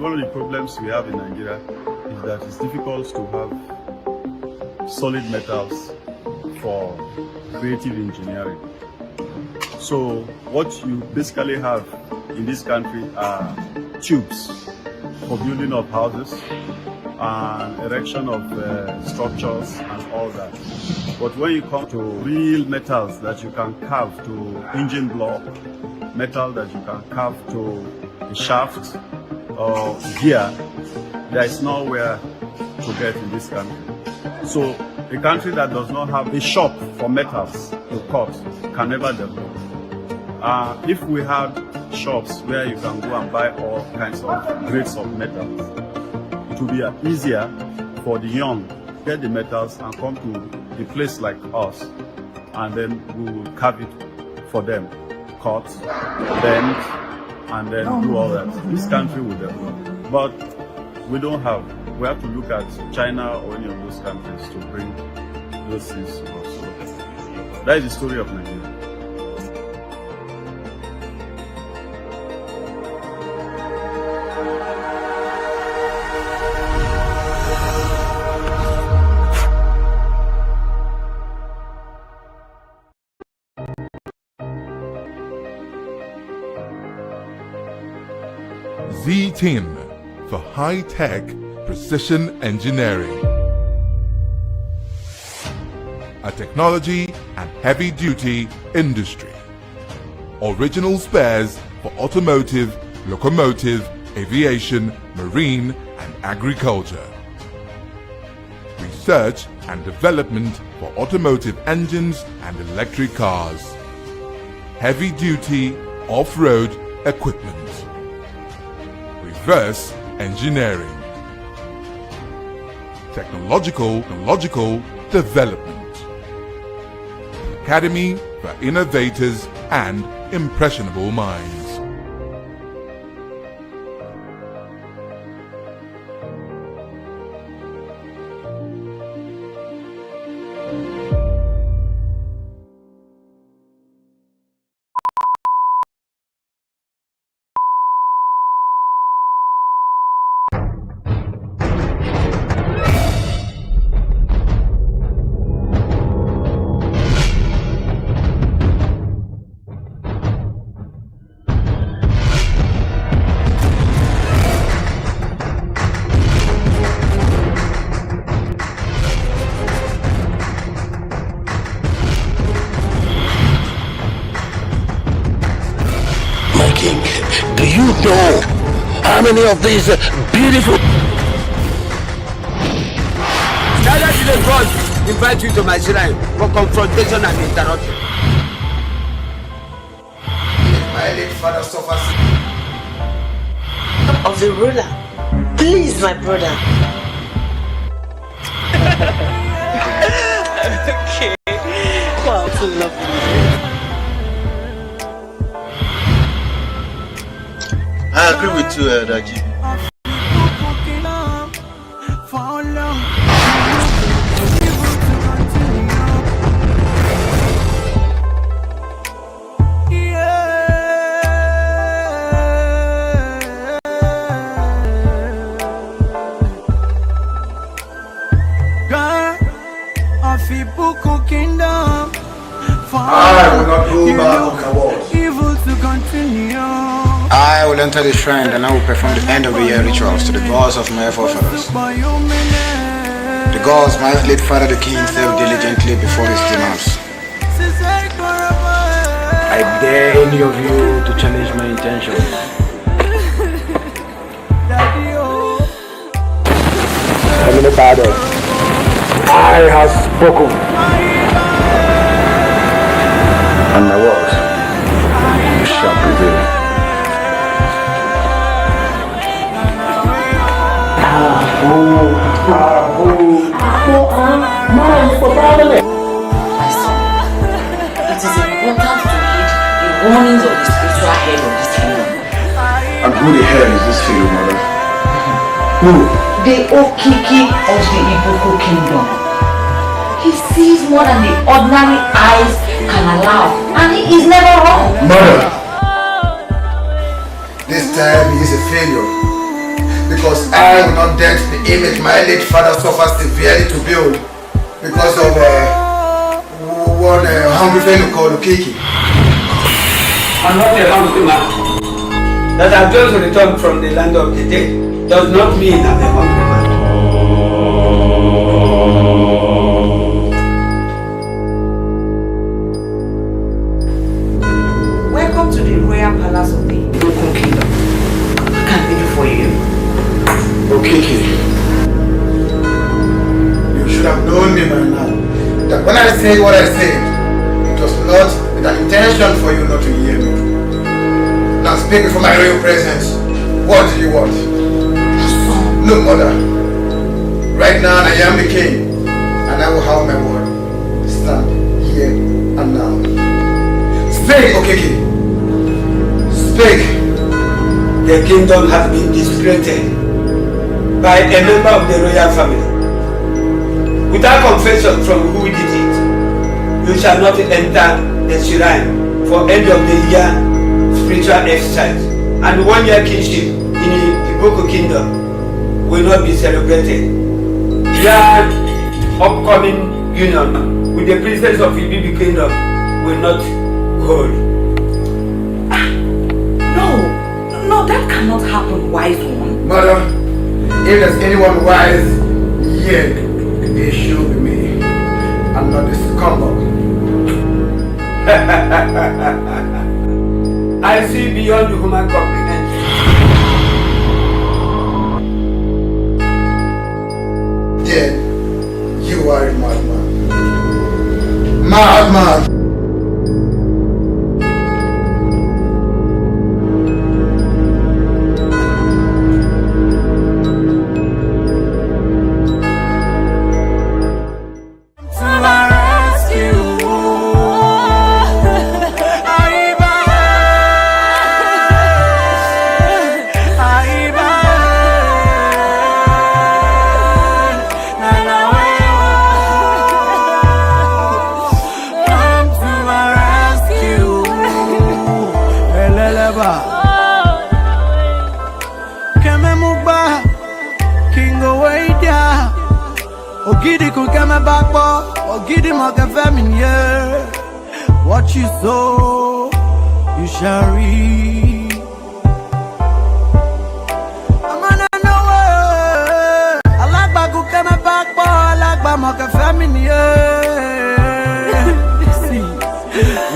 one of the problems we have in Nigeria is that it's difficult to have solid metals for creative engineering. So what you basically have in this country are tubes for building of houses and erection of structures and all that. But when you come to real metals that you can carve to engine block, metal that you can carve to a shaft or gear, there is nowhere to get in this country. So a country that does not have a shop for metals to cut can never develop. If we had shops where you can go and buy all kinds of grades of metals, it would be easier for the young to get the metals and come to a place like us, and then we will carve it for them, cut, bend, and then do all that. This country will develop, but we don't have. We have to look at China or any of those countries to bring those things to us. So that is the story of Nigeria. Z-Team for high-tech precision engineering. A technology and heavy-duty industry. Original spares for automotive, locomotive, aviation, marine and agriculture. Research and development for automotive engines and electric cars. Heavy-duty off-road equipment. Reverse engineering. Technological development. Academy for innovators and impressionable minds. Do you know how many of these beautiful Naija today God invite you to my shrine for confrontation and interruption. My late father suffers of the ruler. Please, my brother. Okay. Wow, so lovely. I agree with you, Daji. I will not go back on the walls. Evil to continue. I will enter the shrine and I will perform the end of the year rituals to the gods of my forefathers. The gods my late father the king served diligently before his demise. I dare any of you to challenge my intentions. Heavenly Father, I have spoken, and my words shall prevail. It is important to heed the warnings of the spiritual head of this kingdom. And who the hell is this fellow, mother? Who? The Okiki of the Ibuku kingdom. He sees more than the ordinary eyes can allow, and he is never wrong. Mother! This time he is a failure. because I will not dent the image my late father suffered severely to build because of one hungry fellow called Okiki. I'm not a hungry man. That I've just returned from the land of the dead does not mean I'm a hungry man. Welcome to the royal palace of the Ibukun kingdom. What can we do for you? Okiki, you should have known me by now. That when I said what I said, it was not with an intention for you not to hear me. Now speak before my real presence. What do you want? No, mother. Right now I am the king, and I will have my word. Stand here and now. Speak, Okiki. Speak. The kingdom has been discredited by a member of the royal family. Without confession from who did it, you shall not enter the shrine for end of the year spiritual exercise, and 1 year kingship in the Iboko kingdom will not be celebrated. Your upcoming union with the princess of Ibibi kingdom will not hold. No, that cannot happen, wise one. Mother, if there's anyone wise here, it should be me. I'm not the scumbag. I see beyond human comprehension. Then you are a madman. Madman! What you sow, you shall reap. I'm on nowhere. I like Baku Kama Bakbo, I like Bamaka family. See,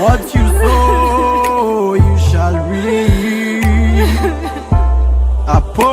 what you sow, you shall reap. Apo.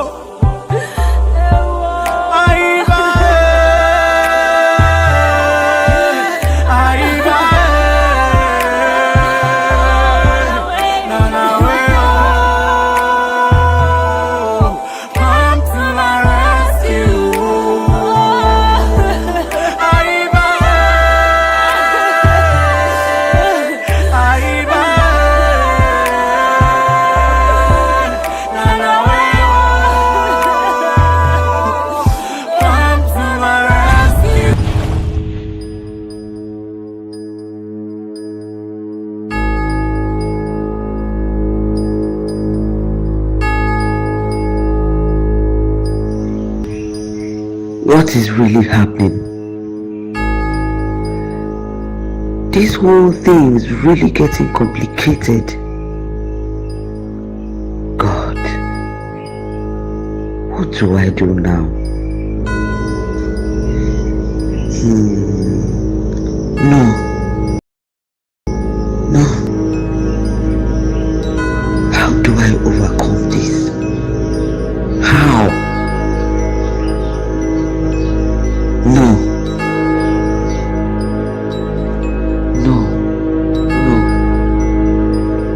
What is really happening? This whole thing is really getting complicated. God, what do I do now? No. How do I overcome this? How? No.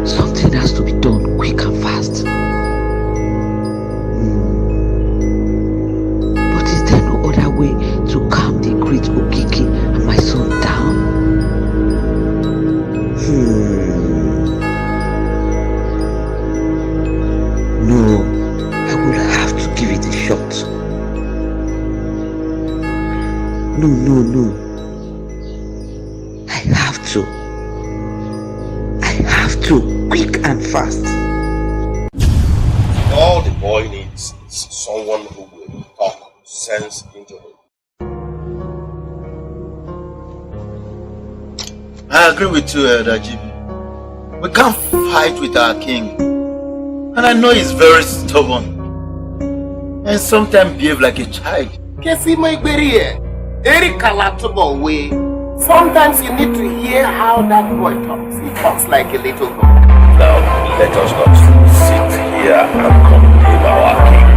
Something has to be done quick and fast. But is there no other way to calm the great Okiki and my son down? No, I will have to give it a shot. No. I have to, quick and fast. All the boy needs is someone who will talk sense into him. I agree with you, Elder GB. We can't fight with our king. And I know he's very stubborn. And sometimes behave like a child. Sometimes you need to hear how that boy talks. He talks like a little boy. Now, let us not sit here and condemn our king.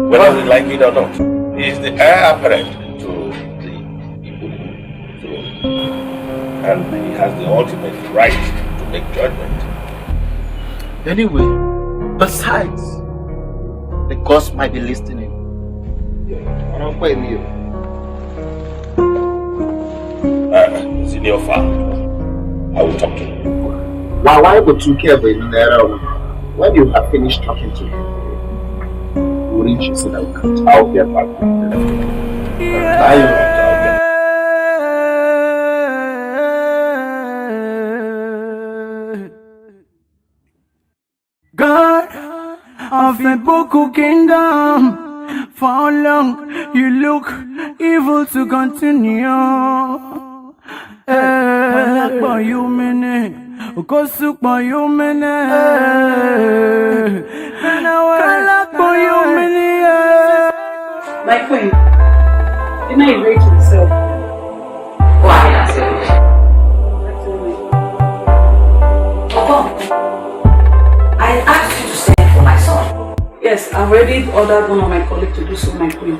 Whether we like it or not, he is the heir apparent to the throne. And he has the ultimate right to make judgment. Anyway, besides, the gods might be listening. Senior father, I will talk to him. Why would you care about when you have finished talking to him? Wouldn't you say that we can't? I'll get back. God of the Boku Kingdom, for how long you look evil to continue? For you minute, for you minute, for you minute. My queen, didn't I erase myself? Why not? I asked you to send for my son. Yes, I've already ordered one of my colleagues to do so, my queen.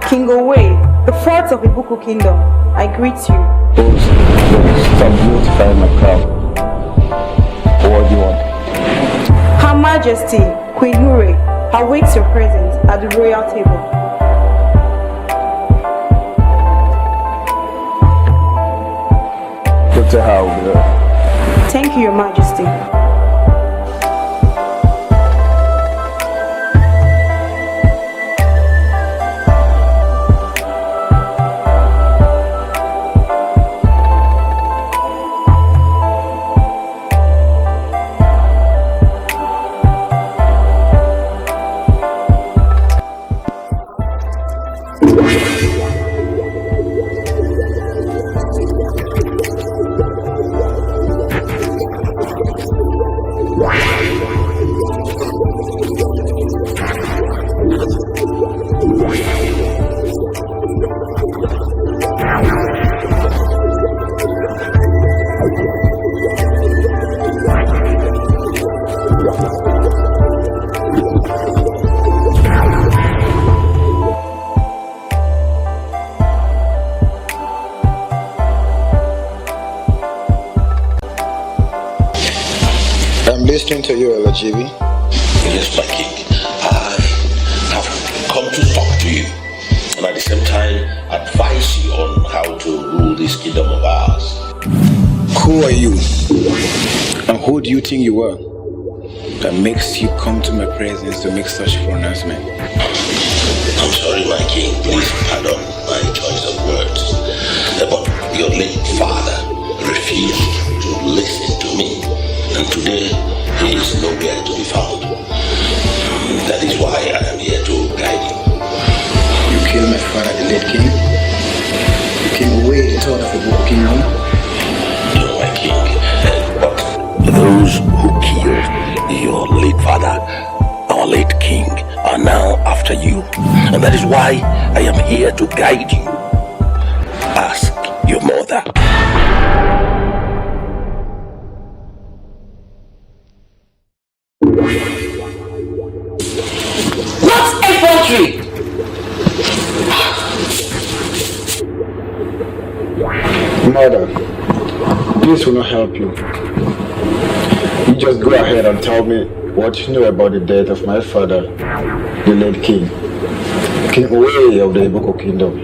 King Owe, the fourth of Ibuku Kingdom, I greet you. Stop beautifying my crown. What do you want? Her Majesty, Queen Hure, awaits your presence at the royal table. Go to her over there. Thank you, Your Majesty. Listening to you, LGB. Yes, my king. I have come to talk to you and at the same time advise you on how to rule this kingdom of ours. Who are you? And who do you think you are that makes you come to my presence to make such pronouncement? I'm sorry, my king. Please pardon my choice of words. But your late father refused to listen to me. And today, he is nowhere to be found. That is why I am here to guide you. You killed my father, the late king? You came away the thought of the Boku Kingdom? No, my king. But those who killed your late father, our late king, are now after you. And that is why I am here to guide you. Ask your mother. What's infantry? Mother, this will not help you. You just go ahead and tell me what you know about the death of my father, the late king, King Owe of the Iboko Kingdom.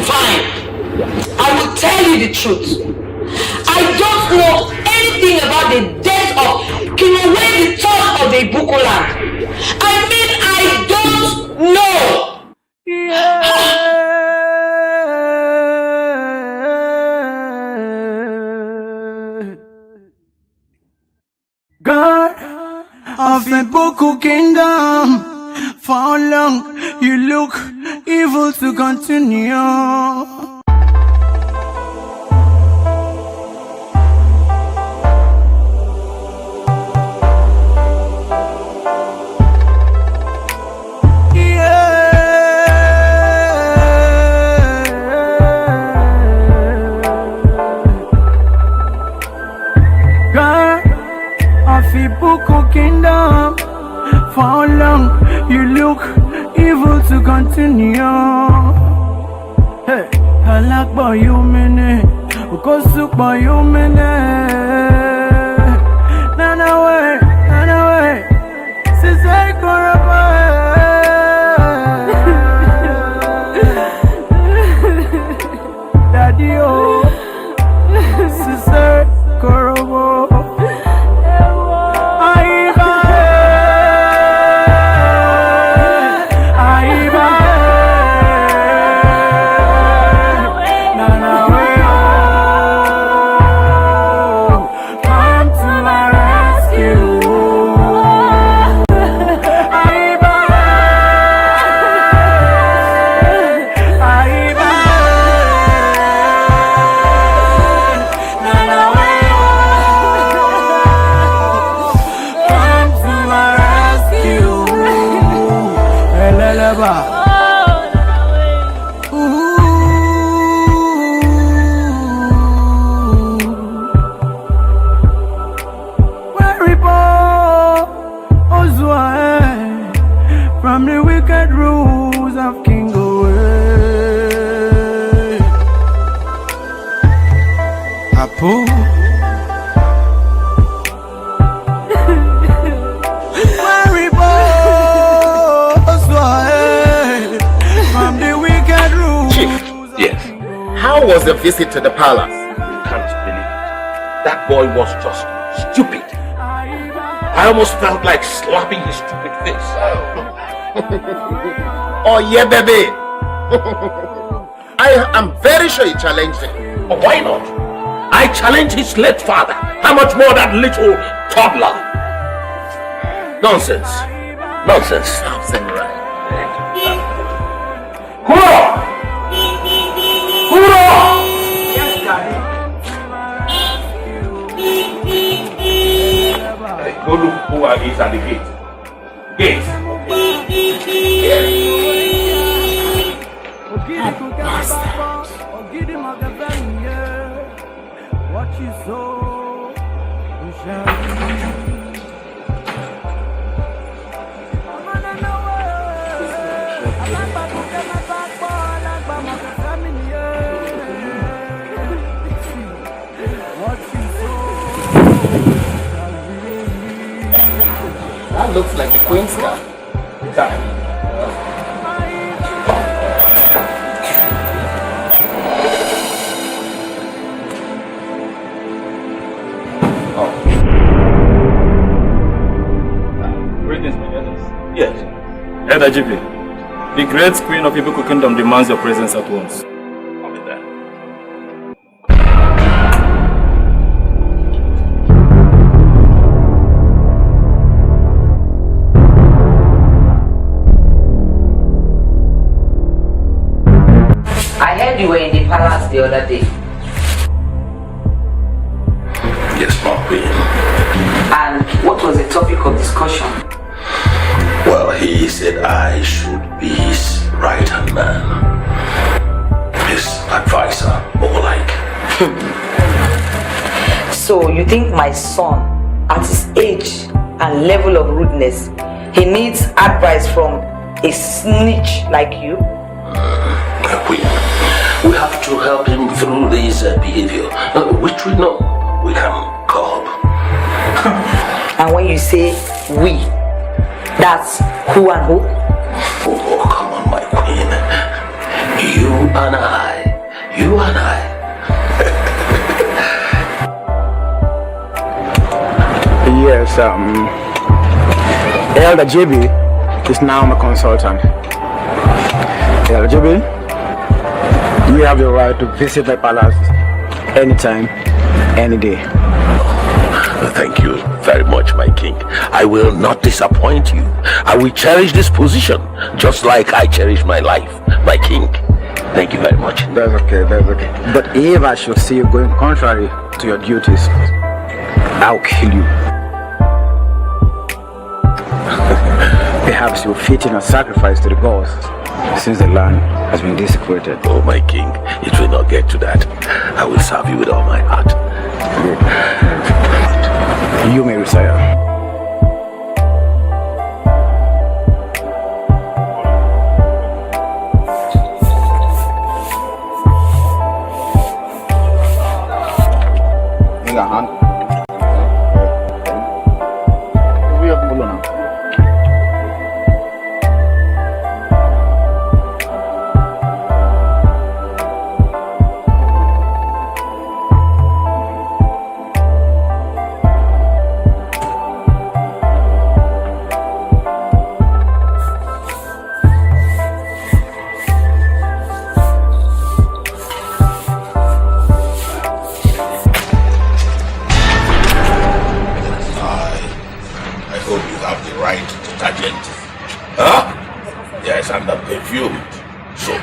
Fine. I will tell you the truth. I don't know anything about the death of King Owe the third of the Iboko land. I mean, I don't know. God of the Iboko Kingdom, for how long you look evil to continue? Iboko Kingdom, for how long you look evil to continue? Hey, Kalak boy you mene, Ukosu boy you mene. Nana way, Sisei Koraba. Daddy oh, Sisei Koraba. From the wicked rules of King Owe. Apo. From the wicked rules. Chief, yes. How was the visit to the palace? Can't believe it. That boy was just stupid. I almost felt like slapping his stupid face. Oh yeah, baby. I am very sure he challenged him. Oh, why not? I challenged his late father. How much more that little toddler? Nonsense. Nonsense. Samurai. Hurrah! Hurrah! Yes, Daddy. Hey, go look who is at the gate. Gate. What you sow, you shall That looks like the Queen's car. Exactly. Greetings, my elders. Yes. Elder GP, the great Queen of Iboko Kingdom demands your presence at once. I'll be there. I heard you were in the palace the other day. Yes, my queen. And what was the topic of discussion? Well, he said I should be his right-hand man. His advisor, more like. So you think my son, at his age and level of rudeness, he needs advice from a snitch like you? We have to help him through this behavior, which we know we can curb. And when you say we, that's who and who? Oh, come on, my queen. You and I. You and I. Yes, Elder JB is now my consultant. Elder JB, you have the right to visit my palace anytime, any day. Thank you very much, my king. I will not disappoint you. I will cherish this position just like I cherish my life, my king. Thank you very much. That's okay, that's okay. But if I should see you going contrary to your duties, I'll kill you. Perhaps you'll fit in a sacrifice to the gods, since the land has been desecrated. Oh, my king, it will not get to that. I will serve you with all my heart. You may retire. Yes, and the perfume. Soap,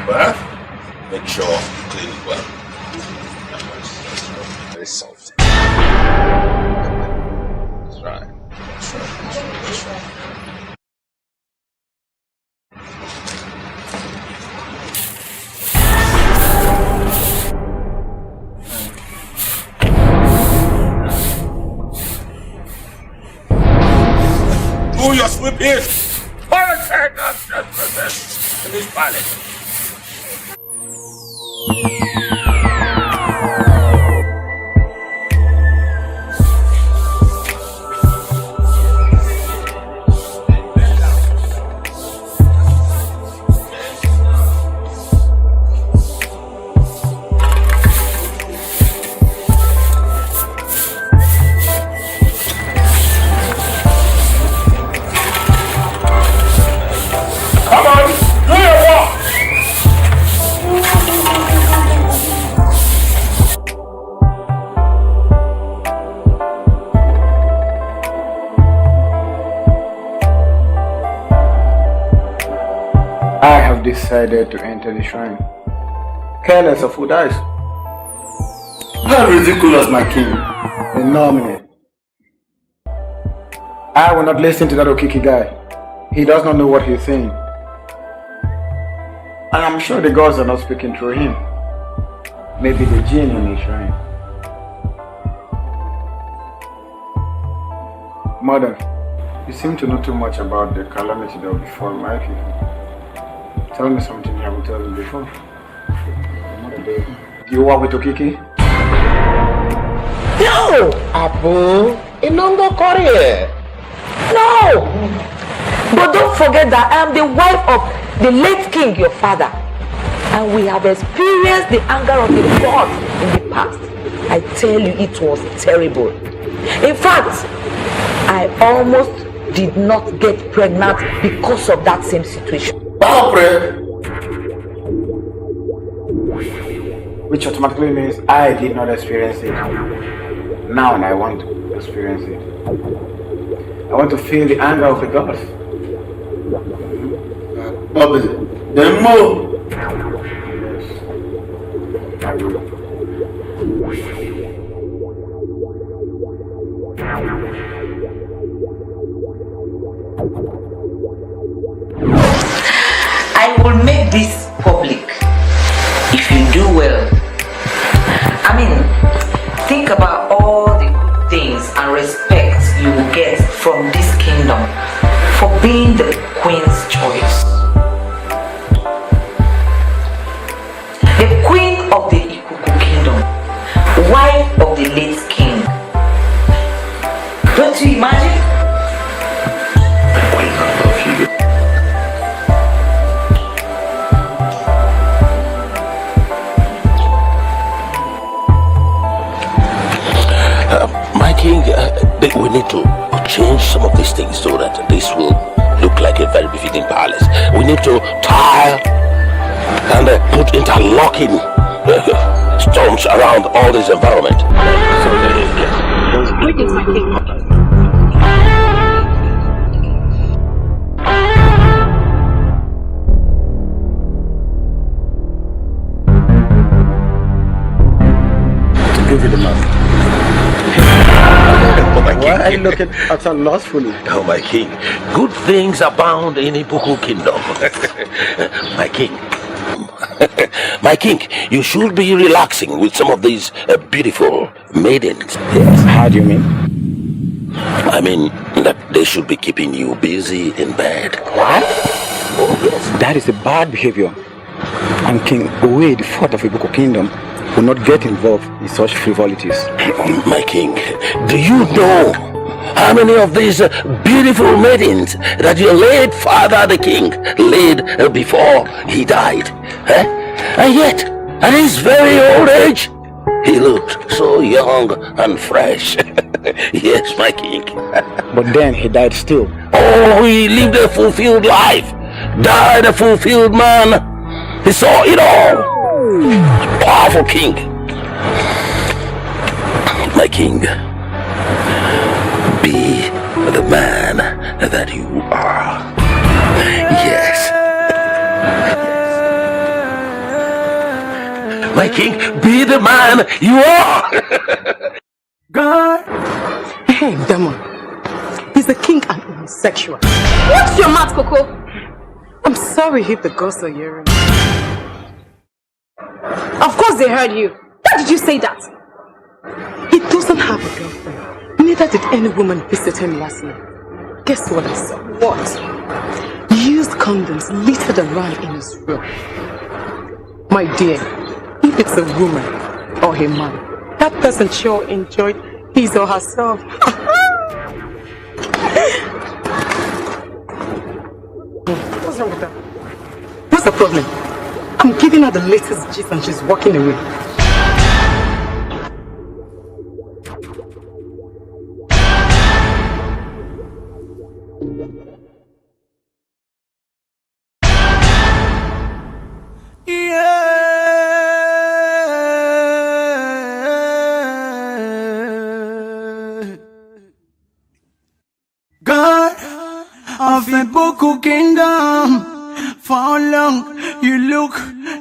make sure you clean it well. Very soft. That's right. That's right. That's right. Do your sweeping! In this palace. I have decided to enter the shrine, careless of who dies. How ridiculous, my king. Phenomenal. I will not listen to that Okiki guy. He does not know what he's saying. And I'm sure the gods are not speaking through him. Maybe the genie in the shrine. Mother, you seem to know too much about the calamity that will befall my people. Tell me something I haven't told you before. Do you work with Okiki? No! Abu, Inongo Korea. No! But don't forget that I am the wife of the late king, your father. And we have experienced the anger of the gods in the past. I tell you, it was terrible. In fact, I almost did not get pregnant because of that same situation. Which automatically means I did not experience it. Now I want to experience it. I want to feel the anger of the gods. Bobby, the more. Yes, I will. I will make this public if you do well. I mean, think about all the good things and respect you will get from this kingdom for being the queen's choice. The queen of the Ikuku kingdom, wife of the late king. Don't Can't you imagine? My king, we need to change some of these things so that this will look like a very befitting palace. We need to tile and put interlocking stones around all this environment. Greetings, my king. To give you the map. Why are you looking at her lustfully? Oh, my king, good things abound in Ibuku kingdom. My king. My king, you should be relaxing with some of these beautiful maidens. Yes. How do you mean? I mean that they should be keeping you busy in bed. What? Oh, yes. That is a bad behavior. And King Owe, the fourth of Ibuku kingdom, will not get involved in such frivolities. My king, do you know how many of these beautiful maidens that your late father the king laid before he died? And yet, at his very old age, he looked so young and fresh. Yes, my king. But then he died still. Oh, he lived a fulfilled life, died a fulfilled man. He saw it all. Powerful king. My king, be the man that you are. Yes. My king, be the man you are. God. Hey, Damon. He's the king and homosexual. What's your mouth, Coco? I'm sorry if the ghosts are hearing. Of course they heard you. Why did you say that? He doesn't have a girlfriend. Neither did any woman visit him last night. Guess what I saw? What? Used condoms littered around in his room. My dear, if it's a woman or a man, that person sure enjoyed his or herself. What's wrong with that? What's the problem? I'm giving her the latest gist and she's walking away. God of the Ibuku kingdom. For how long you look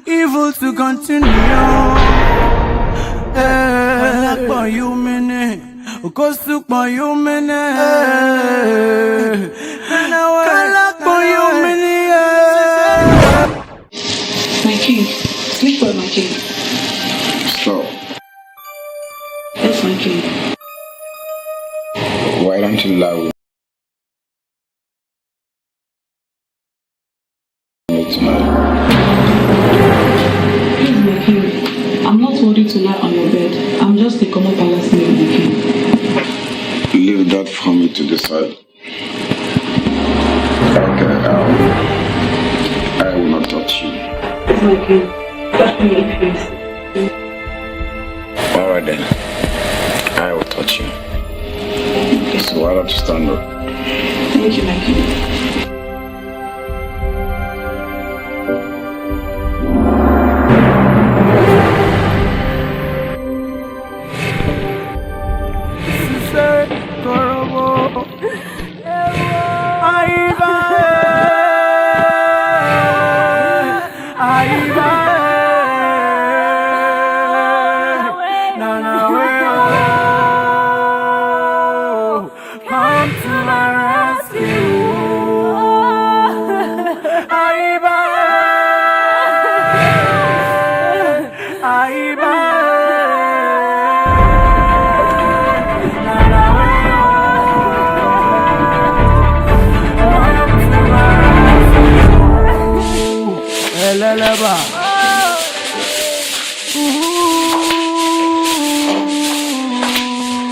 evil to continue? For you minute, for you minute, for you minute. My king, sleep well, my king. Stop. Yes, my king. Why don't you lie? Please, my king, I'm not worthy to lie on your bed. I'm just a common palace maid, my king. Leave that for me to decide. Okay, I will not touch you. Yes, my king. Touch me if you insist. Alright then. I will touch you. Okay. So why don't you stand up? Thank you, my king.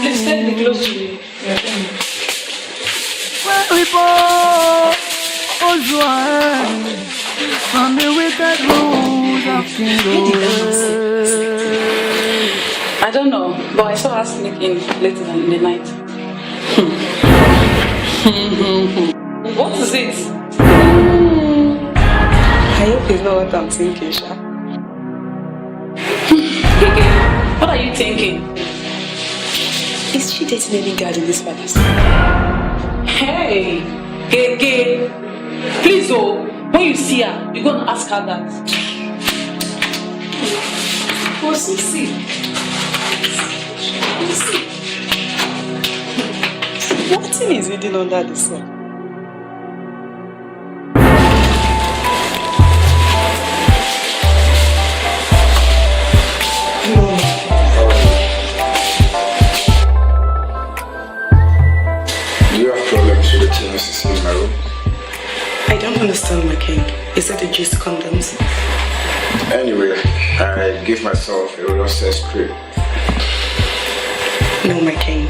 Please take the clothes to me. repose from the wicked rules of King. I don't know, but I saw her sneaking later in the night. What is it? I hope it's not what I'm thinking, Sha. What are you thinking? Is she dating any guy in this palace? Hey, Gege, please, when you see her, you're gonna ask her that. Oh, see. What is hidden under the sun? Do you have problems with the TNCC in my room? I don't understand, my king. Is it the juice condoms? Anyway, I give myself a real sex cream. No, my king.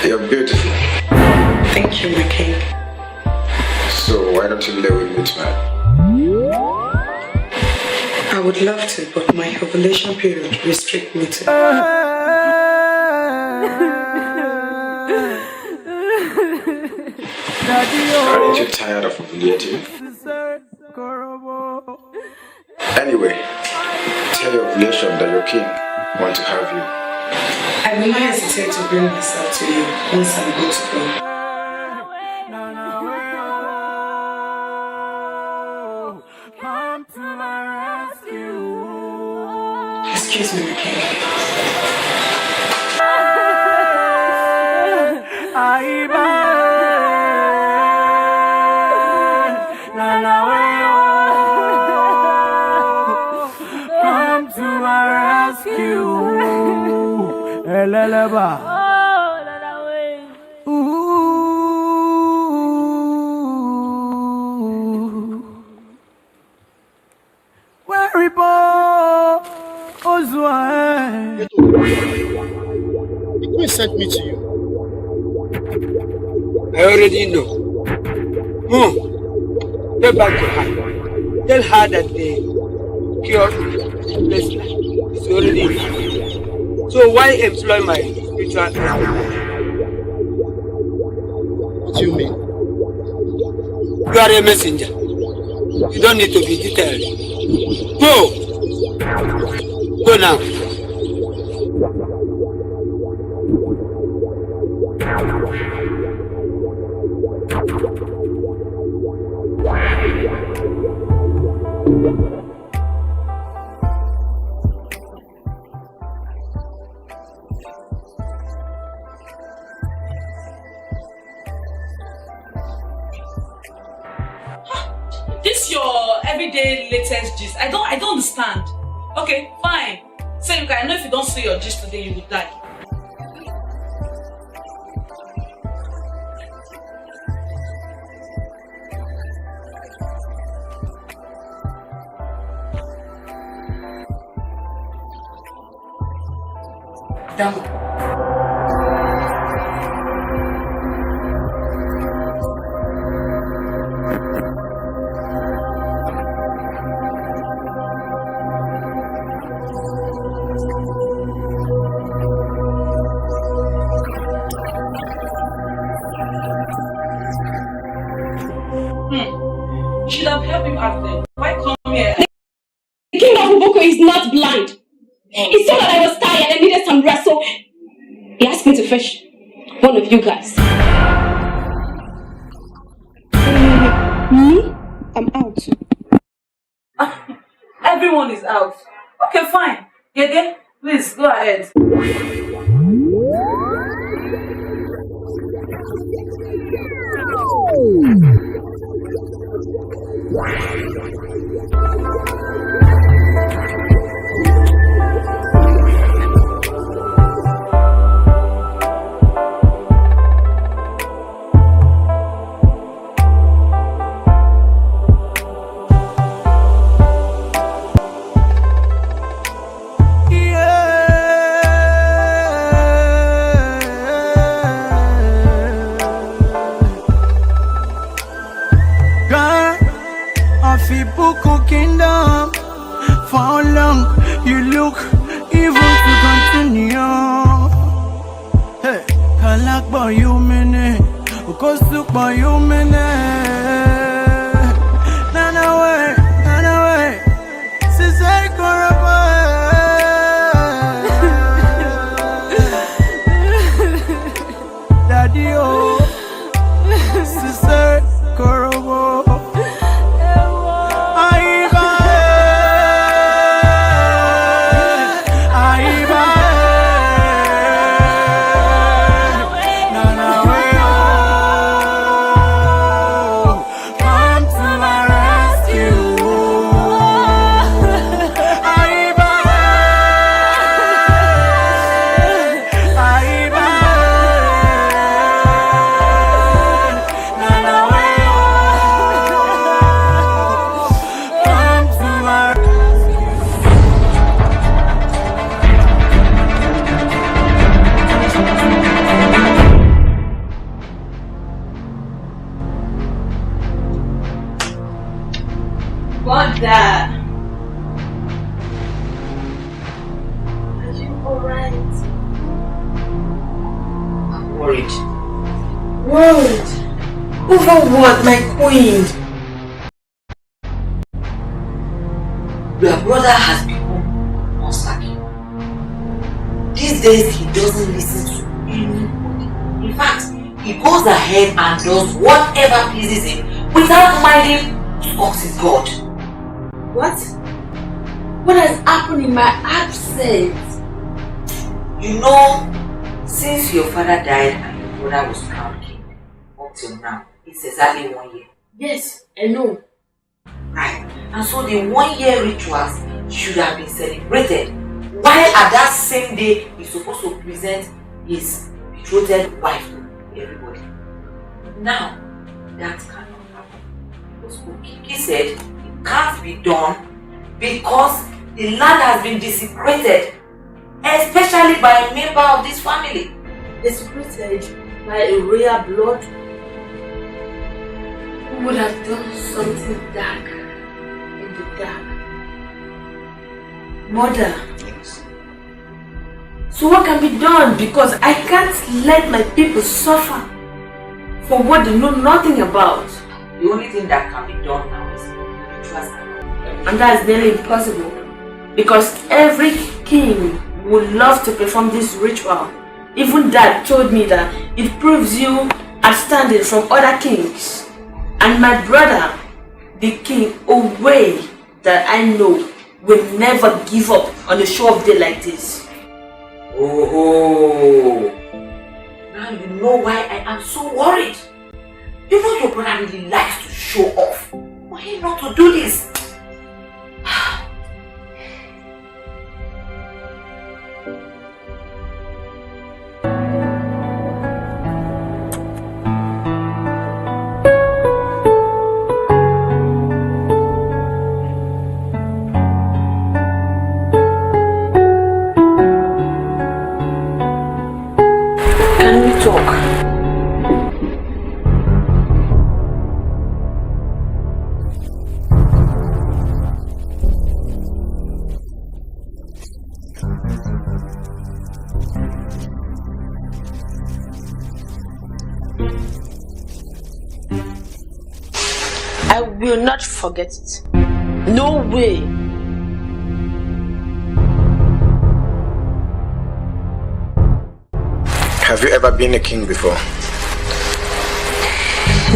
You're beautiful. Thank you, my king. So why don't you lay with me tonight? I would love to, but my ovulation period restricts me to. Aren't you tired of ovulating? Anyway, tell your ovulation that your king wants to have you. I will not hesitate to bring myself to you once I'm good to go. Excuse me, my king. Come to my rescue. Eleleba. Where The queen sent me to you. I already know. Go back to her. Tell her that the cure is already in. So why employ my spiritual husband? What do you mean? You are a messenger. You don't need to be detailed. Go now. This your everyday latest gist. I don't understand. Okay, fine. Say, I know if you don't say your gist today, you will die. Down. You should have helped him out there. Why come here? The king of Uboko is not blind. He saw that I was tired and needed some rest, so he asked me to fetch one of you guys. Me? I'm out. Everyone is out. Okay, fine. Gege, please go ahead. For how long you look evil to continue? Hey, kalak boy you mene, ukosuk boy you mene. Nana way, sister koraba. Daddy oh, sister koraba. Dad, are you alright? I'm worried. Worried? Over what, my queen? Your brother has become unstable. These days he doesn't listen to anybody. In fact, he goes ahead and does whatever pleases him without minding what is God. What? What has happened in my absence? You know, since your father died and your brother was crowned king, up till now, it's exactly 1 year. Yes, I know. Right. And so the 1 year rituals should have been celebrated, while at that same day, he's supposed to present his betrothed wife to everybody. Now, that cannot happen. Because Okiki said it can't be done because the land has been desecrated, especially by a member of this family. Desecrated by a royal blood? Who would have done something dark in the dark? Mother. Yes. So what can be done? Because I can't let my people suffer for what they know nothing about. The only thing that can be done now is trust them. And that's nearly impossible. Because every king would love to perform this ritual. Even Dad told me that it proves you outstanding from other kings. And my brother, the king, away that I know, will never give up on a show of day like this. Oh, now you know why I am so worried. You know your brother really likes to show off. Why not to do this? I will not forget it. No way. Have you ever been a king before?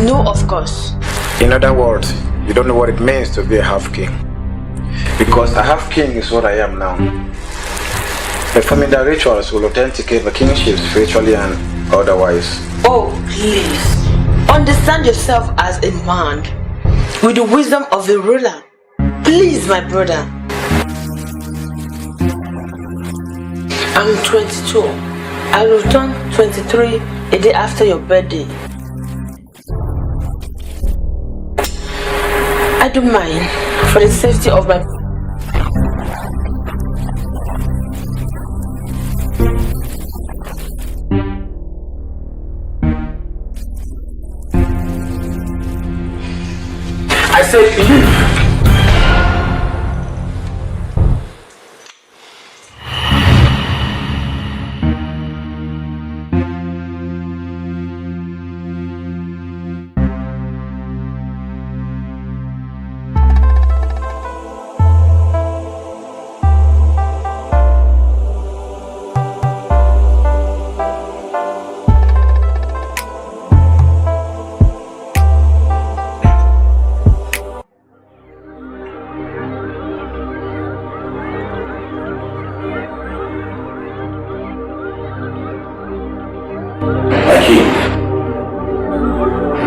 No, of course. In other words, you don't know what it means to be a half-king. Because a half-king is what I am now. Performing the rituals will authenticate the kingship spiritually and otherwise. Oh, please. Understand yourself as a man with the wisdom of a ruler. Please, my brother. I'm 22. I will turn 23 a day after your birthday. I don't mind for the safety of my... I said leave. My king,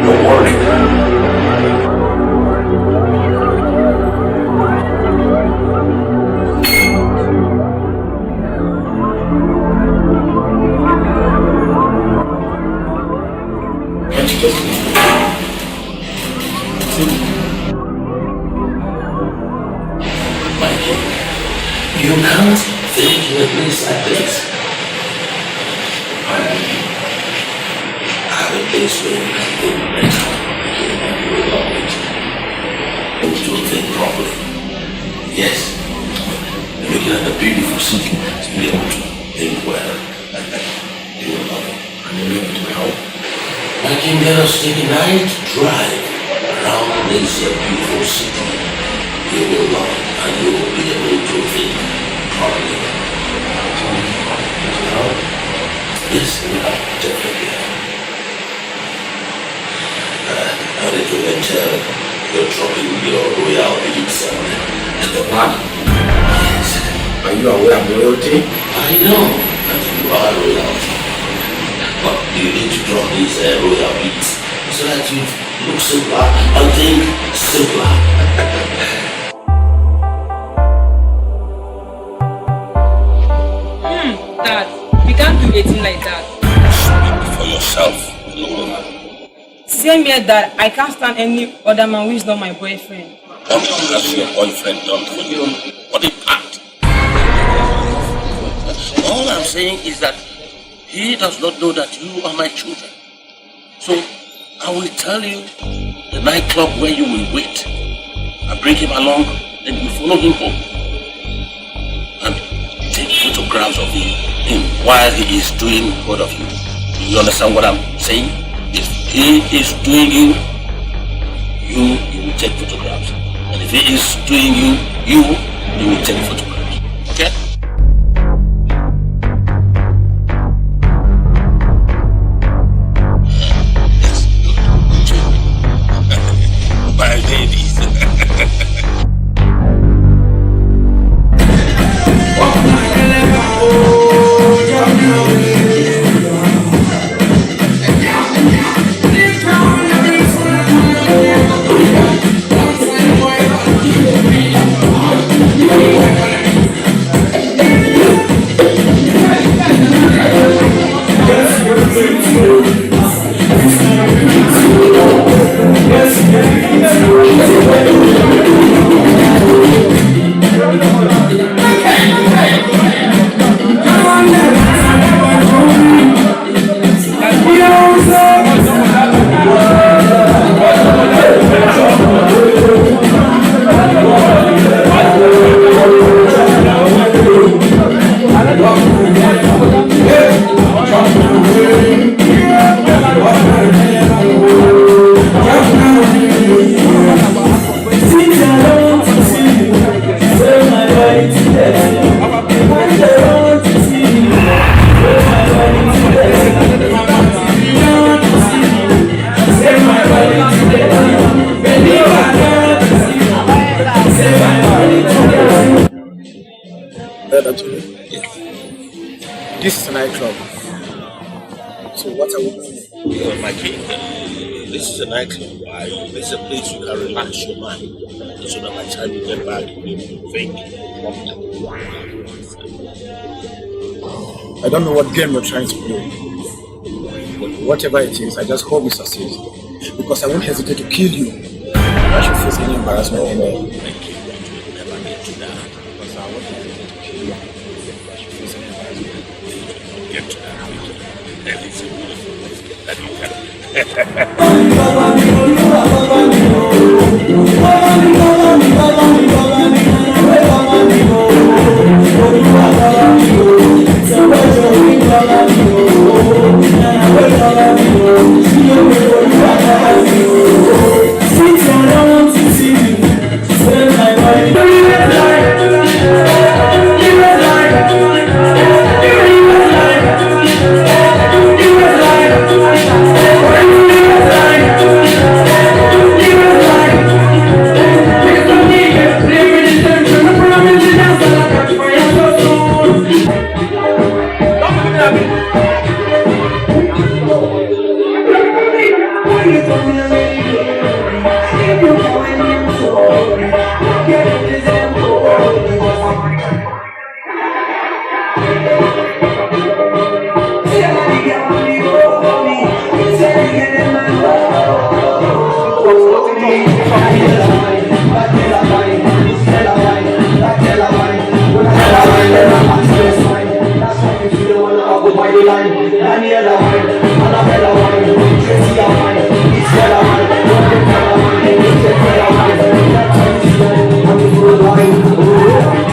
you're worried. My king, you can't think in a place like this. I have a place where you can think better. You will love it. To think properly. Yes. You're looking at the beautiful city to be able to think well. You will love it. And you're able to help. I can let us take a night drive around this beautiful city. You will love it and you will be able to think properly. Yes, definitely. How did you enter? You're dropping your royal beads and the what? Yes. Are you aware of royalty? I know that you are royalty. But you need to drop these royal beads so that you look simpler and think simpler. Dad, we can't do anything like that. For yourself, no. Same here, Dad. I can't stand any other man who is not my boyfriend. What has your boyfriend done for you? What a part. All I'm saying is that he does not know that you are my children. So I will tell you the nightclub where you will wait. I bring him along, then you follow him home. And take photographs of him while he is doing both of you. Do you understand what I'm saying? If he is doing you will take photographs. And if he is doing you will take photographs. Okay? Yes, good. My ladies. This is a nightclub. So what are we doing? Well, my king, this is a nightclub. This is a place you can relax your mind. So that by the time you get back, you'll be able to think properly. I don't know what game you're trying to play. But whatever it is, I just hope you succeed. Because I won't hesitate to kill you. I should face any embarrassment in there. Thank you. You will never get to that. Because I won't hesitate to kill you. I should face any embarrassment. Get to that. And it's a beautiful place that you can. put by the line. Daniela wine, Annabella wine, Tracy wine, Isabella wine, Rockefeller wine, Rockefeller wine. That time is done, I'm the full line.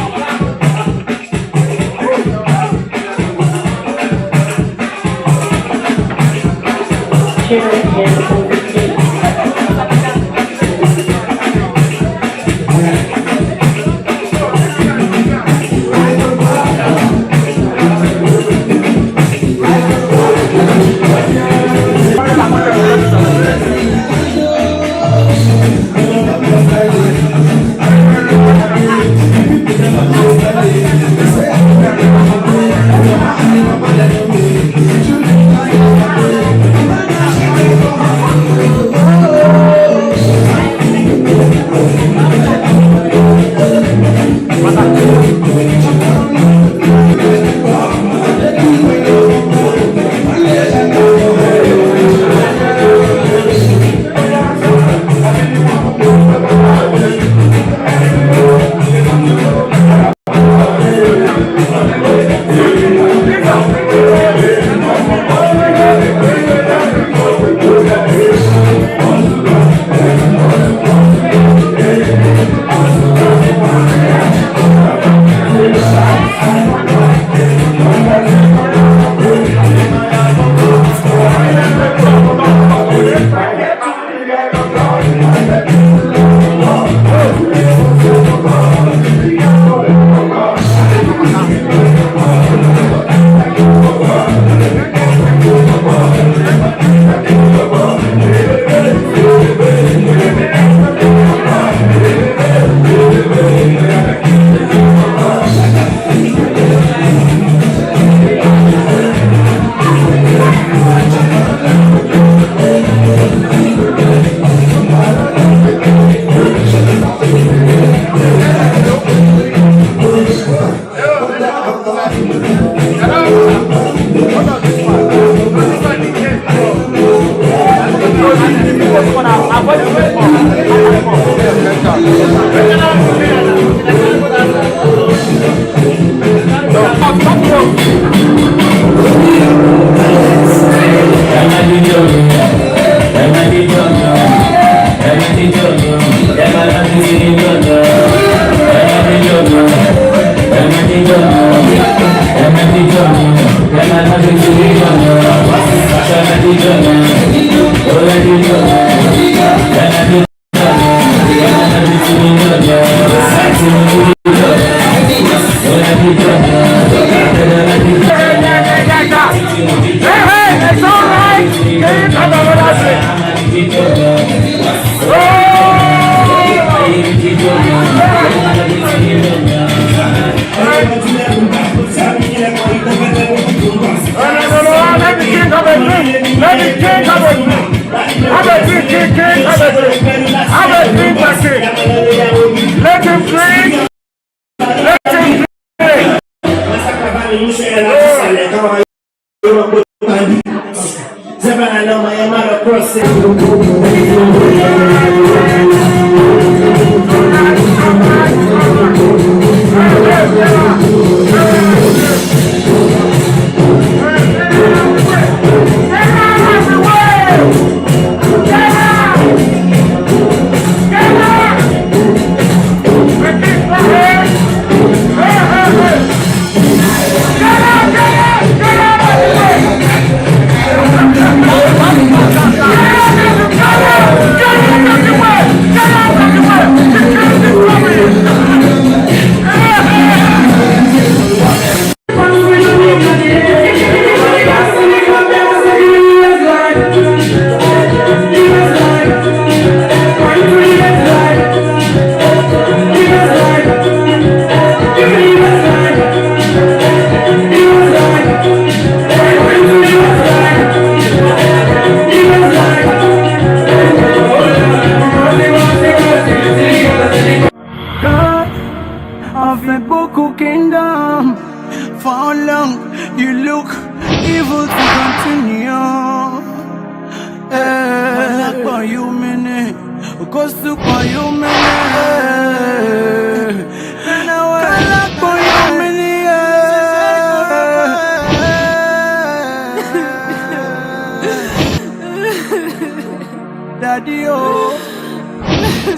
daddy, oh.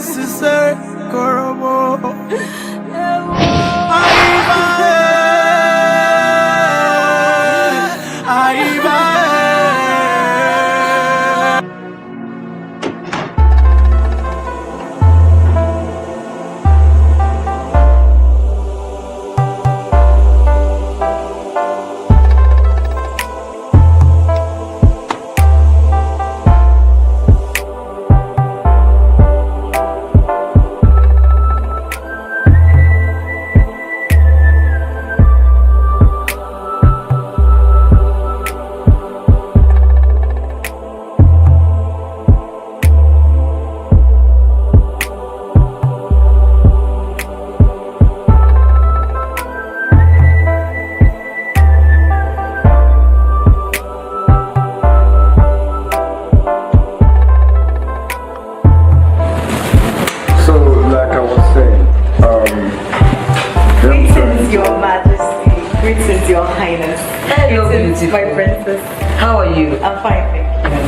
Sister, Korobo.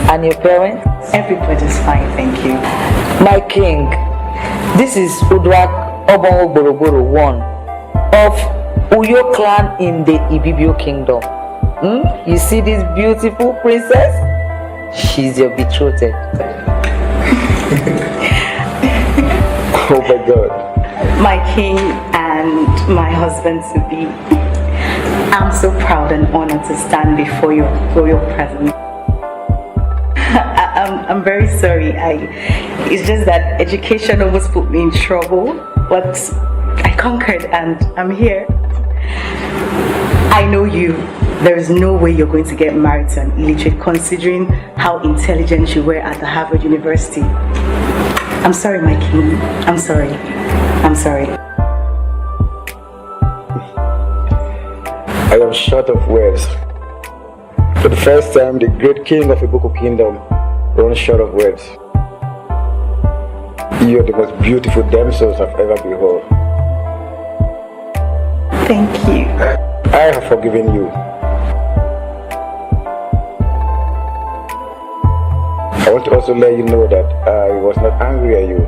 And your parents? Everybody's fine, thank you. My king, this is Udwak Obongo Borogoro 1 of Uyo clan in the Ibibio kingdom. You see this beautiful princess? She's your betrothed. Oh my God. My king and my husband to be. I'm so proud and honored to stand before your royal presence. I'm very sorry. It's just that education almost put me in trouble, but I conquered and I'm here. I know you. There is no way you're going to get married to an illiterate, considering how intelligent you were at the Harvard University. I'm sorry, my king. I'm sorry. I'm sorry. I am short of words. For the first time, the great king of Ibuku Kingdom runs short of words. You are the most beautiful damsels I've ever beheld. Thank you. I have forgiven you. I want to also let you know that I was not angry at you,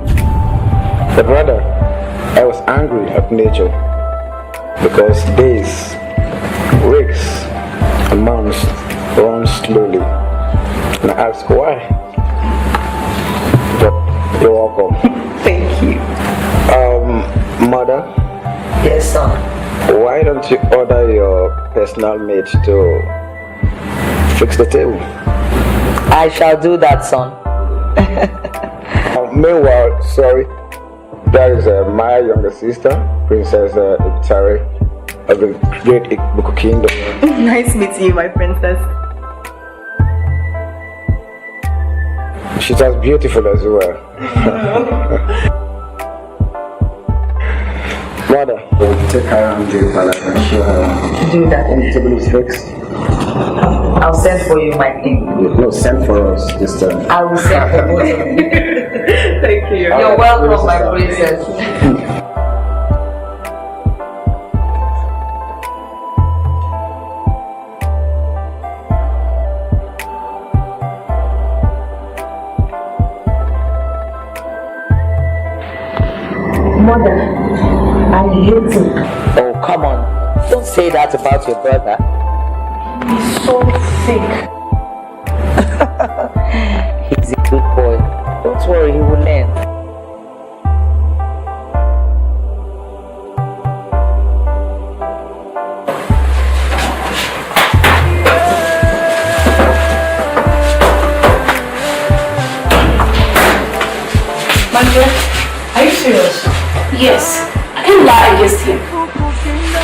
but rather I was angry at nature, because days, weeks, and months run slowly, and I ask why. But you're welcome. Thank you. Mother? Yes, son. Why don't you order your personal maid to fix the table? I shall do that, son. Meanwhile, sorry, that is my younger sister, Princess Itari of the Great Ibuku Kingdom. Nice meeting you, my princess. She's as beautiful as well. Mother, we'll take her around the palace and show her. Do that. When the table is fixed. I'll send for you, my king. No, send for us this time. I will send for both of you. Thank you. You're welcome, my princess. Mother, I hate him. Oh, come on. Don't say that about your brother. He's so sick. He's a good boy. Don't worry, he will learn. Manja, are you serious? Yes. I can't lie against him.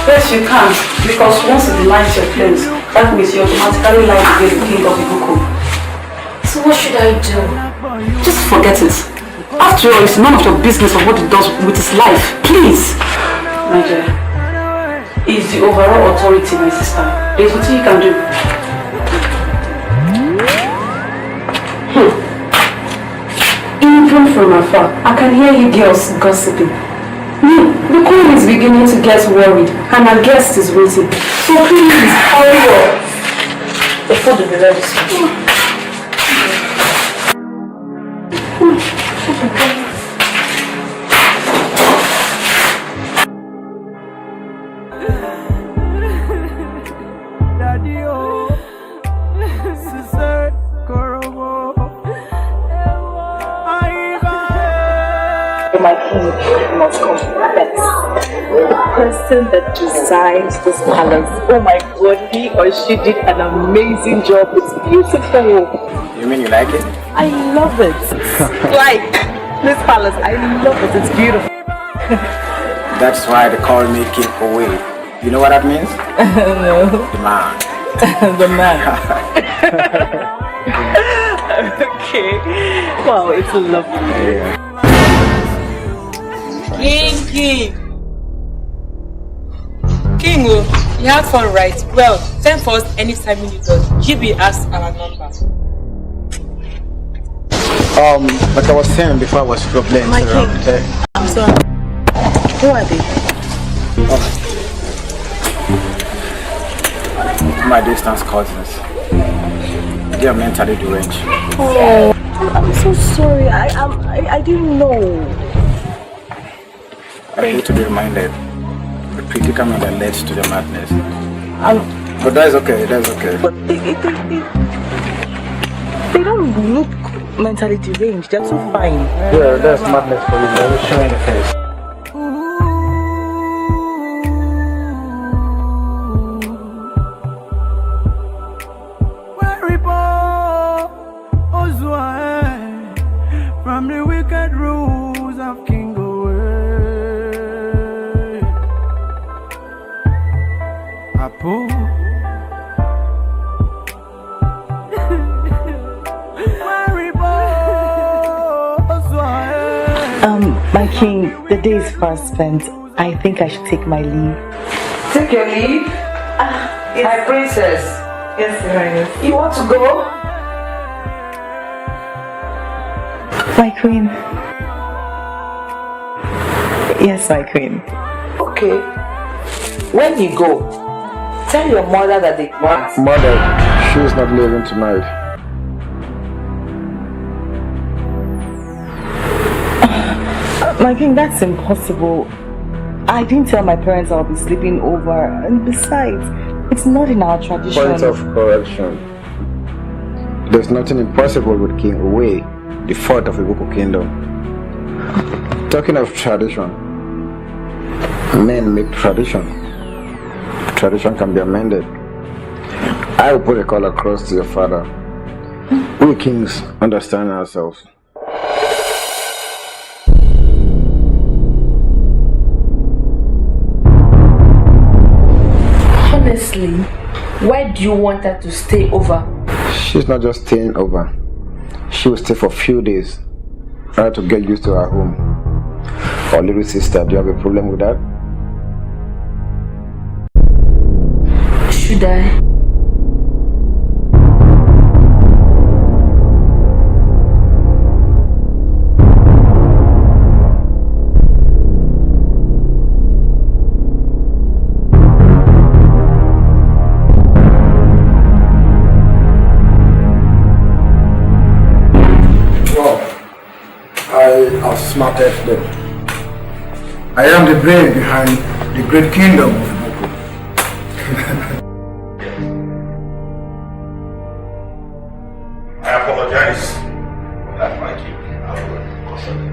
Yes, you can, because once he denies your claims, that means you automatically lie against the king of Ibuku. So what should I do? Just forget it. After all, it's none of your business of what he does with his life. Please! Naija, he's the overall authority, my sister. There's nothing you can do. Even from afar, I can hear you girls gossiping. The queen is beginning to get worried and our guest is waiting. So please, hurry up. The food will be ready soon. Daddy, oh, sister, Korobo, My king must confess. The person that designs this palace, oh my god, he or she did an amazing job. It's beautiful. You mean you like it? I love it. Like this palace, I love it. It's beautiful. That's why they call me King Away. You know what that means? No. The man. The man. Okay. Wow, it's lovely. Yeah. King, you had fun, right? Well, send for us anytime you need us. GB asked our number. Like I was saying before I was problems My around. king. I'm sorry. Who are they? My distance cousins. They are mentally deranged. Oh, I'm so sorry. I didn't know. I hate to be reminded the predicament that led to the madness. But that's okay, that's okay. But they don't look mentally deranged. They're so fine. Yeah, that's madness for you. Let me show you the face. From the wicked rules of King away. Apo. My king, the day is fast spent. I think I should take my leave. Take your leave? Yes. My princess. Yes, Your Highness. You want to go? My queen. Yes, my queen. Okay. When you go, tell your mother that they want. Mother, she's not leaving tonight. My king, that's impossible. I didn't tell my parents I'll be sleeping over. And besides, it's not in our tradition. Point of correction. There's nothing impossible with King Uwe, the fourth of Ibuku Kingdom. Talking of tradition, men make tradition. Tradition can be amended. I will put a call across to your father. We kings understand ourselves. Honestly, why do you want her to stay over? She's not just staying over. She will stay for a few days in order to get used to her home. Or little sister, do you have a problem with that? Should I? I outsmarted them. I am the brain behind the great kingdom of Ibuku. I apologize for that, Mikey. I will caution you.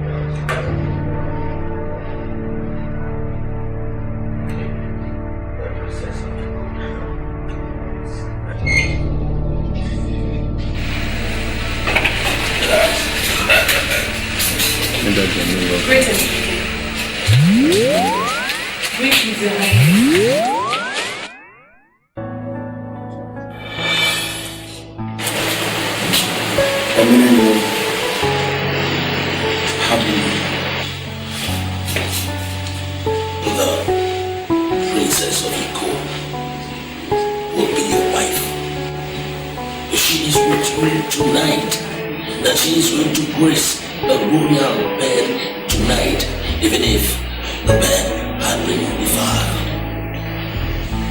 Greetings. Greetings, Your The princess of Iko will be your wife. She is returning tonight. That she is going to grace the royal bed tonight, even if the bed had been defiled.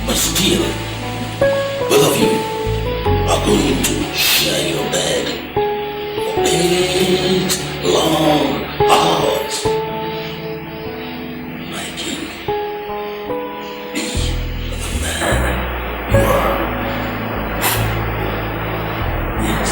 But still, both of you are going to share your bed for 8 Come out, my king. Be the man you are. Yes.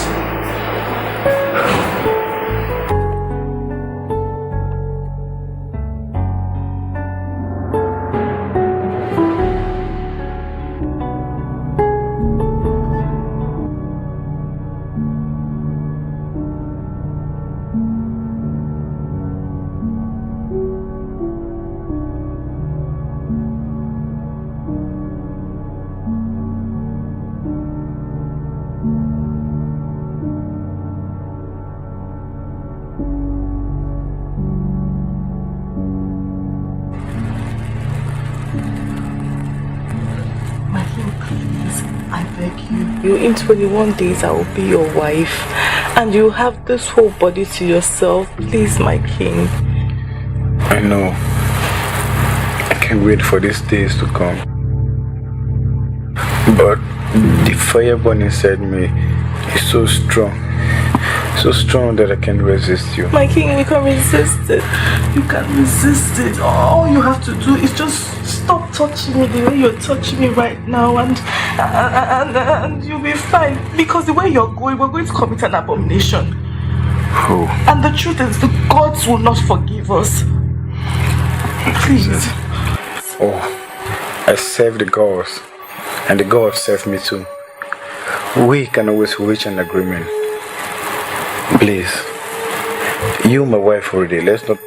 In 21 days I will be your wife and you have this whole body to yourself. Please, my king. I know. I can't wait for these days to come. But the fire burning inside me is so strong. So strong that I can't resist you. My king, you can resist it. You can resist it. All you have to do is just stop touching me the way you're touching me right now and you'll be fine. Because the way you're going, we're going to commit an abomination. Oh. And the truth is, the gods will not forgive us. Please. Oh, I serve the gods, and the gods serve me too. We can always reach an agreement. Please, you my wife already, let's not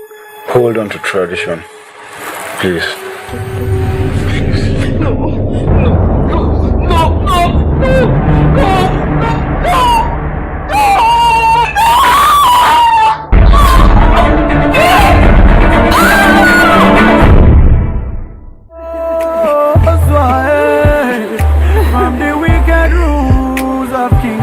hold on to tradition. Please. From the wicked rules of King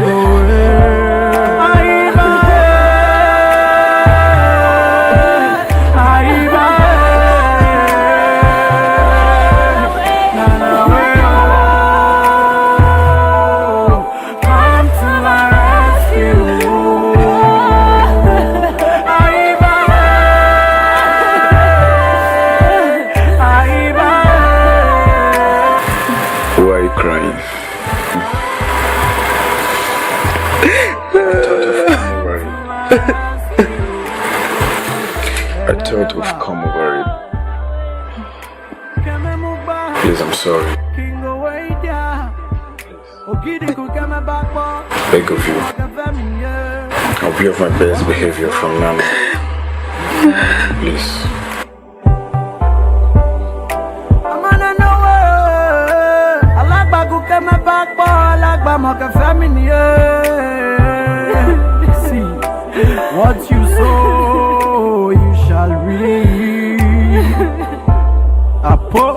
I thought we've come over it. Please, I'm sorry. Beg of you. I'll be of my best behavior from now on. Please. See, what you sow, you shall reap. Apo.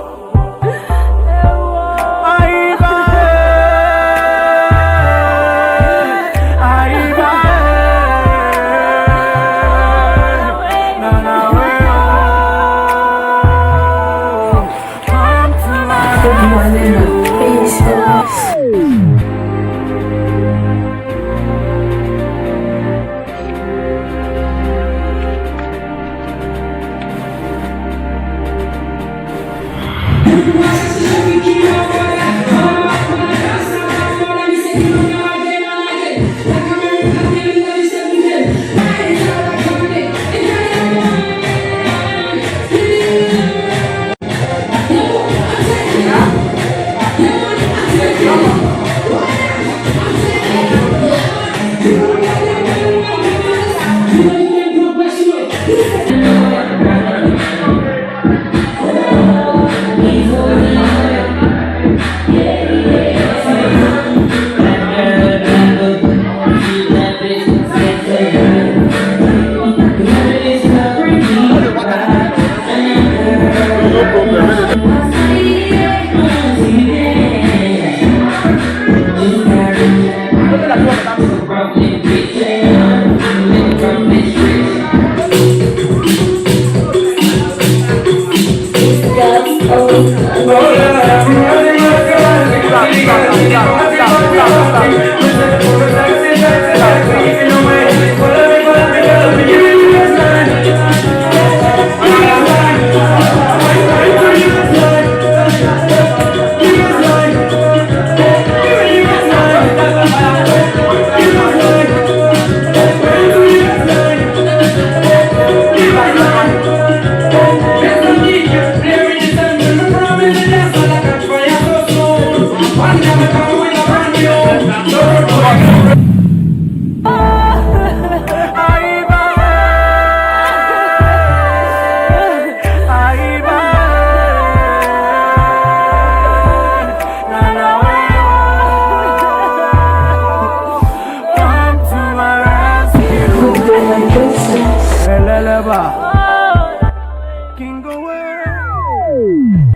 King away.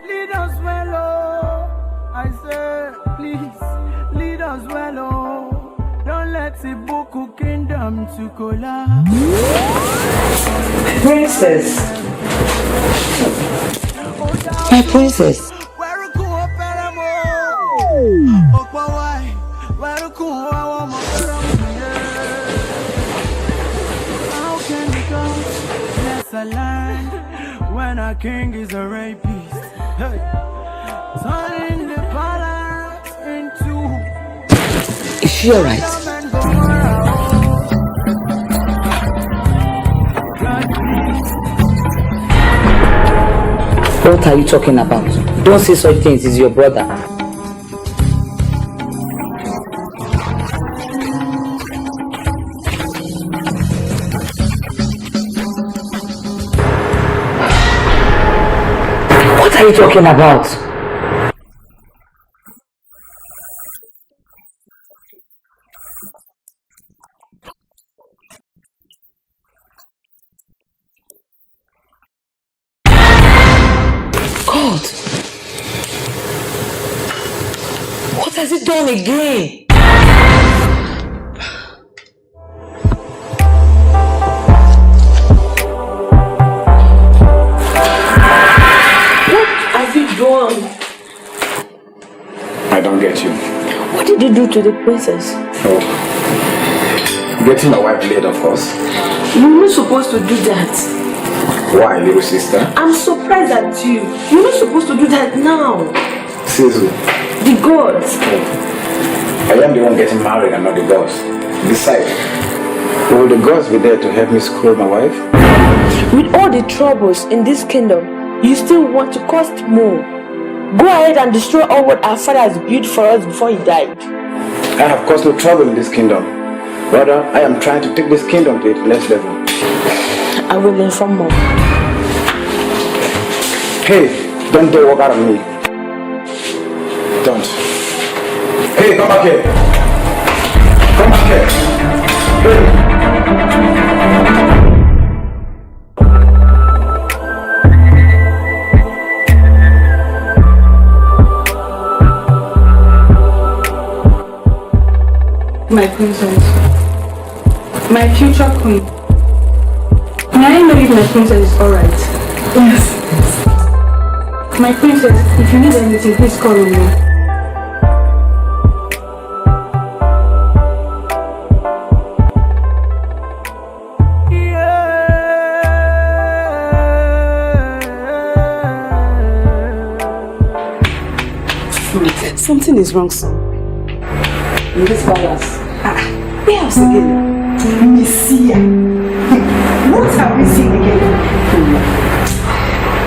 Lead us well, oh. I say, please, lead us well, oh. Don't let the Boku Kingdom to collapse. Princess. My princess. How can we go? Bless a land when our king is a rapist. Hey. Turning the palace into. Is she alright? What are you talking about? Don't say such things, it's your brother. What are you talking about? God! What has he done again? What have you done? I don't get you. What did you do to the princess? Oh. Getting my wife laid, of course. You're not supposed to do that. Why, little sister? I'm surprised at you. You're not supposed to do that now. Sisu. The gods. I am the one getting married and not the gods. Besides, will the gods be there to help me school my wife? With all the troubles in this kingdom, you still want to cost more. Go ahead and destroy all what our father has built for us before he died. I have caused no trouble in this kingdom. Rather, I am trying to take this kingdom to its next level. I will inform Mom. Hey, don't dare walk out on me. Don't. Hey, come back here. Come back here. Hey. My princess. My future queen. May I know if my princess is alright? Yes. My princess, if you need anything, please call on me. Something is wrong, son. In this palace. Where else again? Messiah. What have we seen again?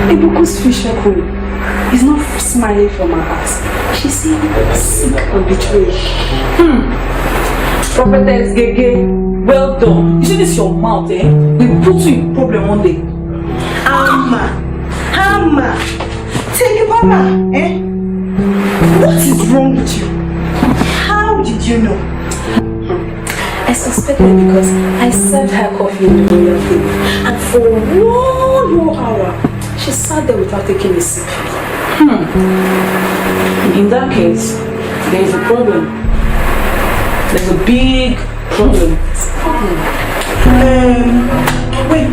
Ibuku's future queen is not smiling from her heart. She's sick and betrayed. Prophetess Gege, well done. You see this your mouth, eh? We put you in problem one day. Amma. Take it, Papa, eh? What is wrong with you? How did you know? I suspected because I served her coffee in the royal room, and for 1 whole hour, she sat there without taking a sip. In that case, there is a problem. There's a big problem. Wait.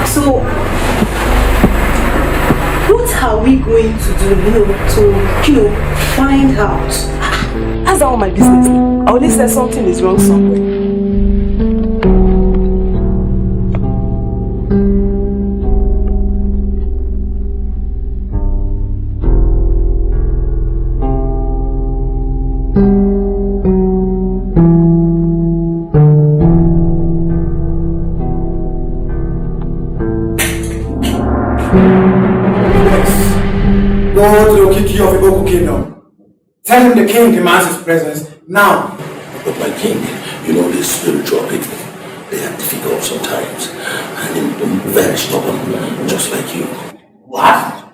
So, what are we going to do, to find out? That's all my business. I only said something is wrong somewhere. Go to the Kiki of Iboku Kingdom. Tell him the king demands his presence now. But my king, you know these spiritual people, they are difficult sometimes. And I'm very stubborn, just like you. What?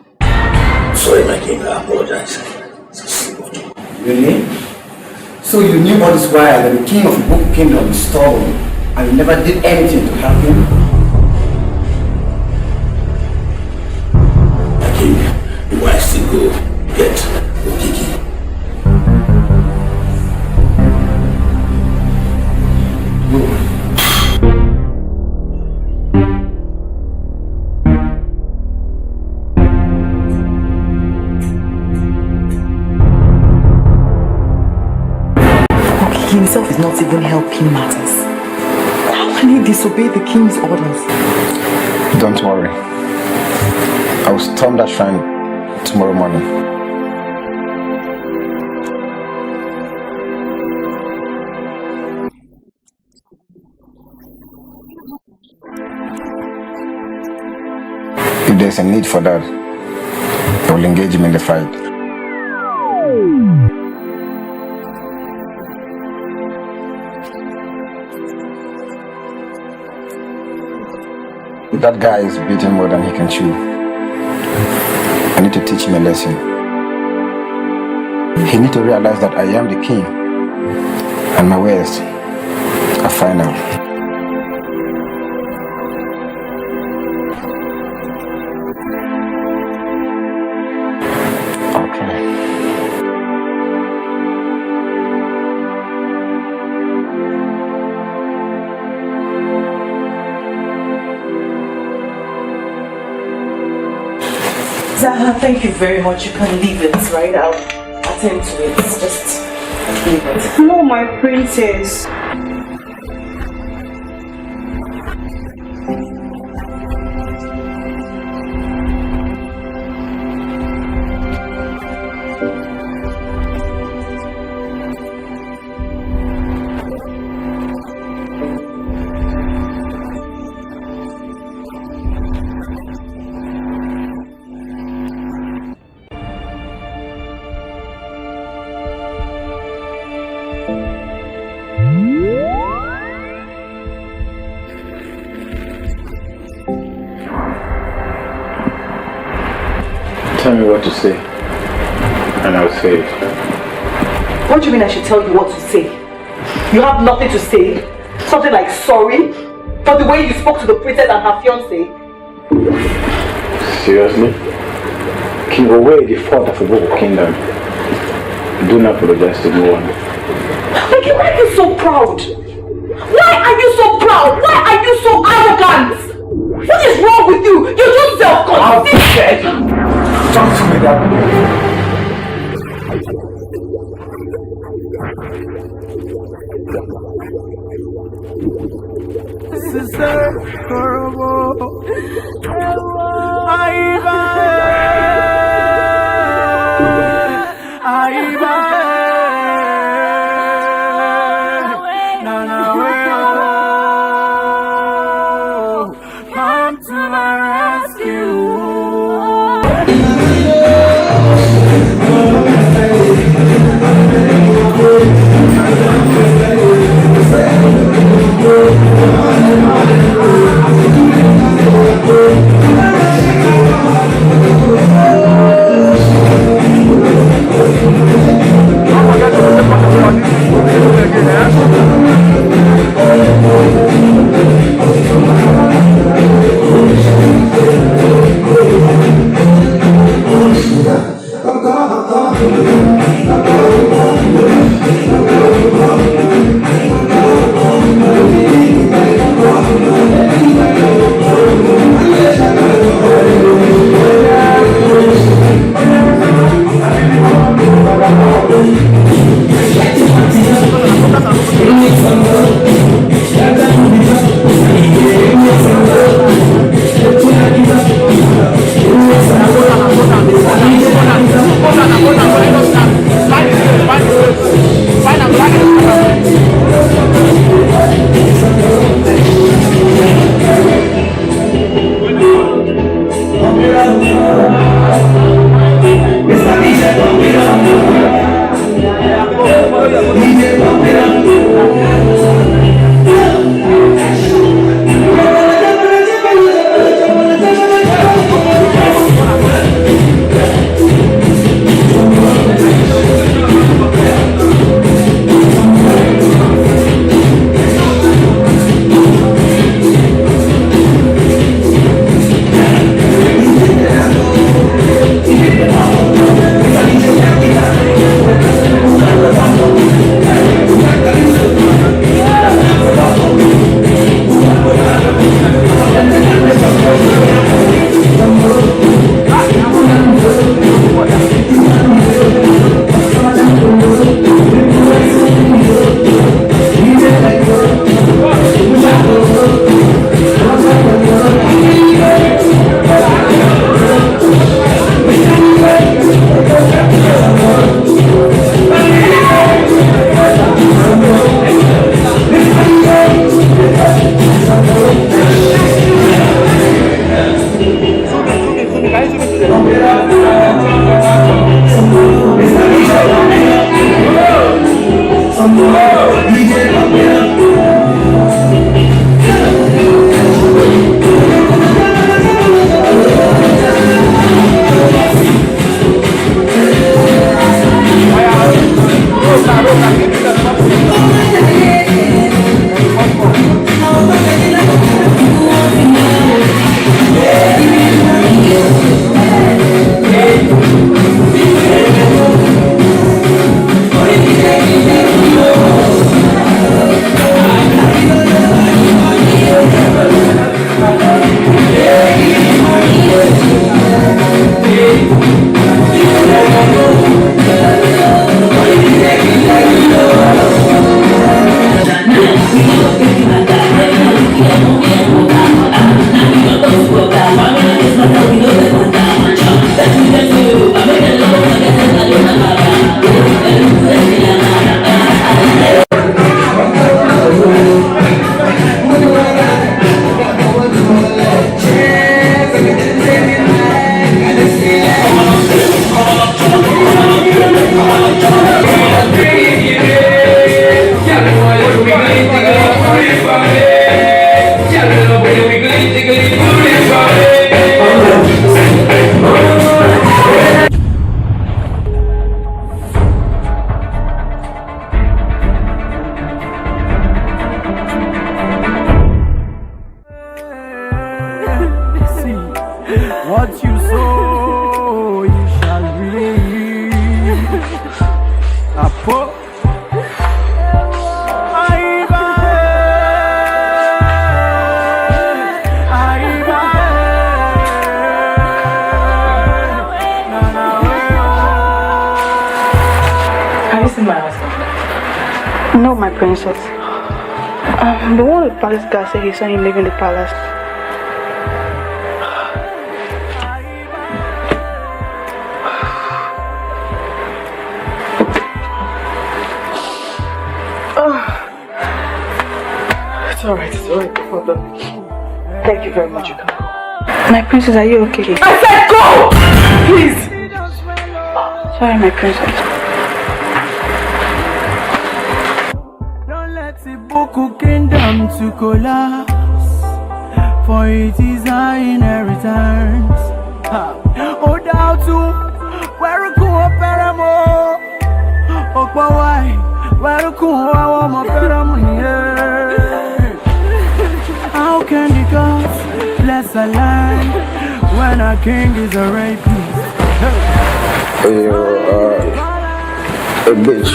Sorry, my king, I apologize. It's a slip of tongue. Really? So you knew all this while that the king of Iboku Kingdom is stubborn and you never did anything to help him? not even helping matters. How can he disobey the king's orders? Don't worry. I will storm that shrine tomorrow morning. If there's a need for that, I will engage him in the fight. That guy is beating more than he can chew. I need to teach him a lesson. He needs to realize that I am the king, and my ways are final. Zaha, thank you very much. You can leave it, right? I'll attend to it. Just leave it. No, my princess. Tell me what to say, and I'll say it. What do you mean I should tell you what to say? You have nothing to say? Something like sorry? For the way you spoke to the princess and her fiancé? Seriously? King Owe, the fourth of the Book of Kingdom. Do not apologize to no one. Like, why are you so proud? Why are you so proud? Why are you so arrogant? What is wrong with you? You're just self-conceited. Talk to me that way. Sister, horrible. Aiba. Come to my rescue. What you sow, you shall reap. Apo. Have you seen my husband? No, my princess. The one with the palace guy said he saw him leaving the palace. It's alright, no problem. Thank you very much, you can go. My princess, are you okay? I said go! Please! Sorry, my princess. Boku kingdom to collapse, for it is our inheritance. Oh, down to where go peramo, oh, why, where go our peramo. How can the gods bless a land when a king is a rapist? You are a bitch.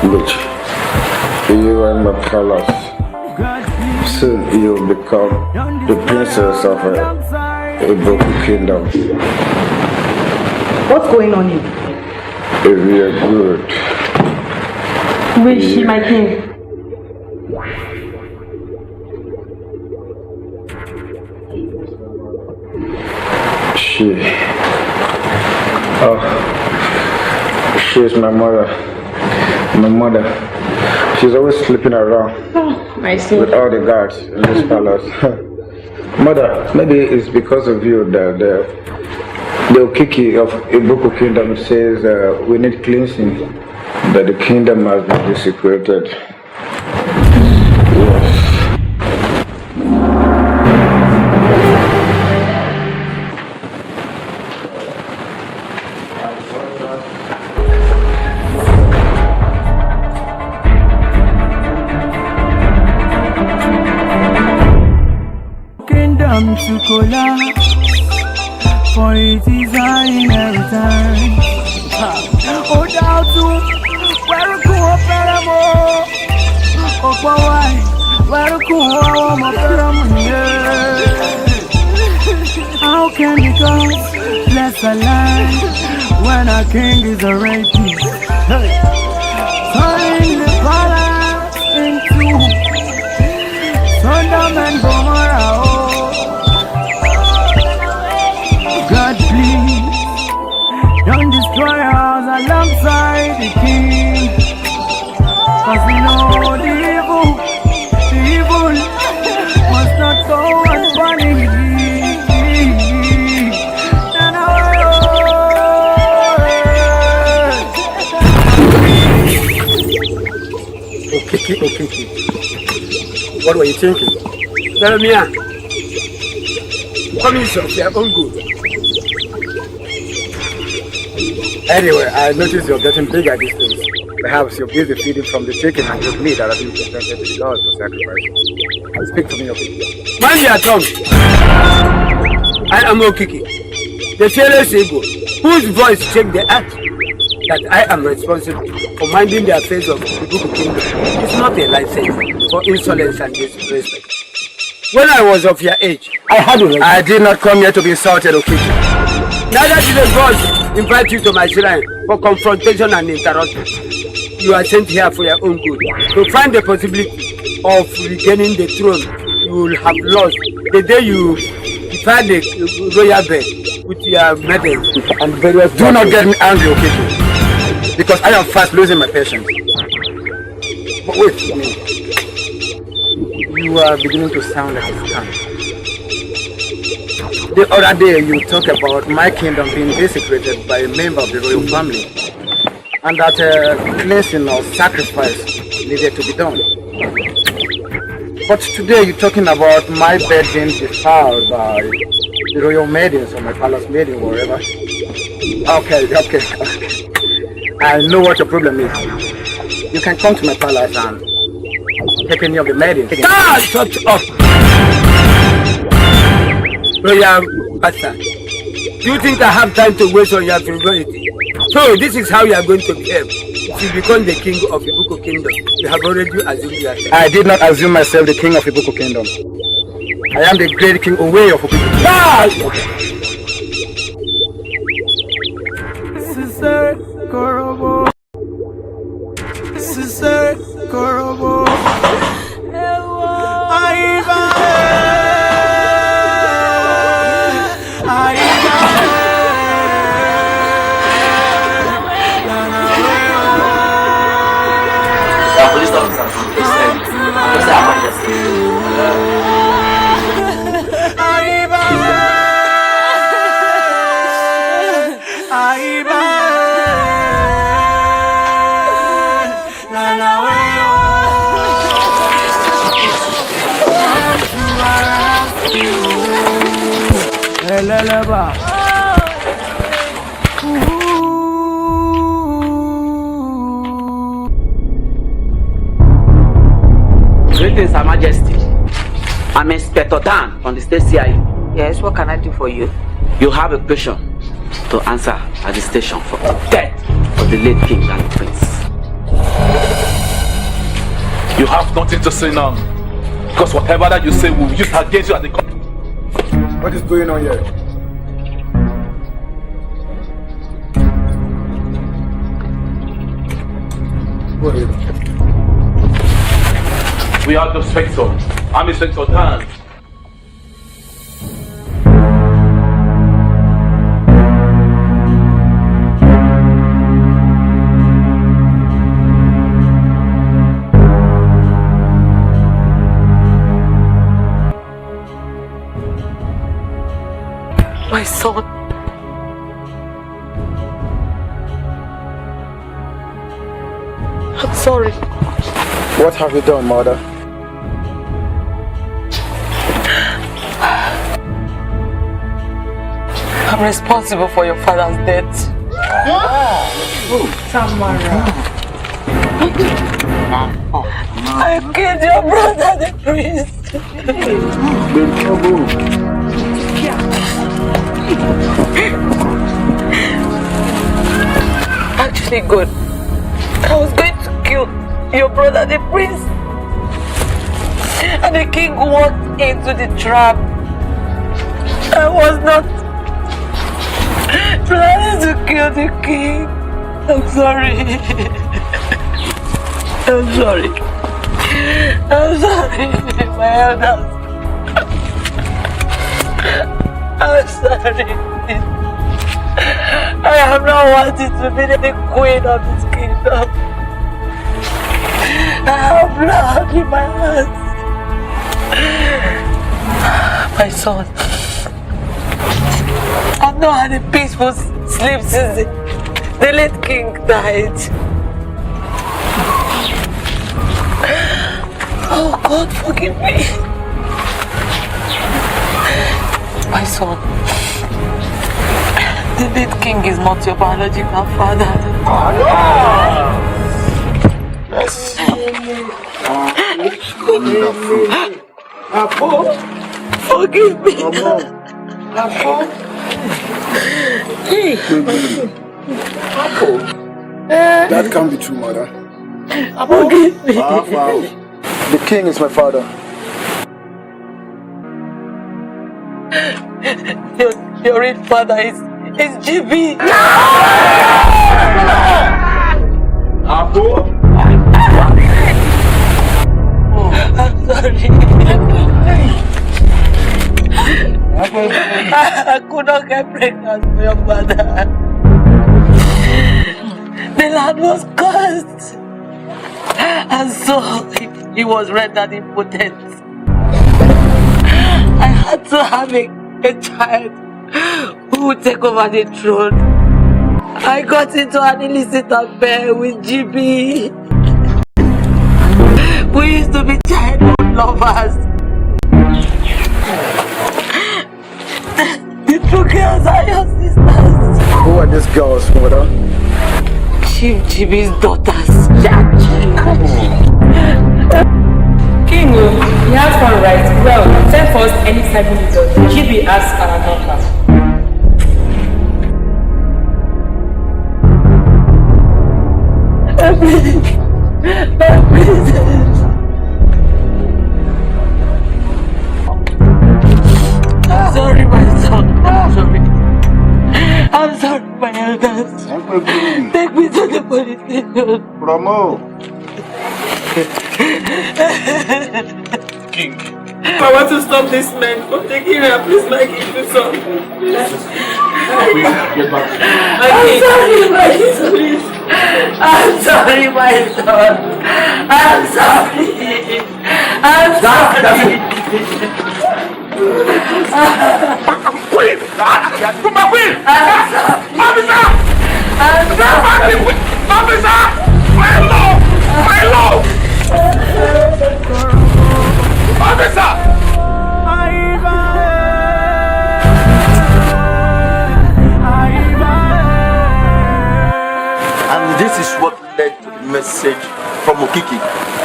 Bitch, you are my palace. Soon you will become the princess of a broken kingdom. What's going on here? If you are good. Where is she, my king? She is my mother. My mother. She's always sleeping around with all the guards in this palace. Mother, maybe it's because of you that the Okiki of Ibuku Kingdom says we need cleansing, that the kingdom has been desecrated. Yes. To collapse, for it is our inheritance. Oh, down to where go peramo, oh, why, where go our peramo. How can the gods bless a land when a king is a rapist? Turning the palace into Sodom and Gomorrah. God please, don't destroy us alongside the king. Cause we know the evil must not go unpunished. Okay. What were you thinking? Jeremiah, come in, sir, your own good. Anyway, I noticed you're getting bigger these days. Perhaps you're busy feeding from the chicken and the meat that have been presented to the gods for sacrifice. Speak to me, okay? Mind your tongue. I am Okiki, the fearless eagle, whose voice shakes the earth. That I am responsible for minding the affairs of the Ibuku Kingdom. It's not a license for insolence and disrespect. When I was of your age, I did not come here to be insulted, Okiki. Neither did the gods invite you to my shrine for confrontation and interruption. You are sent here for your own good, to find the possibility of regaining the throne you will have lost the day you defy the royal bed with your medals and various. Do not get me angry, Okiki, because I am fast losing my patience. But wait for me. You are beginning to sound like a scam. The other day you talked about my kingdom being desecrated by a member of the royal family, and that cleansing or sacrifice needed to be done. But today you're talking about my bed being defiled by the royal maidens or my palace maiden, wherever. Okay. I know what your problem is. You can come to my palace and take any of the maidens. Shut up! royal pastor. Do you think I have time to waste on your frivolity? So this is how you are going to behave. If you become the king of Ibuko Kingdom, you have already assumed yourself. I did not assume myself the king of Ibuko Kingdom. I am the great king away of Ibuko Kingdom. Sister Korobo. Sister Korobo. Police officer from the side. What's that emergency? Greetings, Her Majesty. I'm Inspector Dan from the State CIA. Yes, what can I do for you? You have a question to answer at the station for the death of the late king and prince. You have nothing to say now. Because whatever that you say will be used against you at the court. What is going on here? Who are you? We are the Inspector. I'm Inspector Dan. My son. I'm sorry. What have you done, mother? I'm responsible for your father's death. Tamara. I killed your brother, the priest. Actually, good. I was going to kill your brother, the prince. And the king walked into the trap. I was not planning to kill the king. I'm sorry. I'm sorry. I'm sorry, my elders. I'm sorry. I have not wanted to be the queen of this kingdom. I have blood in my hands. My son, I've not had a peaceful sleep since the late king died. Oh God, forgive me. My son, the late king is not your biological father. Yes. Forgive me. That can't be true, mother. Forgive me. The king is my father. Your real father is GB. I'm sorry. I could not get pregnant for your mother. The land was cursed. And so he was rendered impotent. I had to have a child who would take over the throne. I got into an illicit affair with GB. We used to be childhood lovers. The two girls are your sisters. Who are these girls, mother? Chief GB's daughters. King, you have fun, right? Well, time for us anytime you need us. GB has our number. I'm sorry, my son. I'm sorry. I'm sorry, my elders. Take me to the police station. Promo. King. I want to stop this man from taking her. Please, my king, do something. I'm sorry, my king, please. I'm sorry, my son. I'm sorry. I'm sorry. Queen! My queen! Officer! Officer! My lord! My lord! Officer! And this is what led to the message from Okiki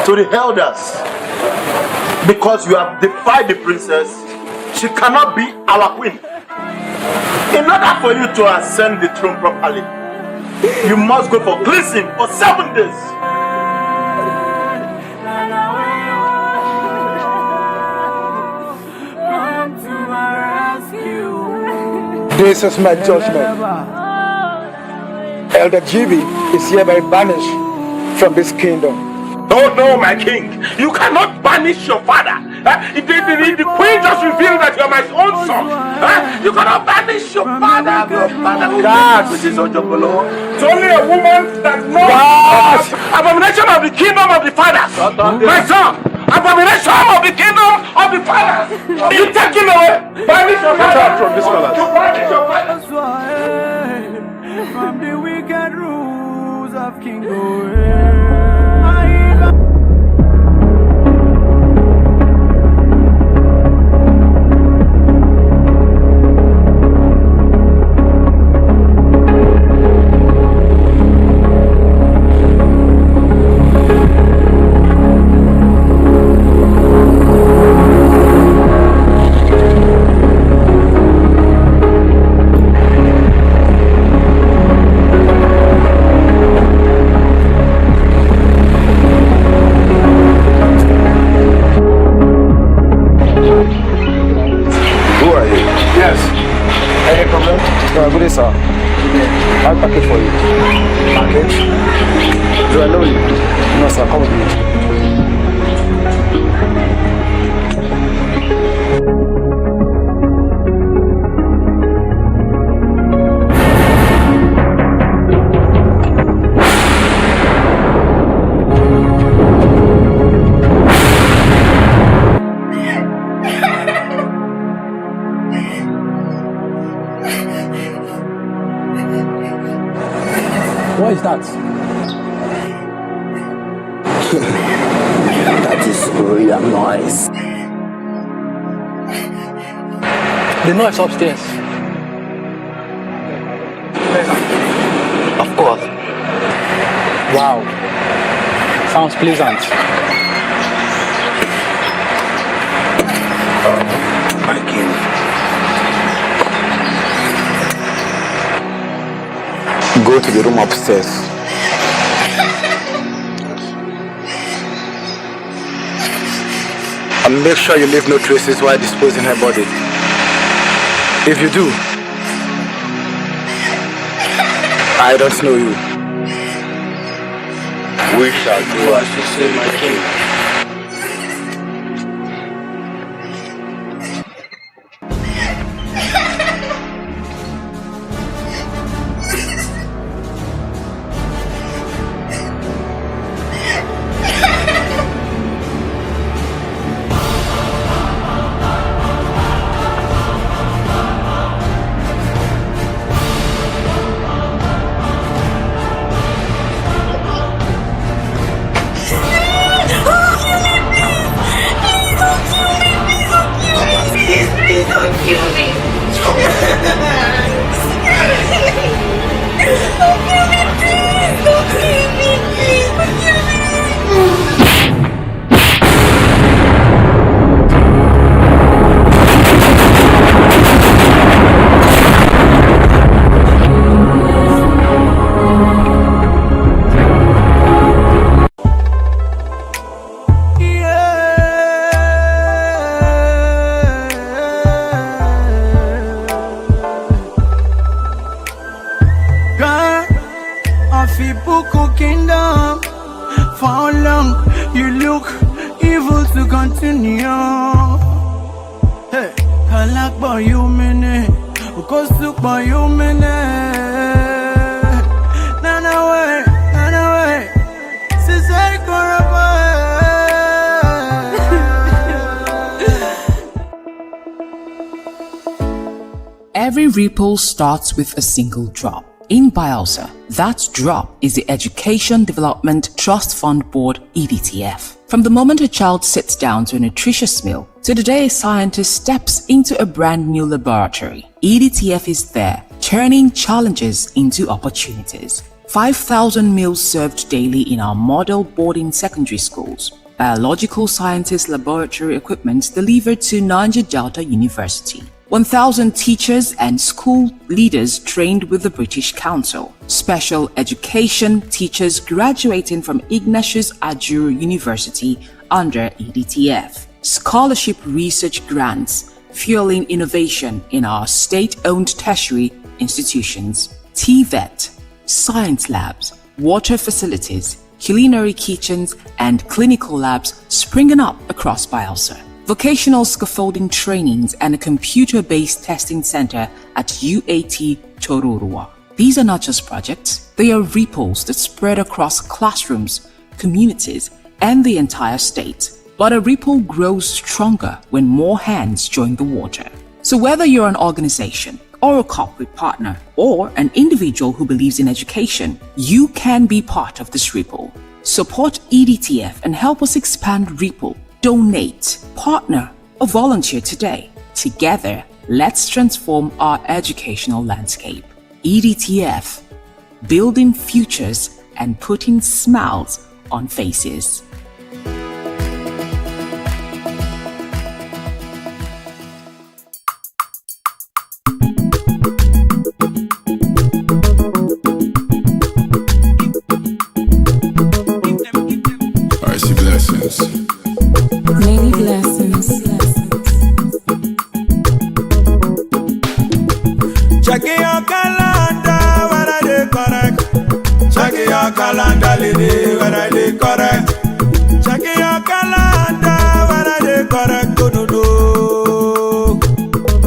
to the elders. Because you have defied the princess, she cannot be our queen. In order for you to ascend the throne properly, you must go for cleansing for 7 days. This is my judgment. Elder GB is hereby banished from this kingdom. No, my king. You cannot banish your father. The queen just revealed that you are my own son. You cannot banish your father. Which is Ojobolo. It's only a woman that knows abomination of the kingdom of the fathers. My son, abomination of the kingdom of the fathers. You take him away. Banish your father from this palace. You banish your father. From the wicked rules of King Sir, I'll package for you. Package? Do I know you? No, sir, come with me. What is that? That is real noise. The noise upstairs. Of course. Wow. Sounds pleasant. My king. Go to the room upstairs. And make sure you leave no traces while disposing her body. If you do, I don't know you. We shall do as you say, my king. You look evil to continue. Hey, I like boy you mene, ukosu boy you mene. Nana way, sister koraba. Every ripple starts with a single drop. In Bielsa, that drop is the Education Development Trust Fund Board EDTF. From the moment a child sits down to a nutritious meal to the day a scientist steps into a brand new laboratory, EDTF is there, turning challenges into opportunities. 5,000 meals served daily in our model boarding secondary schools. Biological sciences laboratory equipment delivered to Naija Delta University. 1,000 teachers and school leaders trained with the British Council. Special education teachers graduating from Ignatius Ajuru University under EDTF. Scholarship research grants fueling innovation in our state-owned tertiary institutions. TVET, science labs, water facilities, culinary kitchens and clinical labs springing up across Bielsa. Vocational scaffolding trainings and a computer-based testing center at UAT Tororua. These are not just projects, they are ripples that spread across classrooms, communities, and the entire state. But a ripple grows stronger when more hands join the water. So whether you're an organization, or a corporate partner, or an individual who believes in education, you can be part of this ripple. Support EDTF and help us expand Ripple. Donate, partner, or volunteer today. Together, let's transform our educational landscape. EDTF, building futures and putting smiles on faces. I see blessings. Many blessings. Check your calendar when I dey correct. Check your calendar, lady, when I dey correct. Check your calendar when I dey correct. No, no, no.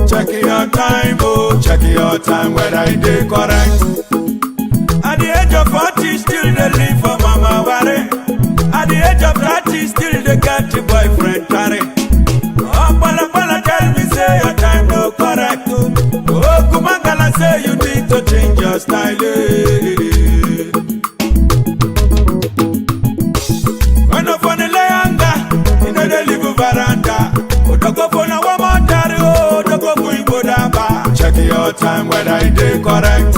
Check your time, oh, check your time when I dey correct. At the age of 40, still dey live for mama worry. At the age of 30, still they get a boyfriend carry. Oh, Pala tell me say your time no correct. Oh, Kumangala say you need to change your style. When up on the layanga, you know they live a veranda. Oh, don't go for no woman carry. Oh, don't go for you go down. Check your time when I dey correct.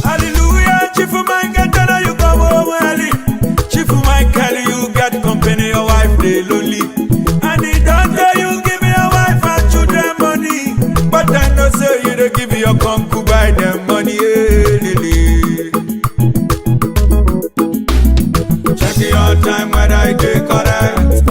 Hallelujah, chief of my get you come home early. Michael, you get company, your wife they lonely. And he don't tell you give me a wife and children money. But I know say you don't give your concubine them money. Check your time whether I dey correct.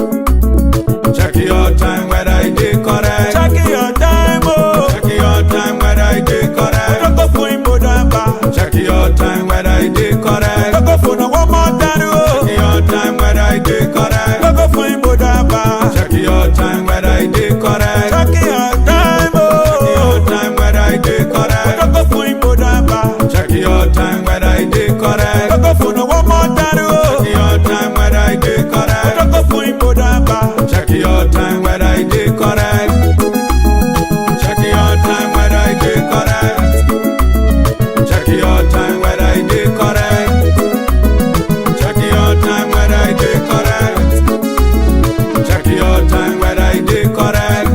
Check your time whether I dey correct. Check your time, oh. Check your time whether I dey correct. Don't go for him, Bodamba. Check your time whether I dey correct. Don't go for no one more time, oh. Check your time whether I dey correct. Don't go for him, Bodamba. Check your time whether I dey correct. Check your time, oh. Check your time whether I dey correct. Don't go for him, Bodamba. Check your time whether I dey correct. Don't go for no one more time, oh. Check your time whether I dey correct. Don't go for him, Bodamba. Check your time whether I dey correct. Check your time whether I dey correct. Check your time whether I dey correct. Check your time whether I dey correct. Check your time whether I dey correct.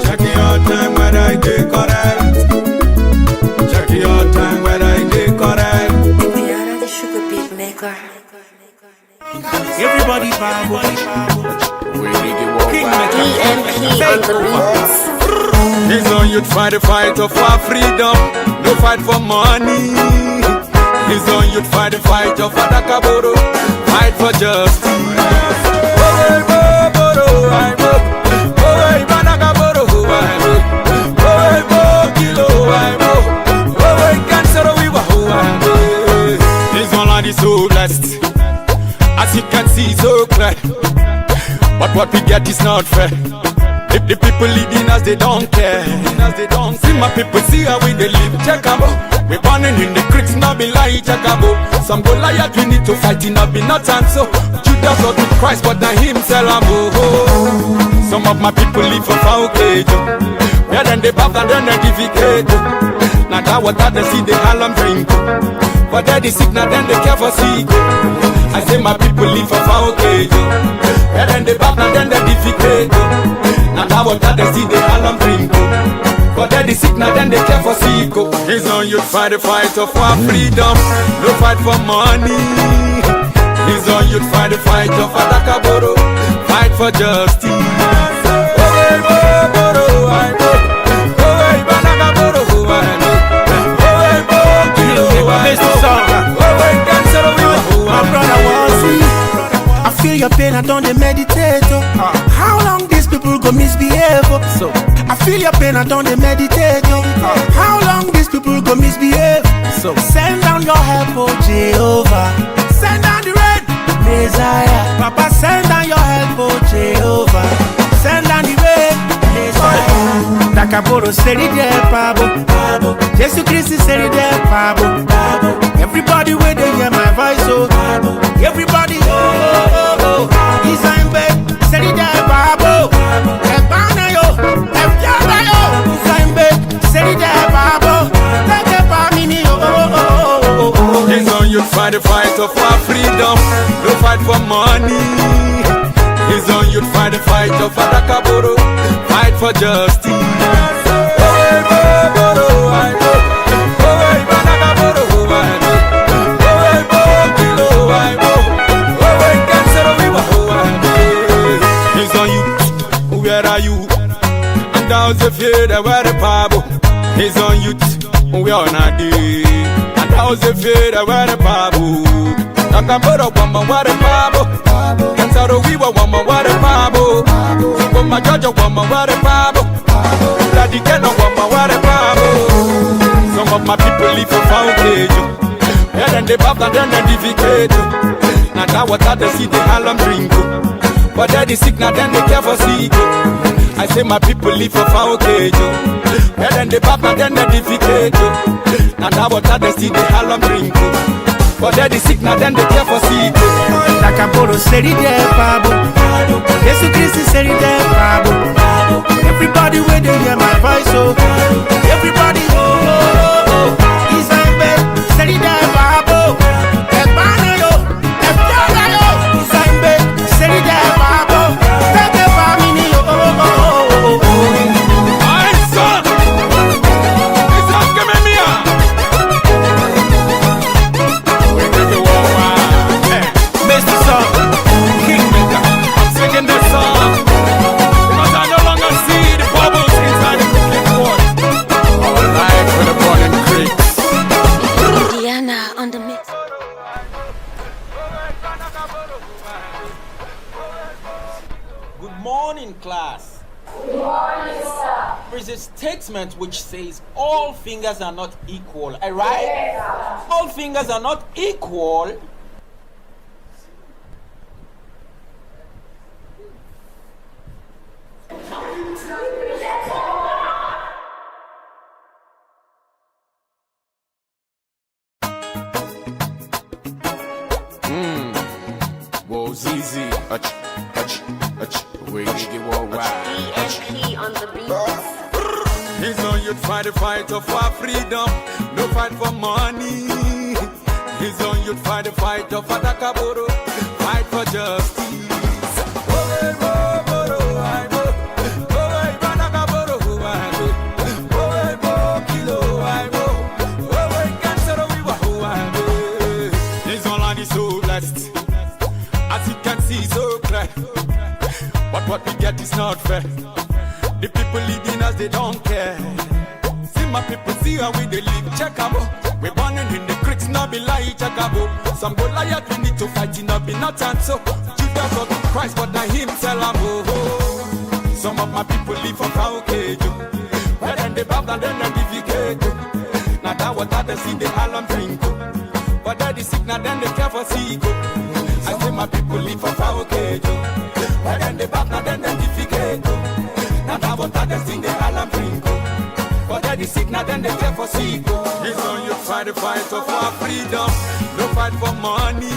Check your time whether I dey correct. Check your time whether I dey correct. The sugar beat maker. Everybody vibe. This on youth fight the fight of our freedom. No fight for money. This on youth fight the fight of Adakaboro. Fight for justice. This one like so blessed. As As you can see, so clear. But what we get is not fair. If the people leading us, they don't care. See my people, see how we they live. Check 'em out. We burning in the creeks, not be lying. Check 'em out. Some Goliath we need to fight, it not be not and so. Judas or to Christ, but not him sell 'em out. Some of my people live for foul-cage. Yeah, then they bath and then they defecate. Now that water they see the alarm drink. But they sick, now then they care for sick. I say my people live for foul-cage. Yeah, then they bath and then they defecate. Now that water they see the alarm drink. But they sick, now then they care for sick. It's on you fight the fight of our freedom. No fight for money. It's on you fight the fight of Adakaboro. Fight for justice. I feel your pain, I don't meditate. How long these people go misbehave? So I feel your pain, I don't meditate. How long these people go misbehave? So send down your help, oh Jehovah. Send down the rain, Messiah. Papa, send down your help, oh Jehovah. Send down the rain, Messiah. Takaboro seri de pabo. Jesus Christ seri de pabo. Everybody where they hear my voice, oh. Everybody, oh. He's in bed, seri de pabo. Ebana yo, ebjaba yo. He's in bed, seri de pabo. Take a pamini, oh. He's on you fight the fight of our freedom. No fight for money. He's on you fight the fight of Adakaboro. Fight for justice. He's on you. Where are you? And down the field, where the Bible. He's on you. We are not there. And down the field, where the Bible. Takaboro wama ware babo. Kansaro wiwa wama ware babo. Wama jojo wama ware babo. Daddy Keno wama ware babo. Some of my people live for foul-cage. Yeah, then they bath and then they defecate. Now that water they see the alarm drink. But they sick, now then they care for sick. I say my people live for foul-cage. Yeah, then they bath and then they defecate. Now that water they see the alarm drink. But they sick, now then they care for sick. Takaboro seri de pabo. Jesus Christ seri de pabo. Everybody where they hear my voice, oh. Everybody, oh. He's in bed, seri de pabo. Ebana yo, ebjaba yo. He's in bed, seri de pabo. Take a family, oh. My son, it's not giving me up. Mr. Song, Kingmaker, I'm singing this song because I no longer see the bubbles inside the cooking pot. Our life with the burning creeks. Diana on the mix. Good morning, class. Good morning, sir. There is a statement which says all fingers are not equal. Alright? Yes, sir. All fingers are not equal. Whoa, ZZ, wait, nigga, worldwide. ESP on the beat. He's on you fight the fight of our freedom. No fight for money. He's on you fight the fight of Adakaboro. Fight for justice. He's only so blessed. As you can see, so clear. But what we get is not fair. The people leading us, they don't care. See my people, see how we they live. Check 'em out. We burning in the creeks, not be lying. Check 'em out. Some Goliath we need to fight, it not be not and so. Judas or to Christ, but not him sell 'em out. Some of my people live for foul-cage. Where then they bath and then they defecate. Now that water they see the alarm drink. But they sick, now then they care for sick. I say my my people live for power cage. But then they back, now then they defecate. Now that what they sing, they alarm brinko. But then the sick, now then they care for sick. It's on you fight the fight for our freedom. No fight for money.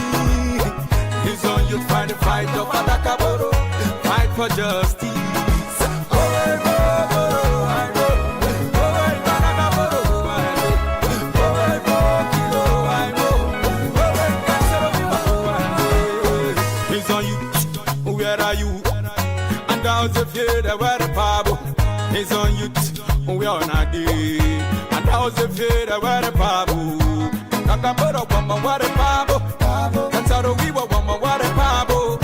It's on you fight the fight for Adakaboro. Fight for justice. Where are you? And how's the fear that we're the Bible? It's on you. We are not there. And how's the fear that we're the Bible? Nakambara wama what a Bible. That's how we were wama what a Bible.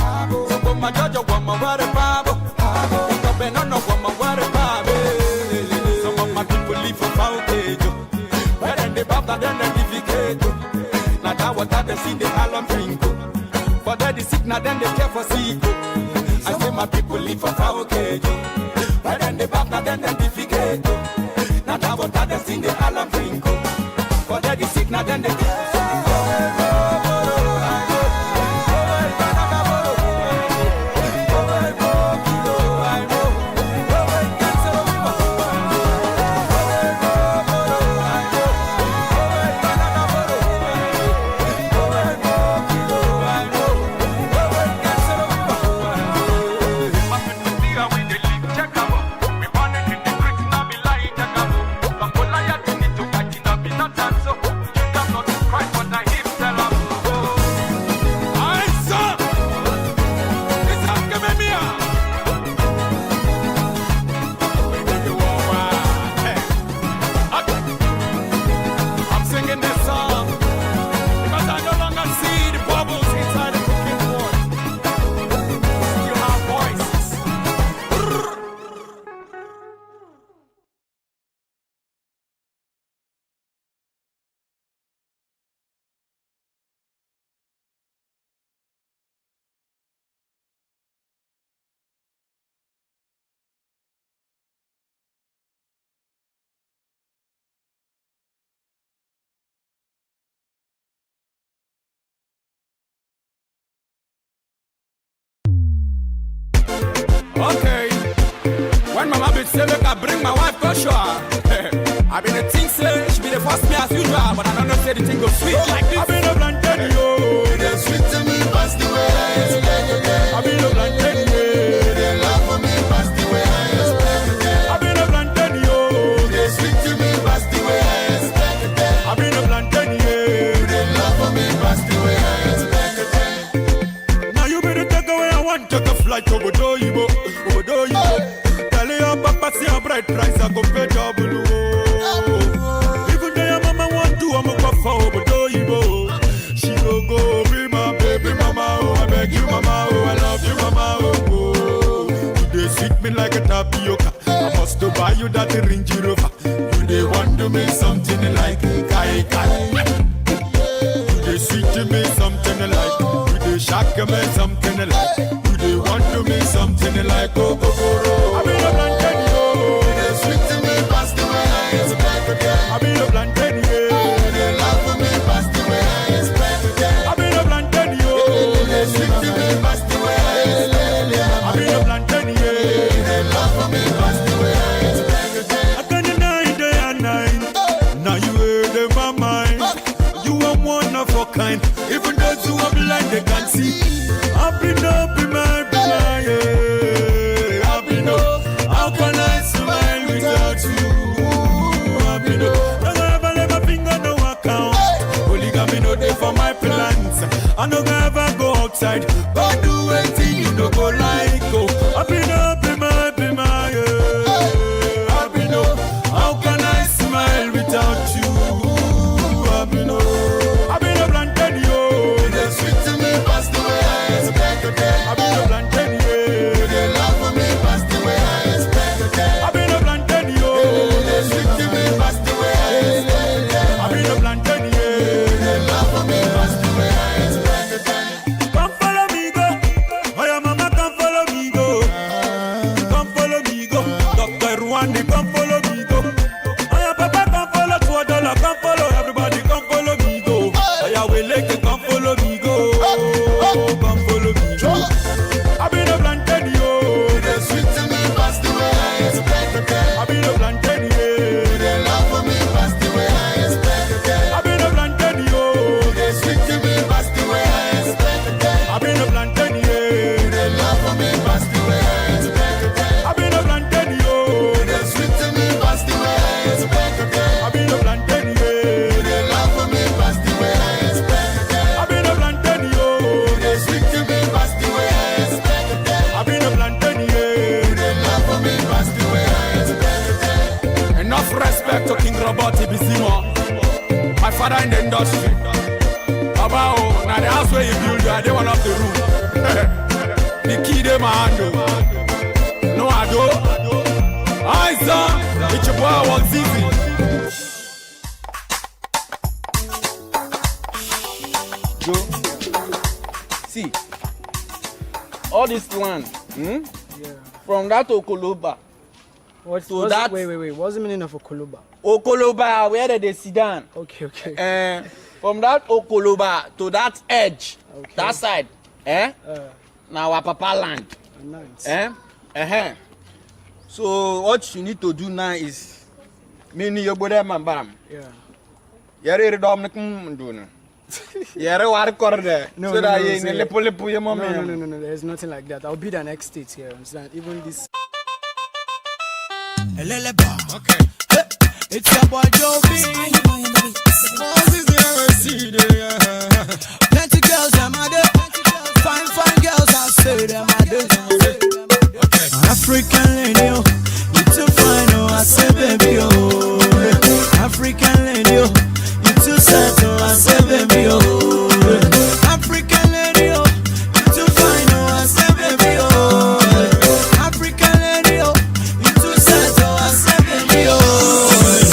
So for my judge wama what a Bible. No wama what a Bible. Some of my people live for foundation. Where then they bab and then they defecate. Now that what they see the alarm brinko. For that the sick, now then they care for sick. I say my people live for power cage. But then they back, now then they defecate. Now that what they sing the alarm brinko. For that the sick, now then they care for sick. Okay, when mama bitch say make I bring my wife to show I been a thing say she be the first me as usual, but I don't know say the thing go sweet like this. I been a plantain yo, they sweet to me past the way I expected. I been a plantain yo, they love for me past the way I expected. I been a plantain yo, they sweet to me past the way I expected. I been a plantain yo, they love for me past the way I expected. Now you better take away I want take a flight to Bodoyibo. Tell your papa see a bright price I go pay double. Even though your mama want to, I'm a go for Bodoyibo. She go be my baby mama. Oh, I beg you mama. Oh, I love you mama. Oh, you dey sweet me like a tapioca. I must to buy you that Range Rover. You dey want to make something like kai kai. You dey sweet to me something like. You dey shock me something like. They want to make something like Kokoro. I be a plantain yo. They sweet to me past the way I expected. I be a plantain yo. They love for me past the way I expected. I be a plantain yo. They sweet to me past the way I expected. I be a plantain yo. They love for me past the way I expected. I can't deny day and night. Now you heard in my mind. You are one of a kind. Even those who are blind they can't see. I've been up in my blind, yeah. I've been up. How can I smile without you? I've been up. I never let my finger no account. Only got me no day for my plans. I no ever go outside, but do anything you no go like. Oh, I've been up in my yeah. I've been up. How can I smile without you? I've been up. I've been a plantain yo. They sweet to me past the way I expected. I've been a plantain yo. They love for me past the way I expected. I've been a plantain yo. They sweet to me past the way I expected. I've been a plantain yo. They love for me past the way I expected. Come follow me go. Oh, your mama come follow me go. industry. Baba, oh, now the house where you build, they one of the room. The key they my handle. No, I do. I son, it's your boy was easy. Go. See, all this land, from that Okoloba. What's to that? Wait. What's the meaning of Okoloba? Okoloba, where they sit down. Okay. From that Okoloba to that edge, that side, now our papa land. Nice. So what you need to do now is, me your brother bam. Yeah. Yare redom do. Yare war corner. No, so that no, you lepo your mom. No. There's nothing like that. I'll be the next state here. Understand? Even this. Okay. It's your boy Joby. Plenty girls, I'm a day. Fine girls, I say them a day. African lady, oh, you too fine, oh, I say baby, oh. African lady, oh, you too sad, oh, I say baby, oh. African lady, oh, you too fine, oh, I say baby, oh. African lady, oh, you too sad, oh, I say baby, oh.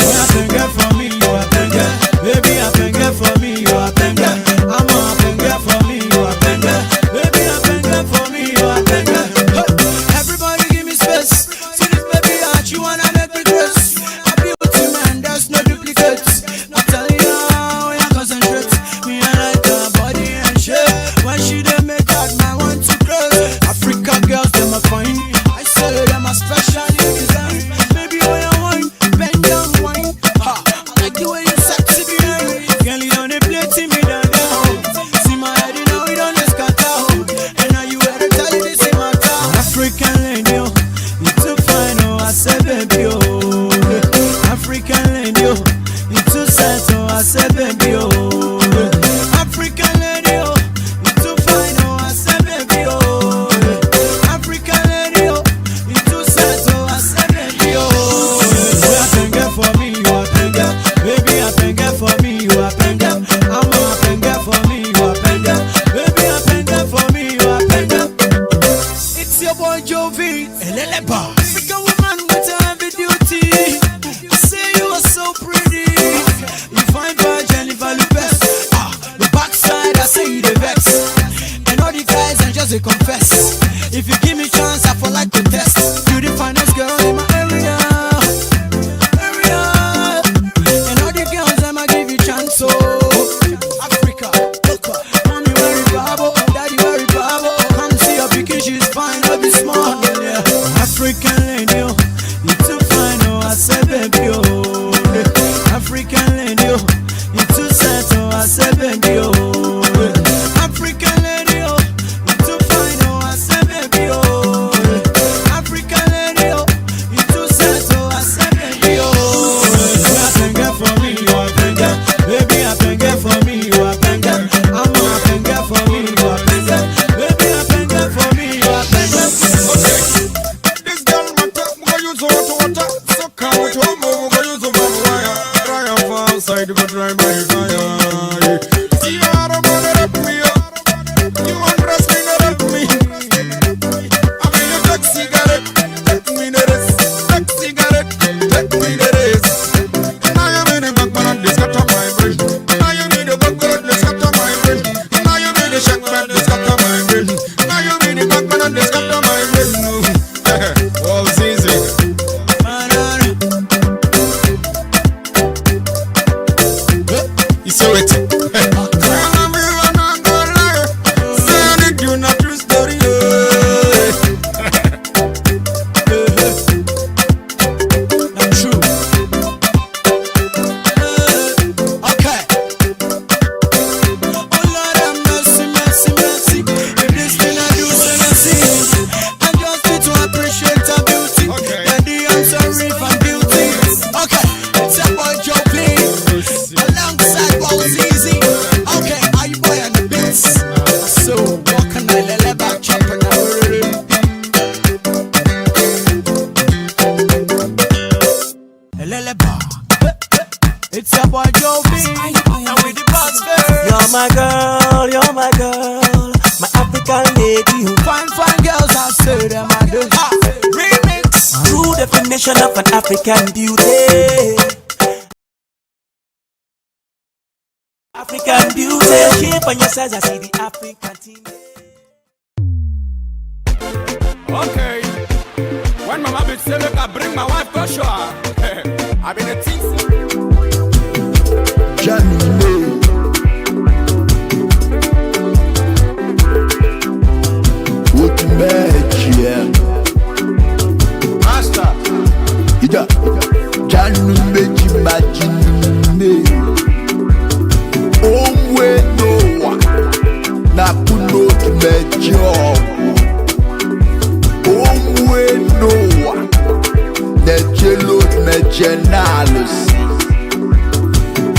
I can get for me, you I can get. Baby, I can get for me, you I can get. I'm a can get for me, you I can get. Baby, I can get for me, you I can get. Everybody give me space. See this baby heart, you wanna make me grace. A beauty man, there's no duplicates. I'm telling you how you concentrate. Me I like her body and shape. When she dey make that man want to crazy. Africa girls, them are fine. I say them are special in design. Baby, when you wine, bend down, wine. Ha, I like the way you sexy behind. Girl, you don't play to me down. See my head, you know you don't scatter. And now you wear the tell you this in my car. African lady, oh, you too fine, oh, I say baby, oh. African lady, oh, you too sad, oh, I say baby, oh. African lady, oh, you too fine, oh, I say baby, oh. African lady, oh, you too sad, oh, I say baby, oh. I can get for me, you I can get. Baby, I can get for me, you I can get. I'm a can get for me, you I can get. Baby, I can get for me, you I can get. It's your boy Jovi, African woman with a heavy duty. You say you are so pretty. You find by Jennifer Lopez. The backside, I say you the vex. And all the guys, I just confess. If you give me chance, I for like to test. You the finest girl in my area. And all the girls, I'ma give you chance. So Africa, look up. Mommy, worry babo, daddy, worry babo. Come see her because she's fine, I'll be smart. Yeah. African lady, oh, you too fine, oh, I say baby, oh. African lady, oh, you too sad, oh, I say baby, oh. African lady, oh, you too fine, oh, I say baby, oh. African lady, oh, you lady. Fine girls, I say them I do. Remix. True definition of an African beauty. African beauty. Shape on your size, I see the African team. Okay. When my mama say look, I bring my wife to show her. I been a team. Johnny. What magic? Master. Ida. Johnny magic. Omwe Noah. Na kuno mejo. Omwe Noah. Nechelo mejenalos.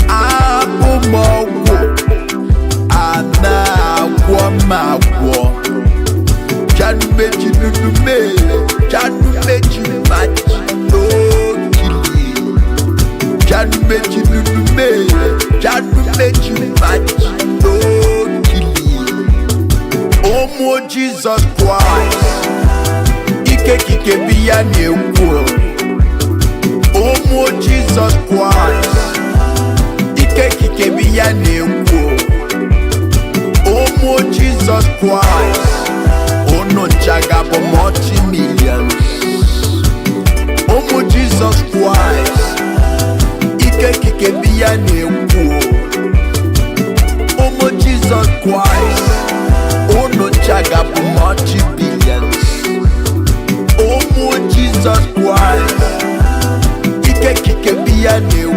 Abu mogo. Ana magwo. Janu meji nunume. Janu meji maji no kili. Janu meji nunume. Janu meji maji no kili. Omo Jesus Christ. Ike biya newo. Omo Jesus Christ. Ike biya newo. Omo Jesus Christ. Ono jagabo multi-millions. Omo Jesus Christ. Ike biya newo. Omo Jesus Christ. Ono jagabo multi-billions. Omo Jesus Christ. Ike biya newo.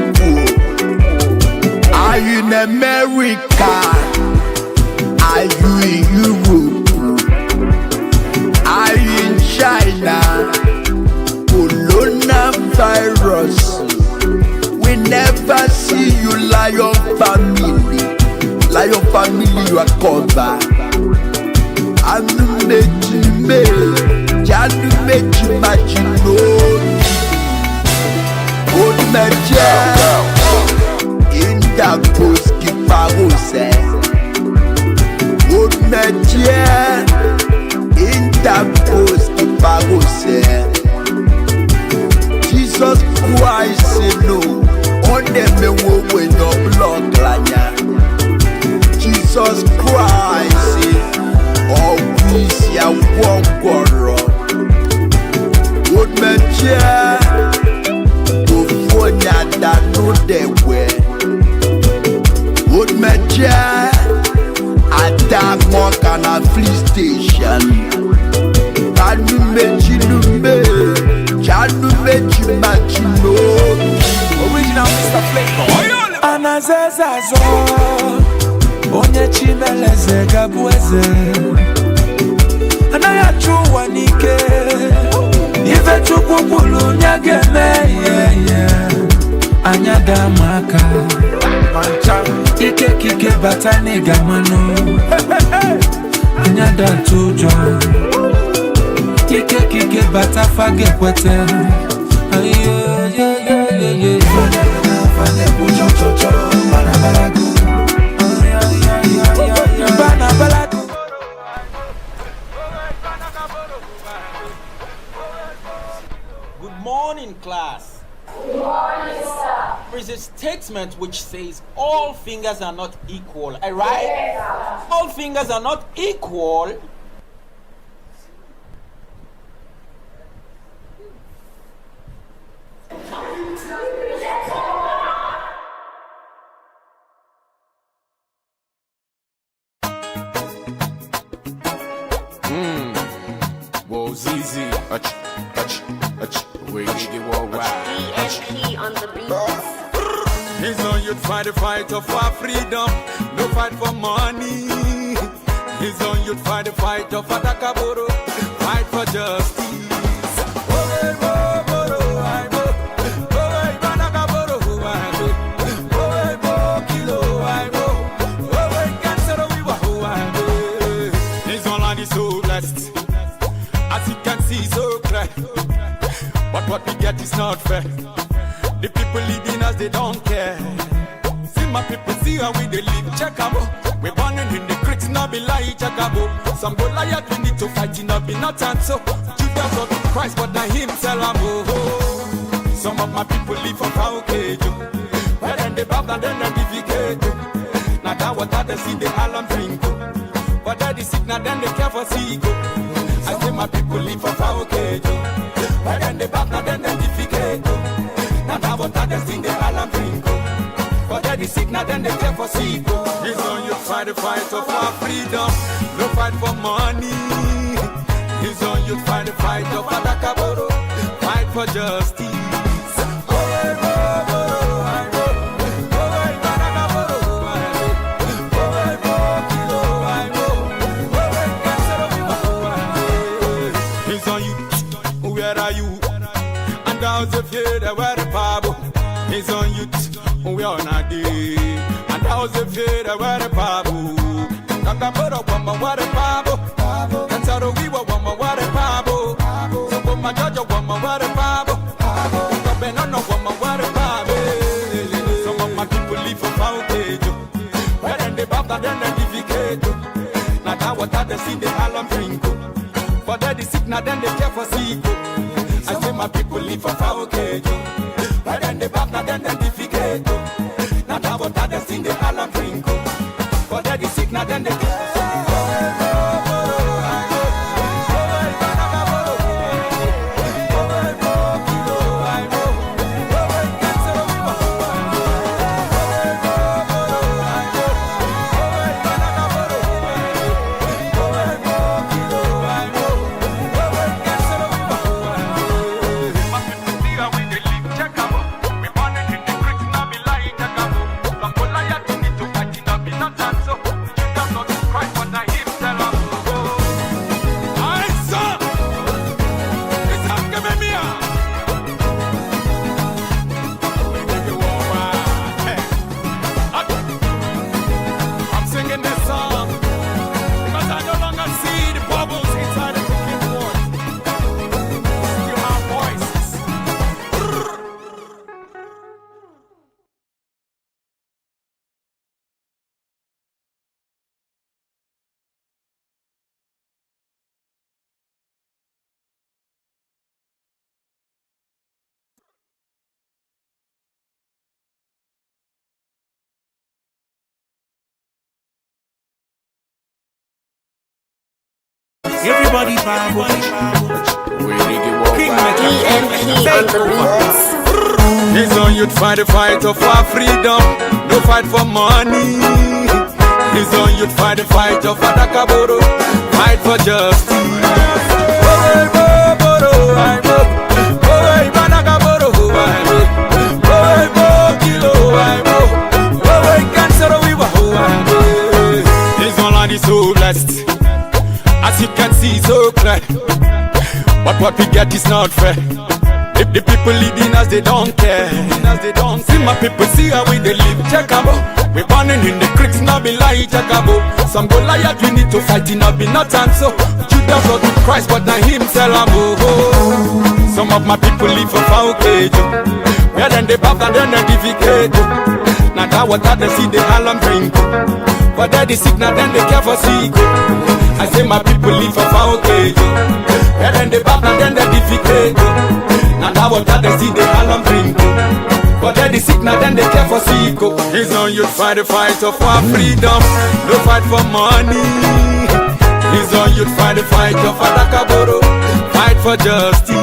Are you in America? Are you in Europe? Are you in China? Coronavirus. We never see you, Lion family. Lion family, you are covered. Anu meji me, janu meji maji no. Old meje, in the post kiparose. Old meje, in the post kiparose. Jesus Christ, no. On them we no block lanya. Jesus Christ, oh we see a one quarrel. Old meje, go for that no they way. Old meje, attack more can a fleet station. Janu meji nume, janu meji maji no. Original Mr. Flavor. Anazezazo, onye chimeleze gabueze. Anaya chuwa nike, ife chukupulu nyageme anya damaka, ike batani gamano. Anya da tujo, ike batafage kwete. Good morning, class. Good morning, sir. There's a statement which says all fingers are not equal. All right? Yes, all fingers are not equal. Whoa, ZZ. Wait, get worldwide. ESP on the beat. He's on youth fight the fight of our freedom. No fight for money. He's on youth fight the fight of Atakaboro. Fight for justice. His online is so blessed. As you can see, so clear. But what we get is not fair. The people leading us, they don't care. See my people, see how we they live. Check them out. We're born in the critics, not be like Jagabo. Some Goliath we need to fight, it not be not and so. Judas got to Christ, but now him tell him, oh. Some of my people live for Kaukejo. Where then they bow and then they divicate. Now that what they see the alarm drink. But that is sick, now then they care for Sigo. I say my people live for Kaukejo. Where then they bow and then they divicate. Now that what they see the alarm drink. But that is sick, now then they care for Sigo. It's on you fight the fight of our freedom. No fight for money. It's on you fight the fight of Adakaboro. Fight for justice. It's on you. Where are you? And down the field, where the Bible. It's on you. We are not there. And I was a fear of what a babu. Nakamboro, one more what a babu. That's how we were one more what a babu. So, for my judge, one more what a babu. No one more what a babu. Some of my people live for Paukejo. Where then they bow, then they divicate. Now, that what they see the alarm drink. But that is sick, now then they care for Sigo. I say my people live for Paukejo. Where then they bow, then they divicate. Now that what they see the alarm drink. But that is sick, now then they care for Sigo. Everybody Bible. King EMP on the beats. It's on you to fight the fight of our freedom. No fight for money. It's on you to fight the fight of Adakaboro. Fight for justice. It's only so blessed. As you can see, so clear. But what we get is not fair. If the people leading us, they don't care. See my people, see how we they live. Check out. We're born in the creeks, not be like Jagabo. Some Goliath we need to fight, it not be not and so. Judas got to Christ, but now him tell him, oh. Some of my people live for Paukejo. Where then they bow and then they divicate. Now that what they see the alarm drink. But that is sick, now then they care for Sigo. I say my people live for Paukejo. Where then they bow and then they defecate. Now that what they see the alarm drink. But that is sick, now then they care for Sigo. It's on you to fight the fight of our freedom. No fight for money. It's on you to fight the fight of Adakaboro. Fight for justice.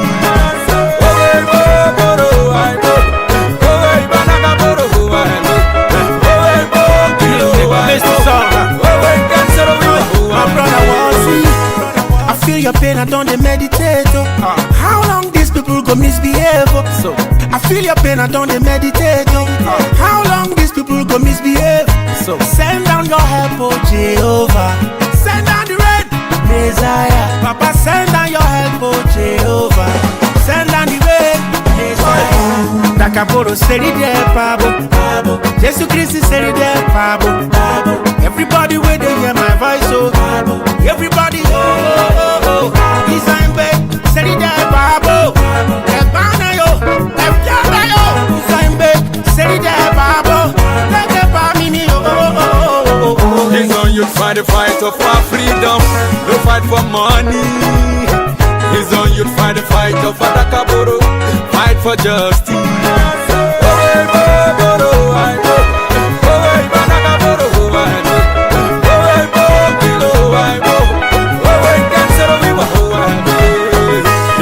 I feel your pain, I don't meditate. How long these people go misbehave? So I feel your pain, I don't meditate. How long these people go misbehave? So send down your help, oh Jehovah. Send down the rain, Messiah. Papa, send down your help, oh Jehovah. Send down the rain, Messiah. Dakaboro, seri de pabo. Jesus Christ, seri de pabo. Everybody where they hear my voice, oh. Everybody, oh. He's on bed, seri de pabo. Ebana yo, ebana yo. He's on bed, seri de pabo. Let the pamini, oh. for freedom, no fight for money. It's on you to fight the fight of Adakaboro, fight for justice.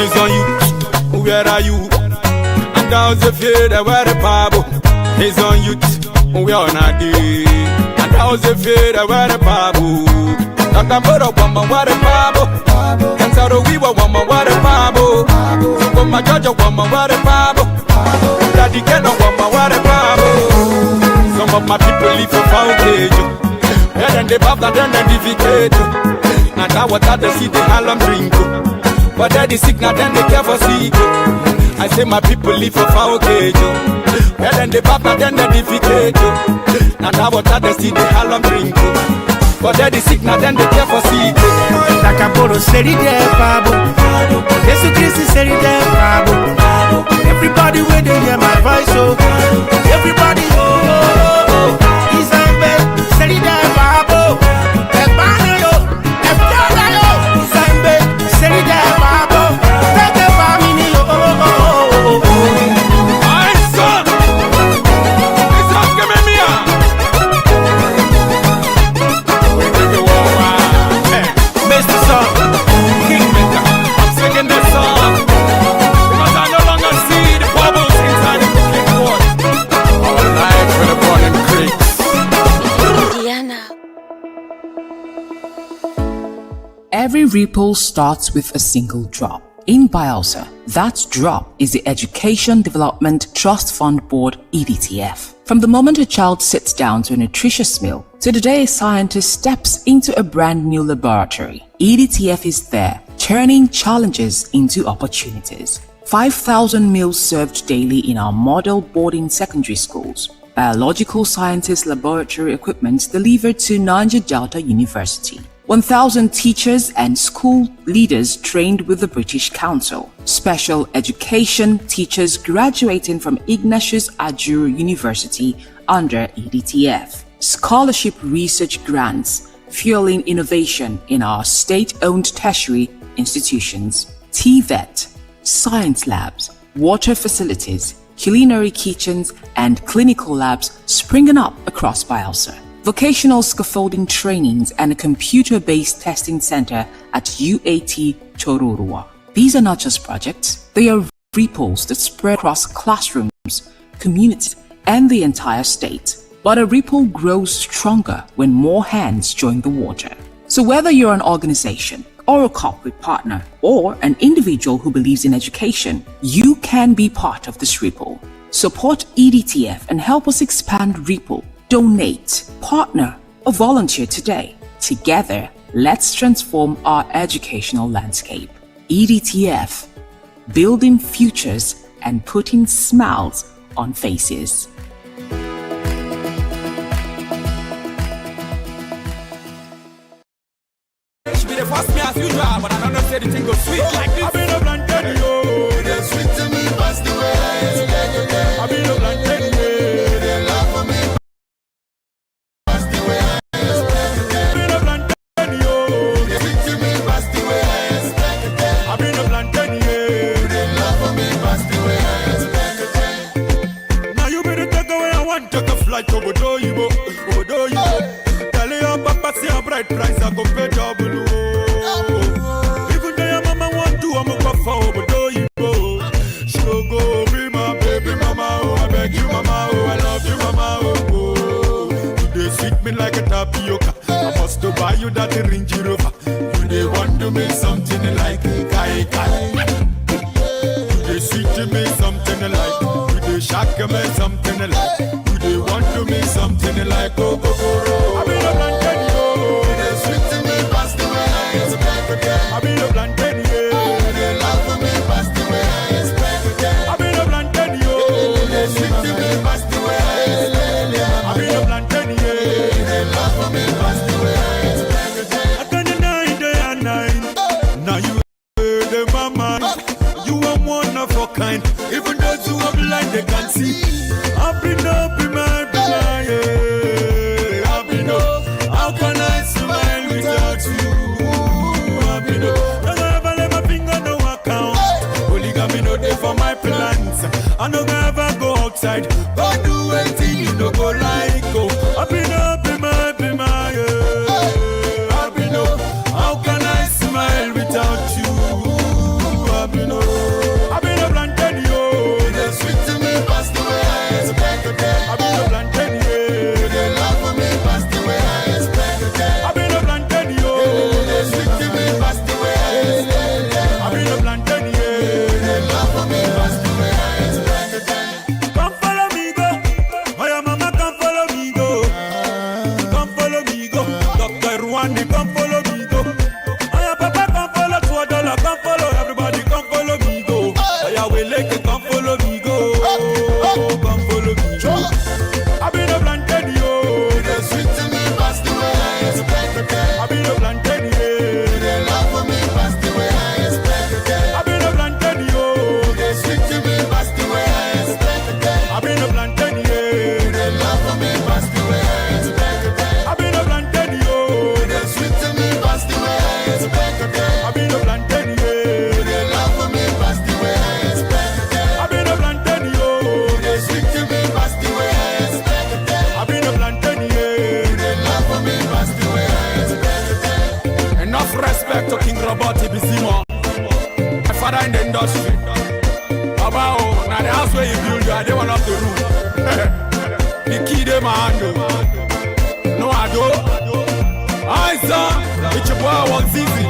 It's on you, where are you? And those of you that were the Bible. It's on you, we are not there. And those of you that were the Bible. Nakamboro kwamba wale babo Kansaro wiwa wama wale babo Kwa majojo wama wale babo Daddy Keno wama wale babo. Some of my people live for foundation. Yeah, then they bath and then they defecate. And that water they see the alarm drink. But daddy sick now then they care for sick. I say my people live for foundation. Yeah, then they bath and then they defecate. And that water they see the alarm drink. But daddy sick now then they care for sick. Nakamboro seri de babo. Jesus Christ seri de babo. Everybody where they hear my voice, oh. Everybody, oh, oh, oh. He's a bed, seri de babo. Ebano yo, ebano yo. He's a bed, seri de babo. Take the family, oh, oh, oh, oh, oh. My son, it's not giving me up. Mr. Song, Kingmaker, I'm singing this song because I no longer see the bubbles inside the cooking pot. Our life for the burning creeks. Every ripple starts with a single drop. In Bielsa, that drop is the Education Development Trust Fund Board EDTF. From the moment a child sits down to a nutritious meal to the day a scientist steps into a brand new laboratory, EDTF is there, turning challenges into opportunities. 5,000 meals served daily in our model boarding secondary schools. Biological sciences laboratory equipment delivered to Naija Delta University. 1,000 teachers and school leaders trained with the British Council. Special education teachers graduating from Ignatius Ajuru University under EDTF. Scholarship research grants fueling innovation in our state-owned tertiary institutions. TVET, science labs, water facilities, culinary kitchens, and clinical labs springing up across Bielsa. Vocational scaffolding trainings and a computer-based testing center at UAT Chororua. These are not just projects, they are ripples that spread across classrooms, communities, and the entire state. But a ripple grows stronger when more hands join the water. So whether you're an organization, or a corporate partner, or an individual who believes in education, you can be part of this ripple. Support EDTF and help us expand Ripple. Donate, partner, or volunteer today. Together, let's transform our educational landscape. EDTF, building futures and putting smiles on faces. She be the first me as usual, but I don't know say the thing go sweet like this. I been a plantain, yo. They sweet to me, past the way. I been a plantain, yo. They love for me, past the way. I been a plantain, yo. They sweet to me, past the way. I been a plantain, yo. They love for me, past the way. Now you be the takeaway I want, take a flight to Obodoyibo, Obodoyibo. Tell your papa say a bright price, I go pay double. Even though your mama want to, I'm a go for Obodoyibo. She go go be my baby mama, oh I beg you mama, oh I love you mama, oh. You dey sweet me like a tapioca. I must to buy you that Range Rover. You dey want to me something like kai kai. You dey sweet to me something like. You dey shock me something like. You dey want to me something like oh go go. I be a plantain yo. You dey sweet to me past the way I expect again. I be a plantain yo. You dey love for me past the way I expect again. I be a plantain yo. You dey sweet to me past the way I expect again. I be a plantain yo. You dey love for me past the way I expect again. I can't deny day and night. Now you the mama. You are one of a kind. Even those who are blind they can see. I've been up in my blind. I've been I no go ever go outside. Go do anything you no go like. Go. Happy no, be my, yeah. Happy no. How can I smile without you? Happy no. Happy no plantain yo. You're sweet to me, past the way I expected. Happy no plantain yo. You love for me, past the way I expected. Happy no plantain yo. You're sweet to me, past the way I expected. Happy no plantain yo. You love for me, past the way I expected. Come follow me go. Oh yeah, mama, come follow me go. Come follow me go. Dr. Rwanda, come follow me go. Oh yeah, papa, come follow $2. Come follow everybody. Come follow me go. Oh yeah, we like it. Come follow me go. Come follow me go. I be no plantain yo. You're sweet to me, past the way I expected. I be no plantain yo. You love for me, past the way I expected. I be no plantain yo. You're sweet to me, past the way I expected. I be no plantain yo. You love for me, past the way I expected. I be no plantain yo. You're sweet to me, past the way I expected. I be no plantain yo. You love for me, past the way I expected. I be no plantain yo. You're sweet to me, past the way I expected. I be no plantain yo. You love for me, past the way I expected. Enough respect to King Robert Ibizimo. My father in the industry. Baba, oh, now the house where you build, you are the one of the room. The key they man do. No, I do. I saw, it's your boy was easy.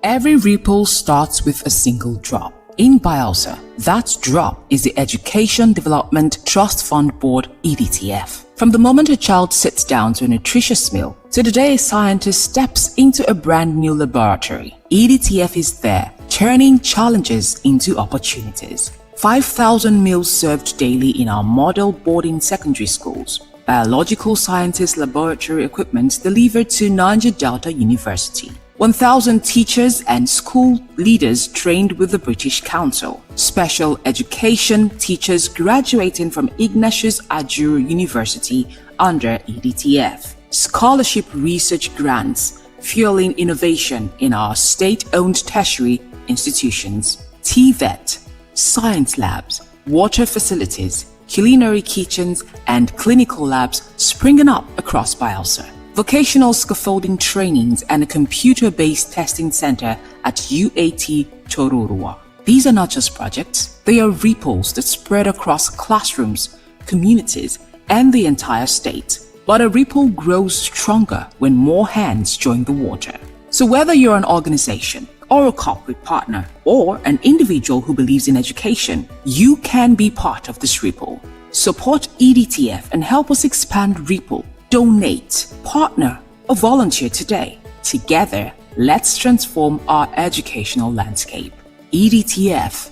Every ripple starts with a single drop. In Bielsa, that drop is the Education Development Trust Fund Board EDTF. From the moment a child sits down to a nutritious meal to the day a scientist steps into a brand new laboratory, EDTF is there, turning challenges into opportunities. 5,000 meals served daily in our model boarding secondary schools. Biological sciences laboratory equipment delivered to Niger Delta University. 1,000 teachers and school leaders trained with the British Council. Special education teachers graduating from Ignatius Ajuru University under EDTF. Scholarship research grants fueling innovation in our state-owned tertiary institutions. TVET, science labs, water facilities, culinary kitchens and clinical labs springing up across Bielsa. Vocational scaffolding trainings and a computer-based testing center at UAT Tororua. These are not just projects, they are ripples that spread across classrooms, communities, and the entire state. But a ripple grows stronger when more hands join the water. So whether you're an organization, or a corporate partner, or an individual who believes in education, you can be part of this ripple. Support EDTF and help us expand Ripple. Donate, partner, or volunteer today. Together, let's transform our educational landscape. EDTF,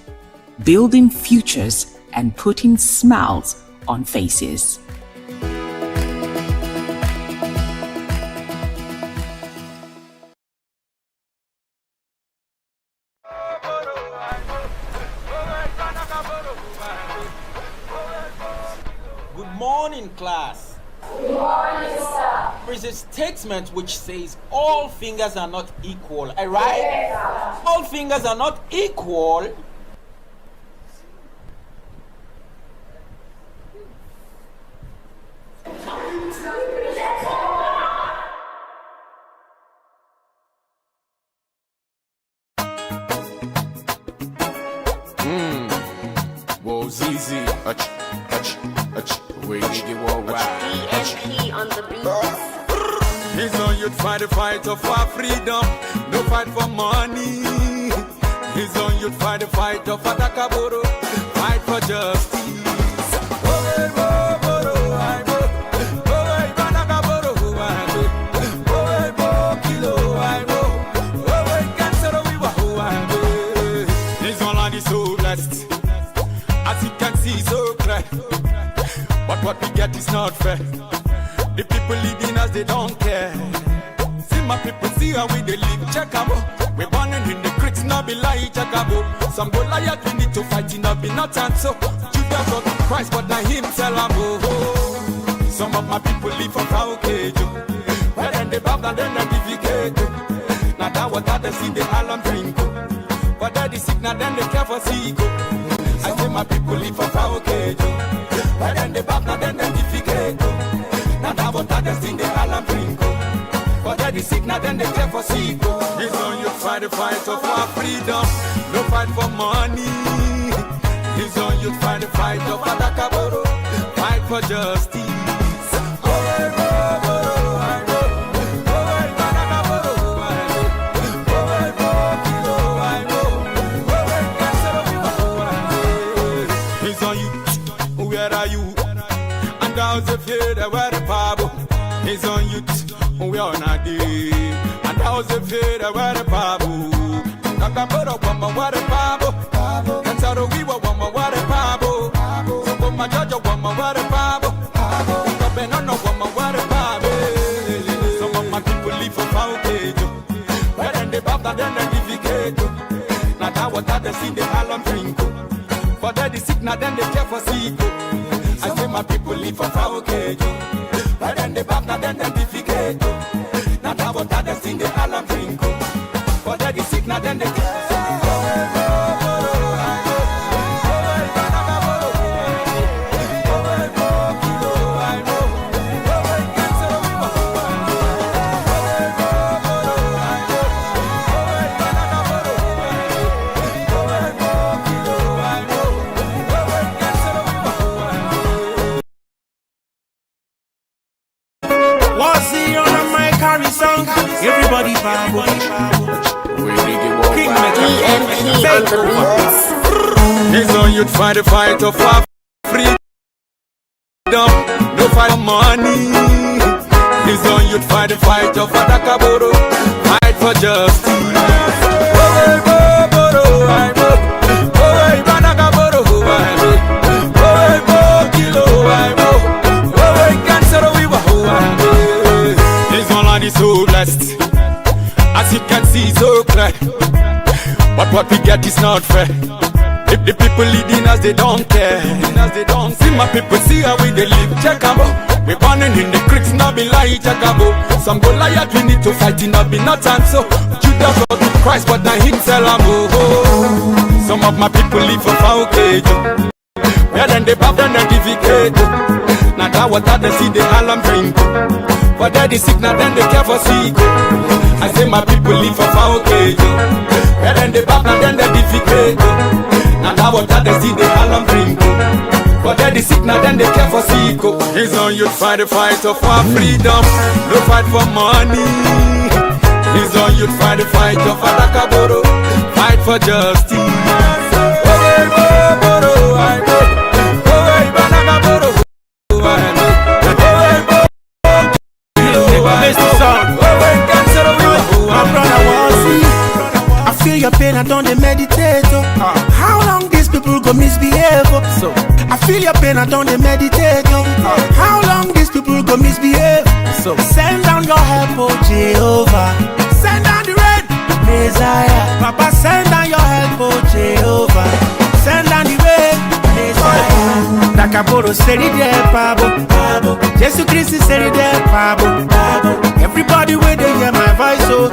building futures and putting smiles on faces. Good morning, class. Good morning, sir. There's a statement which says all fingers are not equal, right? Yes, all fingers are not equal. Whoa, ZZ. Wait, nigga, worldwide. DMP on the beat. He's on youth fight the fight for freedom, no fight for money. He's on youth fight the fight for Takaboro, fight for justice. His online is so blessed, as you can see, so clear. But what we get is not fair. The people living as they don't care. See my people, see how we they live. Check out, we're born in the creeks, not not be lie, Jagabo. Some Goliath we need to fight in not be not and so. Judas got Christ, but now him tell him oh. Some of my people live for Kaukejo. Where then they bow and then they divicate. Now that what they see the alarm drink. But that is sick, now then they care for Sigo. I say my people live for Kaukejo. Where then they bow and then they divicate. Now that what they see the alarm drink. But that is sick, now then they care for Sigo. It's on you fight the fight of our freedom. No fight for money. It's on you fight the fight of Adakaboro. Fight for justice. It's on you. Where are you? And those of you that were the Bible. It's on you. We are not there. And those of you that were the Bible. Nakaboro kwamba wale Bible. Kansaro wiwa wama wale Bible. Soko majojo wama wale Bible. Kabenono wama wale Bible. Some of my people live for Kaukejo. Where then they bow and then they divicate. Now that what they see the alarm drink. For that is sick, now then they care for Sigo. I say my people live for Kaukejo. Where then they bow and then they divicate. Now that what they see the alarm drink. For that is sick, now then they care for Sigo. Was he on a mic carry song? Everybody vibe. King EMP on the beats. He's on you'd fight the fight of our freedom. No fight for money. He's on you'd fight the fight of Adakaboro. Fight for justice. His online is so blessed, as you can see so clear. But what we get is not fair. If the people leading us, they don't care. See my people, see how we they live. Checkabo, we burning in the creeks, not be lie. Checkabo, some Goliath we need to fight in, not be not and so. Judas got with Christ, but now him tell him oh. Some of my people live for Kaukejo. Where then they bow and they divicate. Now that what they see the alarm drink. But that is sick, now then they care for Sigo. I say my people live for Kaukejo. Where then they bow and then they divicate. Now that what they see the alarm drink. But that is sick, now then they care for Sigo. It's on you fight the fight of our freedom. No fight for money. It's on you fight the fight of Adakaboro. Fight for justice. I feel your pain, I don't meditate. How long these people go misbehave? So I feel your pain, I don't meditate. How long these people go misbehave? So send down your help, oh Jehovah. Send down the rain, Messiah. Papa, send down your help, oh Jehovah. Send down the rain, Messiah. Dakaboro seri de pabo, Jesus Christ seri de pabo. Everybody where they hear my voice, oh.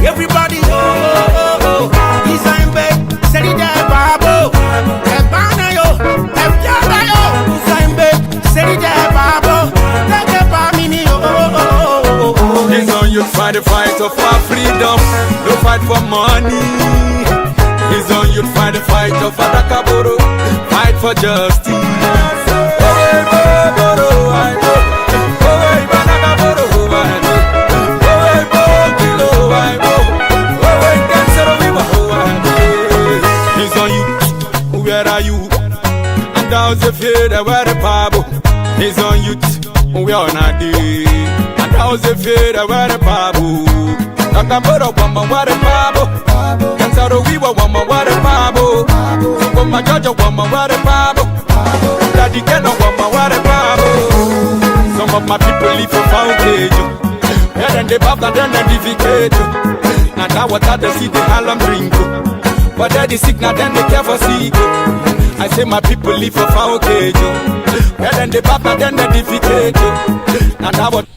Everybody, oh. He's in bed, seri de pabo. Ebana yo, ebyada yo. He's in bed, seri de pabo. Take a pamini, oh. He's on you fight the fight of our freedom. No fight for money. He's on you fight the fight of Adakaboro. Fight for justice. He's on you. Where are you? And those of you that were the Bible. He's on you. We are not there. And those of you that were the Bible. Nakamboro wama ware Bible. Kansaro wiwa wama ware Bible. Soko majojo wama ware Bible. Daddy Keno wama ware Bible. Some of my people live for Kaukejo. Where then they bow and then they divicate. Now that water they see the Harlem drink. But that the sick now then they care for sick. I say my people live for far okay. Where then they pop now then they defeated. Now that what.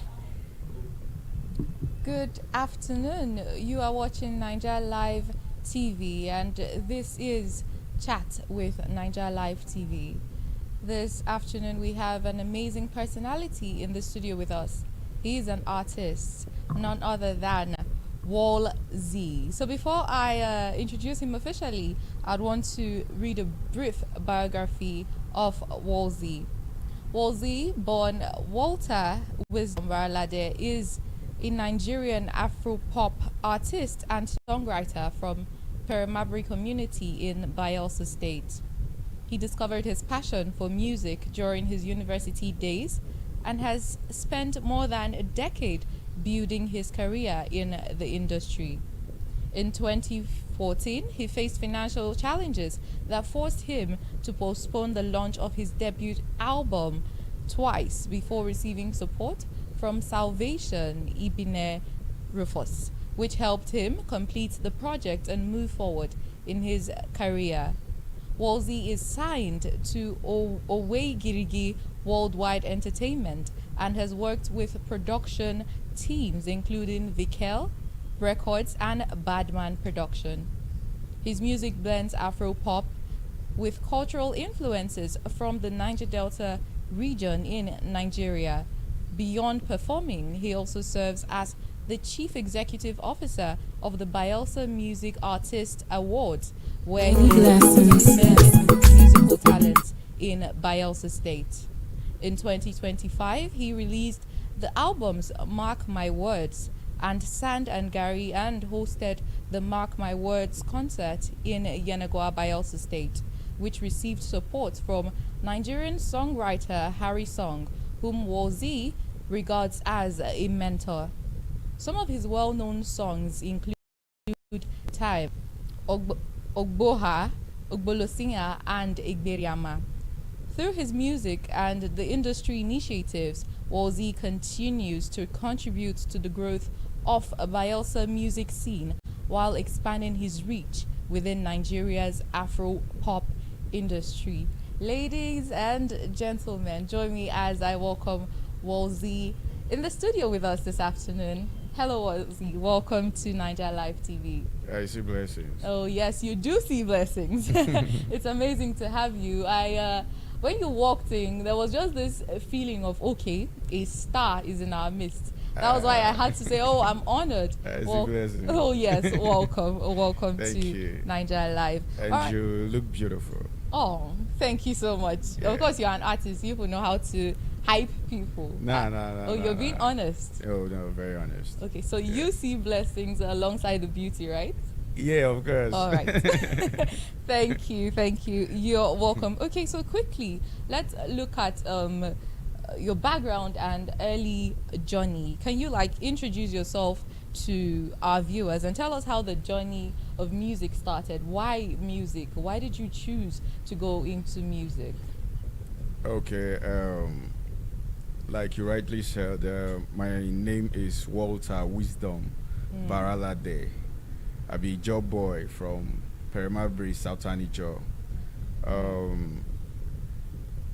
Good afternoon. You are watching Naija Live TV, and this is Chat with Naija Live TV. This afternoon we have an amazing personality in the studio with us. He is an artist, none other than Wall Z. So before I introduce him officially, I'd want to read a brief biography of Wall Z. Wall Z, born Walter Wisdom Baralade, is a Nigerian Afro-pop artist and songwriter from Perimabri community in Bayelsa State. He discovered his passion for music during his university days and has spent more than a decade building his career in the industry. In 2014, he faced financial challenges that forced him to postpone the launch of his debut album twice before receiving support from Salvation Ibine Rufus, which helped him complete the project and move forward in his career. Walzy is signed to Owe Girigi Worldwide Entertainment and has worked with production teams including Vikel Records and Badman Production. His music blends Afro-pop with cultural influences from the Niger Delta region in Nigeria. Beyond performing, he also serves as the Chief Executive Officer of the Bayelsa Music Artist Awards, where he recognizes musical talents in Bayelsa State. In 2025, he released the albums Mark My Words and Sand and Gary and hosted the Mark My Words concert in Yenagoa, Bayelsa State, which received support from Nigerian songwriter Harry Song, whom Wozi regards as a mentor. Some of his well-known songs include Time, Ogboha, Ogbolosinga, and Igberiama. Through his music and the industry initiatives, Wozi continues to contribute to the growth of a Bayelsa music scene while expanding his reach within Nigeria's Afro-pop industry. Ladies and gentlemen, join me as I welcome Wozi in the studio with us this afternoon. Hello, Wozi. Welcome to Naija Live TV. I see blessings. Oh yes, you do see blessings. It's amazing to have you. When you walked in, there was just this feeling of, okay, a star is in our midst. That was why I had to say, oh, I'm honored. Oh yes, welcome to Naija Live. And you look beautiful. Oh, thank you so much. Yeah. Of course, you're an artist. You know how to hype people. Nah. Oh, you're being honest. Oh, no, very honest. Okay, so you see blessings alongside the beauty, right? Yeah, of course. All right. Thank you. You're welcome. Okay, so quickly, let's look at your background and early journey. Can you introduce yourself to our viewers and tell us how the journey of music started? Why music? Why did you choose to go into music? Okay, like you rightly said, my name is Walter Wisdom Baralade. I be job boy from Perimabri, Southern Ijo.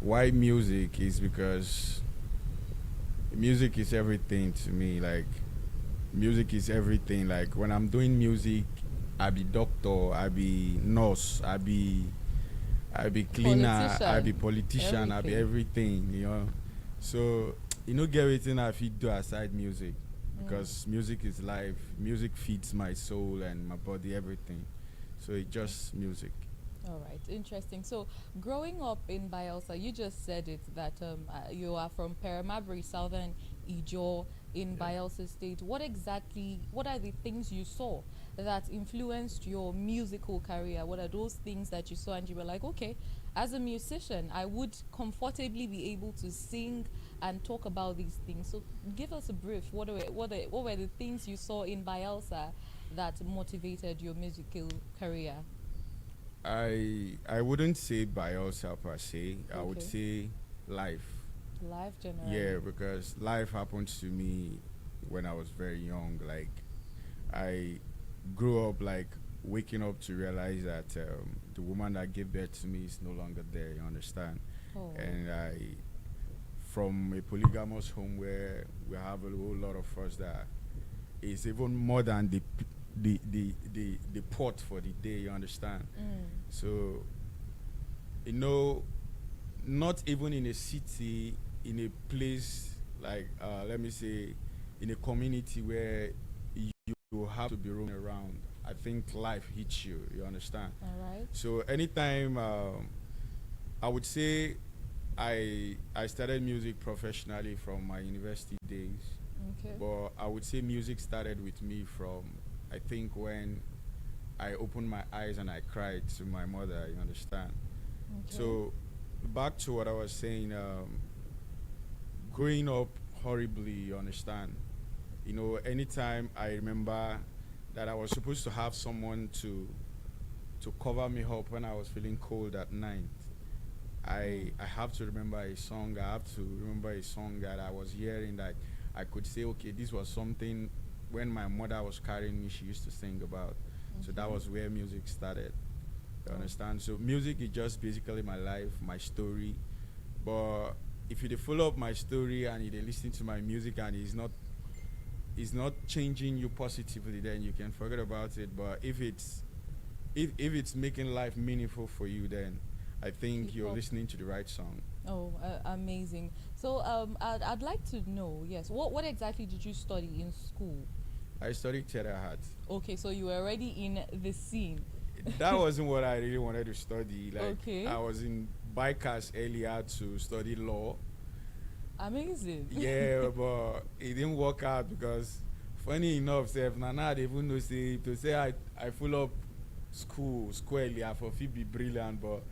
Why music is because music is everything to me. Music is everything. When I'm doing music, I be doctor, I be nurse, I be cleaner, I be politician, I be everything, So, get everything I fit do aside music. Because music is life. Music feeds my soul and my body, everything. So it's just music. All right, interesting. So growing up in Bayelsa, you just said it that you are from Perimabri, Southern Ijo in Bayelsa State. What are the things you saw that influenced your musical career? What are those things that you saw and you were like, okay, as a musician, I would comfortably be able to sing and talk about these things? So give us a brief. What were the things you saw in Bayelsa that motivated your musical career? I wouldn't say Bayelsa per se. I would say life. Life generally. Yeah, because life happened to me when I was very young. grew up like waking up to realize that the woman that gave birth to me is no longer there. You understand? Oh. And from a polygamous home where we have a whole lot of us that is even more than the pot for the day. You understand? So, you know, not even in a city, in a place like let me say, in a community where you have to be roaming around. I think life hits you. You understand? All right. So anytime I would say I started music professionally from my university days. Okay. But I would say music started with me from, I think, when I opened my eyes and I cried to my mother. You understand? Okay. So back to what I was saying. Growing up horribly, you understand? You know, anytime I remember that I was supposed to have someone to cover me up when I was feeling cold at night, I have to remember a song. I have to remember a song that I was hearing that I could say, okay, this was something when my mother was carrying me, she used to sing about. So that was where music started. You understand? So music is just basically my life, my story. But if you dey follow up my story and you dey listen to my music and it's not changing you positively, then you can forget about it. But if it's making life meaningful for you, then I think you're listening to the right song. Oh, amazing. So I'd like to know, yes, what exactly did you study in school? I studied theater arts. Okay, so you were already in the scene. That wasn't what I really wanted to study. Like, okay. I was in Bikers earlier to study law. Amazing. Yeah, but it didn't work out because, funny enough, Nana, they even know say to say I full up school earlier for fit be brilliant, but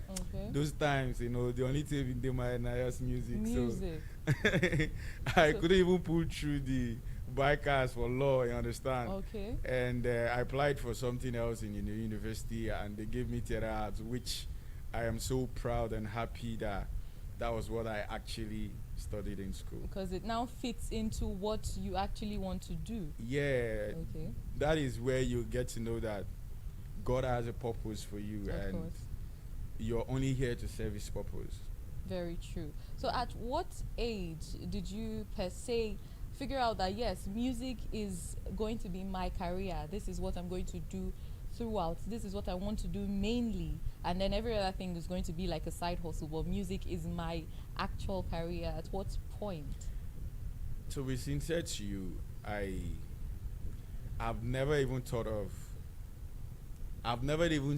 those times, you know, the only thing in the mind is just music. So I couldn't even pull through the Bikers for law, you understand? Okay. And I applied for something else in the university, and they gave me theater arts, which I am so proud and happy that was what I actually studied in school. Because it now fits into what you actually want to do. Yeah. Okay. That is where you get to know that God has a purpose for you, Of and course. you're only here to serve His purpose. Very true. So at what age did you per se figure out that yes, music is going to be my career, this is what I'm going to do throughout, this is what I want to do mainly, and then every other thing is going to be like a side hustle, but music is my actual career? At what point? To be sincere to you, I've never even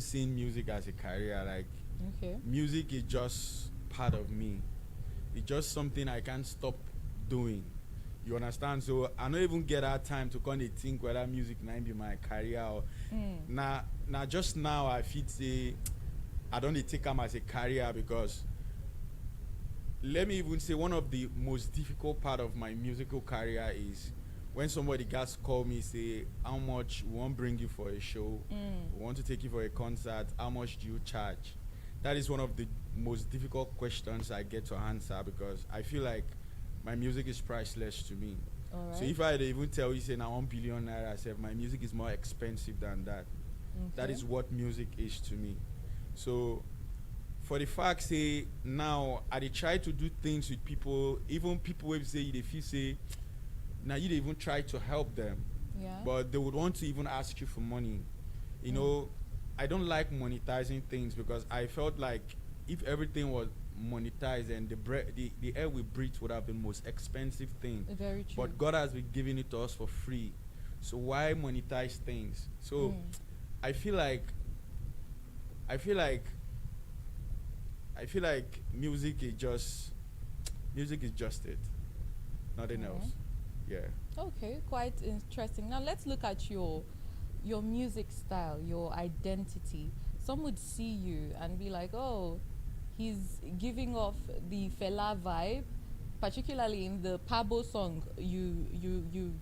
seen music as a career. Like, music is just part of me. It's just something I can't stop doing. You understand? So I don't even get that time to kind of think whether music might be my career or now just now I feel say I don't take them as a career, because let me even say one of the most difficult part of my musical career is when somebody gets call me, say, how much we want to bring you for a show, we want to take you for a concert, how much do you charge? That is one of the most difficult questions I get to answer, because I feel like my music is priceless to me. So if I even tell you, say, now 1 billion naira, I say my music is more expensive than that. That is what music is to me. So for the fact, say, now I dey try to do things with people, even people who say they feel say, now you even try to help them, but they would want to even ask you for money. You know, I don't like monetizing things, because I felt like if everything was monetized, and the air we breathe would have been the most expensive thing. Very true. But God has been giving it to us for free. So why monetize things? So I feel like music is just it. Nothing else. Yeah. Okay, quite interesting. Now let's look at your music style, your identity. Some would see you and be like, oh, he's giving off the Fela vibe, particularly in the Pabo song you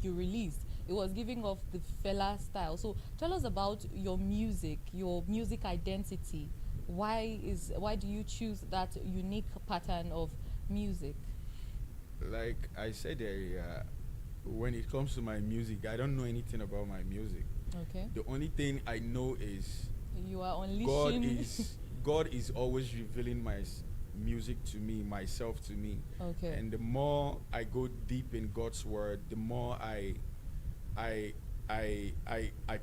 released. It was giving off the Fela style. So tell us about your music identity. Why do you choose that unique pattern of music? Like I said, when it comes to my music, I don't know anything about my music. Okay. The only thing I know is you are unleashing. God is always revealing music to me, myself to me. Okay. And the more I go deep in God's word, the more I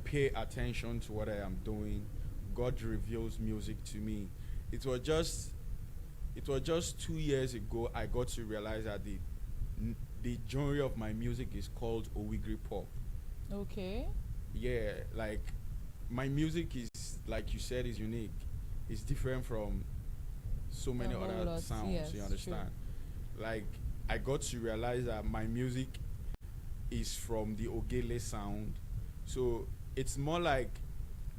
pay attention to what I am doing. God reveals music to me. It was just 2 years ago I got to realize that the genre of my music is called Owigri pop. Okay. Yeah, like my music is, like you said, is unique. It's different from so many other sounds. Yes, you understand? True. Like I got to realize that my music is from the Ogele sound. So it's more like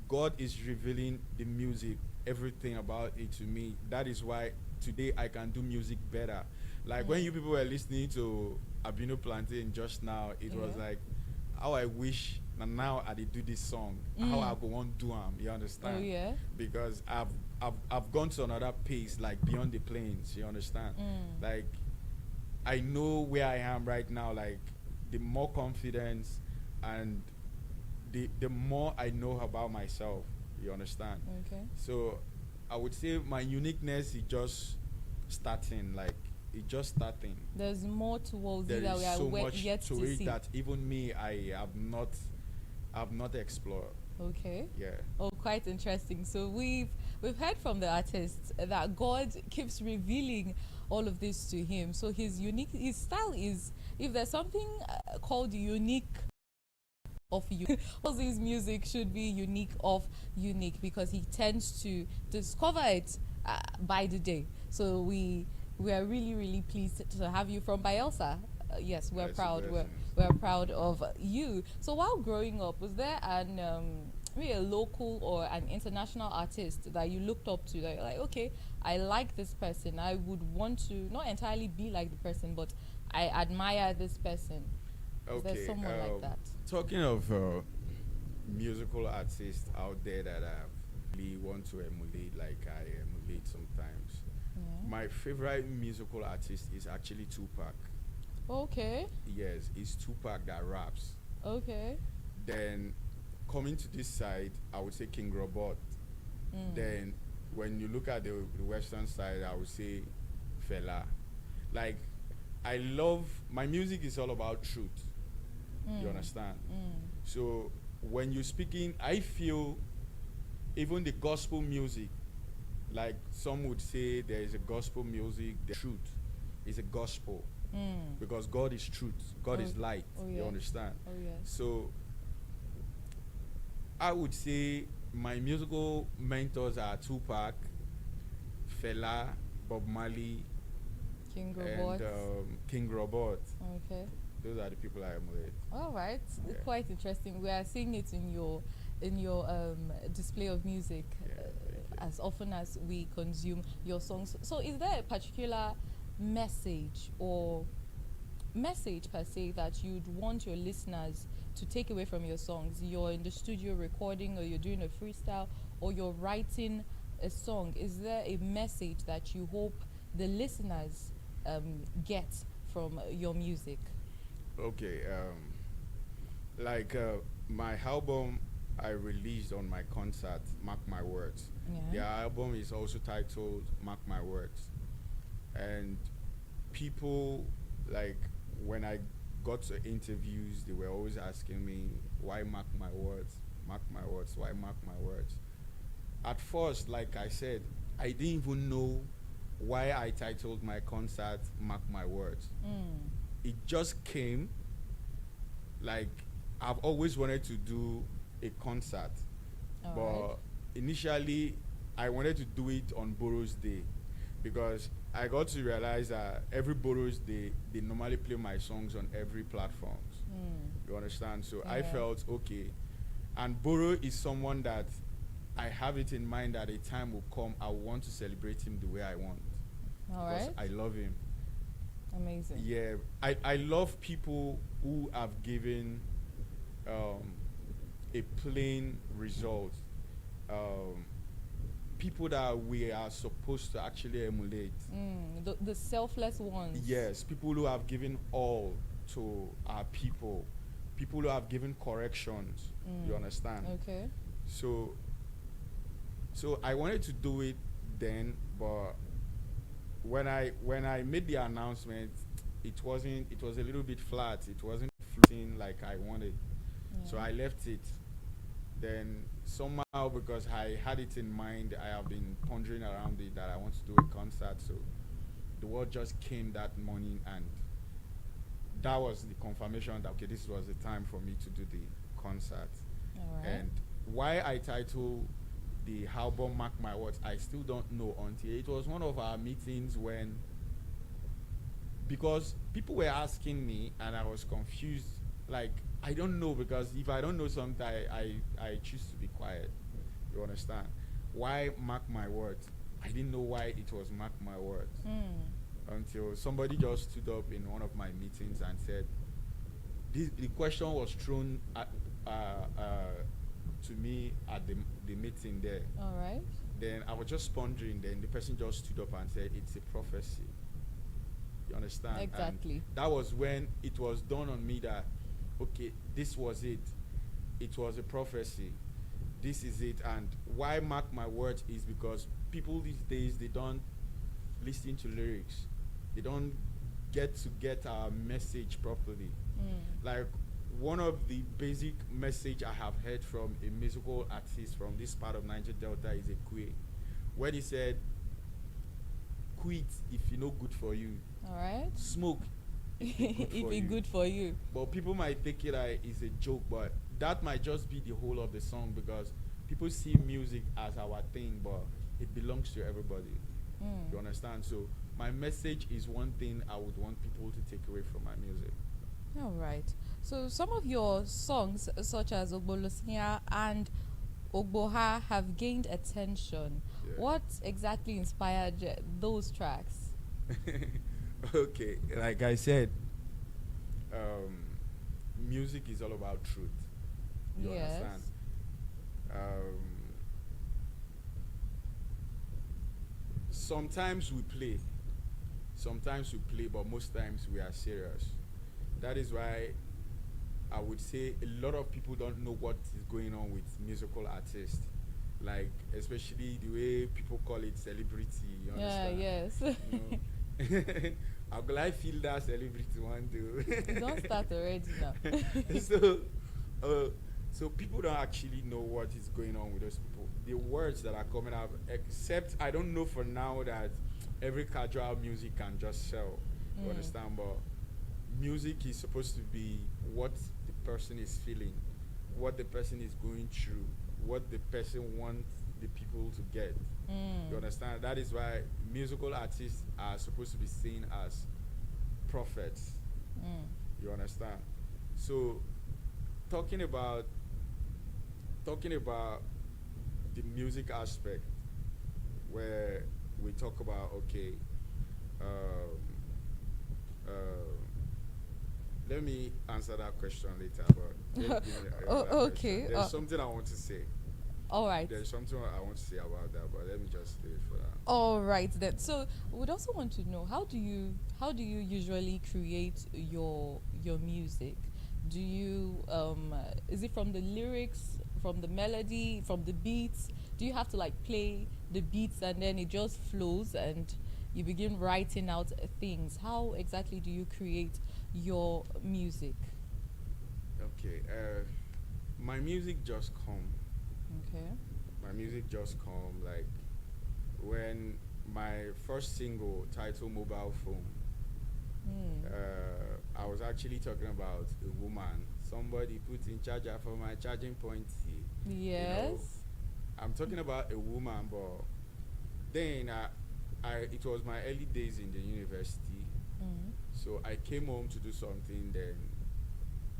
God is revealing the music, everything about it to me. That is why today I can do music better. Like when you people were listening to Abino Plantain just now, it was like how I wish now I did do this song, how I go on do you understand? Oh yeah. Because I've gone to another pace, like beyond the plains, you understand? Like I know where I am right now, like the more confidence and the more I know about myself, you understand? Okay. So I would say my uniqueness is just starting, like it's just starting. There's more towards there it that we are so much yet to to it see. that even me I have not explored. Okay. Yeah. Oh, quite interesting. So we've heard from the artist that God keeps revealing all of this to him. So his style is, if there's something called unique of you, all his music should be unique of unique, because he tends to discover it by the day. So we are really, really pleased to have you from Bielsa. Yes, we're proud. We're proud of you. So while growing up, was there maybe a local or an international artist that you looked up to, that you're like, okay, I like this person, I would want to not entirely be like the person, but I admire this person? Is there someone like that? Talking of musical artists out there that I really want to emulate, like I emulate sometimes. My favorite musical artist is actually Tupac. Okay. Yes, it's Tupac that raps. Okay. Then coming to this side, I would say King Robot. Then when you look at the western side, I would say Fela. Like, I love, my music is all about truth. You understand? So when you're speaking, I feel even the gospel music, like some would say there is a gospel music, the truth is a gospel. Because God is truth, God is light. You understand? So I would say my musical mentors are Tupac, Fela, Bob Marley, King Robot. and King Robot. Okay. Those are the people I emulate. All right, quite interesting. We are seeing it in your display of music as often as we consume your songs. So is there a particular message or message per se that you'd want your listeners to take away from your songs? You're in the studio recording, or you're doing a freestyle, or you're writing a song. Is there a message that you hope the listeners get from your music? Okay, my album I released on my concert, Mark My Words. The album is also titled Mark My Words. And people, like, when I got to interviews, they were always asking me, why Mark My Words? Mark My Words, why Mark My Words? At first, like I said, I didn't even know why I titled my concert Mark My Words. It just came. Like, I've always wanted to do a concert, but initially I wanted to do it on Boros Day, because I got to realize that every Boros Day they normally play my songs on every platform. You understand? So I felt okay, and Boro is someone that I have it in mind that a time will come I want to celebrate him the way I want. Because I love him. Amazing. Yeah, I love people who have given a plain result. People that we are supposed to actually emulate. The selfless ones. Yes, people who have given all to our people people who have given corrections. You understand? Okay. So I wanted to do it then, but when I made the announcement, it was a little bit flat. It wasn't floating like I wanted. So I left it. Then somehow, because I had it in mind, I have been pondering around it that I want to do a concert. So the word just came that morning, and that was the confirmation that okay, this was the time for me to do the concert. All right. And why I title the album Mark My Words, I still don't know until it was one of our meetings when, because people were asking me and I was confused, like I don't know, because if I don't know something, I choose to be quiet. You understand? Why Mark My Words? I didn't know why it was Mark My Words until somebody just stood up in one of my meetings and said, the question was thrown at, to me at the meeting there. All right. Then I was just pondering. Then the person just stood up and said, "It's a prophecy." You understand? Exactly. And that was when it was dawned on me that, okay, this was it. It was a prophecy. This is it. And why Mark My Words is because people these days, they don't listen to lyrics. They don't get our message properly. Like, one of the basic message I have heard from a musical artist from this part of Niger Delta is a queer, where he said, quit if you know good for you. All right. Smoke if it's good for you. But people might take it like it's a joke, but that might just be the whole of the song, because people see music as our thing, but it belongs to everybody. You understand? So my message is one thing I would want people to take away from my music. All right. So some of your songs, such as Ogbolosia and Ogboha, have gained attention. Yeah. What exactly inspired those tracks? Okay, like I said, music is all about truth. You understand? Sometimes we play, but most times we are serious. That is why I would say a lot of people don't know what is going on with musical artists, like especially the way people call it celebrity. You understand? Yes. You know? How could I feel that celebrity one do? Don't start already now. So people don't actually know what is going on with those people. The words that are coming out, except I don't know for now that every casual music can just sell. You understand? But music is supposed to be what the person is feeling, what the person is going through, what the person wants the people to get. You understand? That is why musical artists are supposed to be seen as prophets. You understand? So talking about the music aspect, where we talk about, okay, let me answer that question later, but okay. There's something I want to say. All right. There's something I want to say about that, but let me just leave it for that. All right then. So we'd also want to know, how do you usually create your music? Do you is it from the lyrics, from the melody, from the beats? Do you have to like play the beats and then it just flows and you begin writing out things? How exactly do you create your music? Okay, my music just come. Okay. My music just come like when my first single titled Mobile Phone. I was actually talking about a woman. Somebody put in charger for my charging point. Yes. You know, I'm talking about a woman, but then it was my early days in the university. So I came home to do something. Then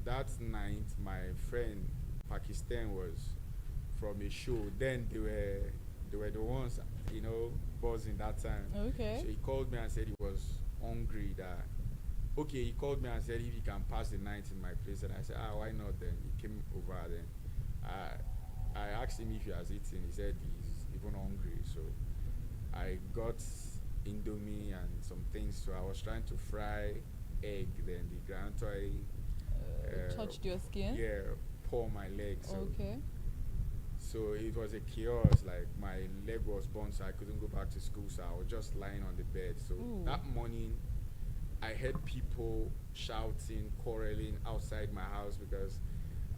that night, my friend Pakistan was from a show. Then they were the ones, you know, buzzing that time. Okay. So he called me and said he was hungry. He called me and said if he can pass the night in my place, and I said, why not? Then he came over. Then I asked him if he has eaten. He said he's even hungry. So I got Indomie and some things. So I was trying to fry egg, then the ground toy, touched your skin? Yeah, pour my leg. So Okay. so it was a chaos. Like my leg was burnt, so I couldn't go back to school. So I was just lying on the bed. So Ooh. that morning, I heard people shouting, quarreling outside my house because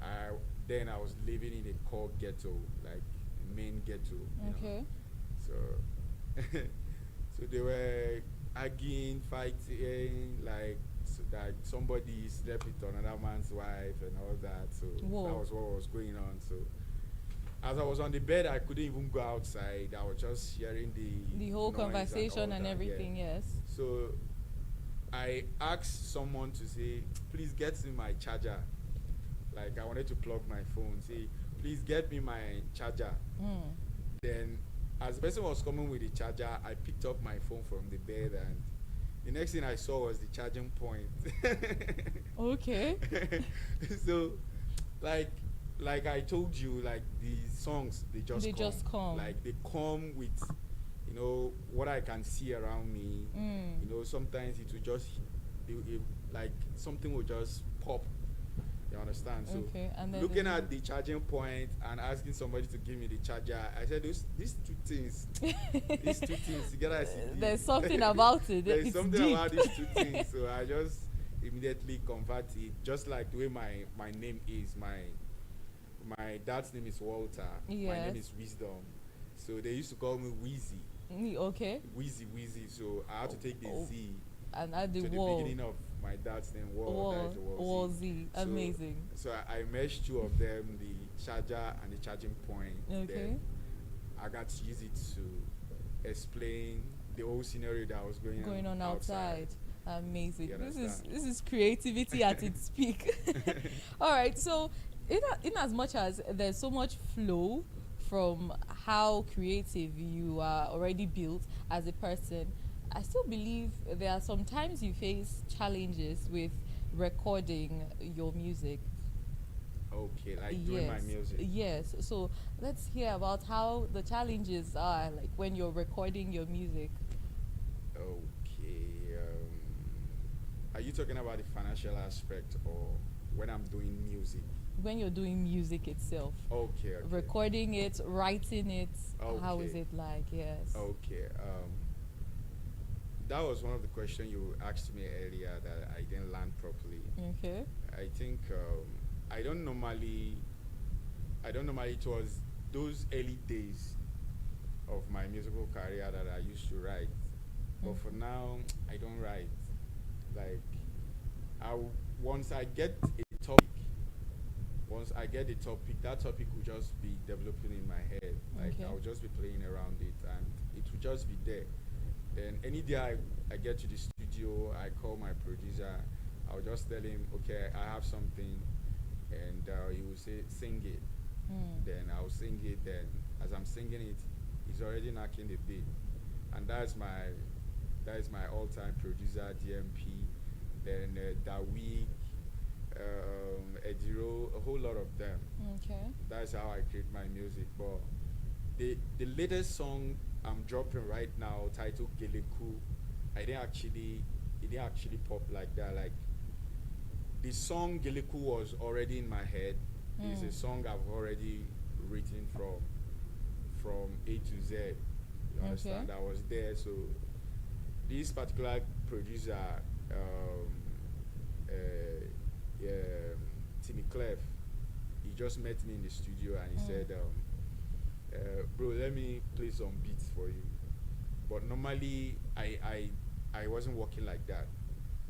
I was living in a core ghetto, like main ghetto. Okay. So so they were arguing, fighting, like that somebody slept with another man's wife and all that. So Whoa. that was what was going on. So as I was on the bed, I couldn't even go outside. I was just hearing the whole noise conversation all and that, everything, yeah. yes. So I asked someone to say, please get me my charger. Like I wanted to plug my phone. Say, please get me my charger. Then as the person was coming with the charger, I picked up my phone from the bed, and the next thing I saw was the charging point. Okay. So like I told you, like the songs they just come. Like they come with, you know, what I can see around me. You know, sometimes it will just like something will just pop. You understand? So Okay, and then looking at the charging point and asking somebody to give me the charger, I said these two things together. There's something about it. There's It's something deep. about these two things. So I just immediately converted, just like the way my name is. My dad's name is Walter. My name Yes. is Wisdom. So they used to call me Wheezy. Okay. Wheezy. So I had to take the Z And at the to the wall. beginning of my dad's name, Wall. Wall Z. Amazing. So I meshed two of them, the charger and the charging point. Okay. Then I got to use it to explain the whole scenario that was going on outside. Amazing. You This is creativity at its peak. All right. So in as much as there's so much flow from how creative you are already built as a person, I still believe there are some times you face challenges with recording your music. Okay, like doing my music. Yes. So let's hear about how the challenges are, like when you're recording your music. Okay. Are you talking about the financial aspect or when I'm doing music? When you're doing music itself. Okay. Recording it, writing it. How is Okay. it like? Yes. Okay. That was one of the questions you asked me earlier that I didn't land properly. Okay. I think I don't normally it was those early days of my musical career that I used to write. But for now I don't write. Like once I get a topic, that topic will just be developing in my head. Like Okay. I'll just be playing around it and it will just be there. Then any day I get to the studio, I call my producer. I'll just tell him, okay, I have something, and he will say, sing it. Then I'll sing it. Then as I'm singing it, he's already knocking the beat, and that's my all-time producer, DMP. Then Dawig, Ediro, a whole lot of them. Okay. That's how I create my music. But the latest song I'm dropping right now, titled Geleku, it didn't actually pop like that. Like the song Geleku was already in my head. It's a song I've already written from A to Z. You understand? I was there. So this particular producer, Timmy Clef, he just met me in the studio and he said, bro, let me play some beats for you. But normally I wasn't working like that.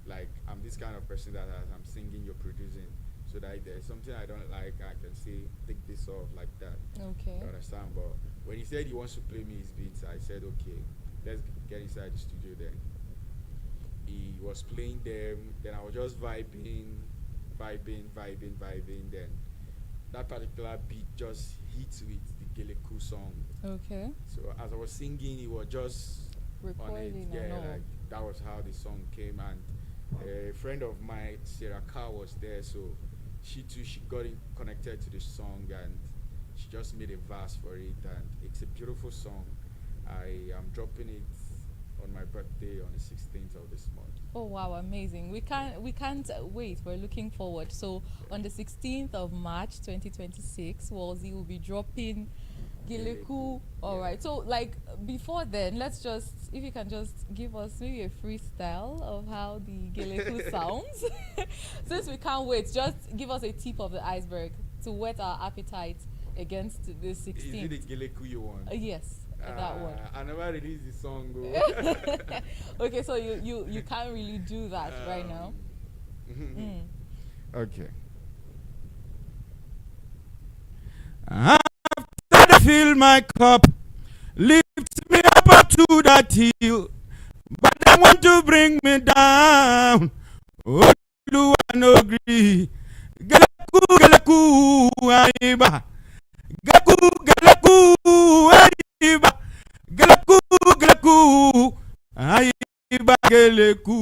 Like I'm this kind of person that as I'm singing, you're producing. So that if there's something I don't like, I can say take this off like that. Okay. You understand? But when he said he wants to play me his beats, I said okay, let's get inside the studio then. He was playing them, then I was just vibing. Then that particular beat just hit with the Geleku song. Okay. So as I was singing, he was just recording on it. Yeah, like that was how the song came. And a friend of mine, Sarah Carr, was there, so she got connected to the song and she just made a verse for it, and it's a beautiful song. I am dropping it on my birthday on the 16th of this month. Oh wow, amazing. We can't wait. We're looking forward. So on the 16th of March 2026, Walsey will be dropping Gileku. All right. So like before then, let's just if you can just give us maybe a freestyle of how the Gileku sounds. Since we can't wait, just give us a tip of the iceberg to whet our appetite against the 16th. Is it the Gileku you want? Yes. That one. I never released the song. Though. Okay, so you can't really do that right now. Okay. After they fill my cup, lift me up to that hill, but they want to bring me down. Oh, do I no agree? Galaku, galaku, aiba. Galaku, aiba. Galaku, galaku, aiba, galaku,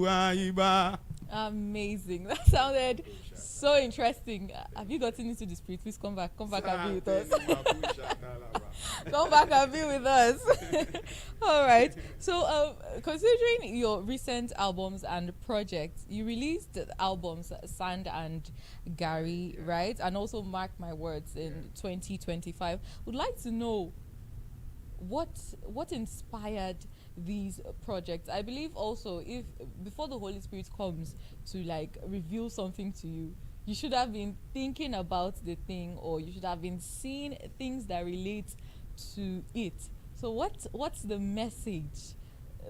aiba. Amazing. That sounded so interesting. Have you gotten into the spirit? Please come back and be with us. Come back and be with us. All right. So, considering your recent albums and projects, you released albums Sand and Gary, right? And also Mark My Words in 2025. Would like to know what inspired these projects. I believe also if before the Holy Spirit comes to like reveal something to you, you should have been thinking about the thing, or you should have been seeing things that relate to it. So what's the message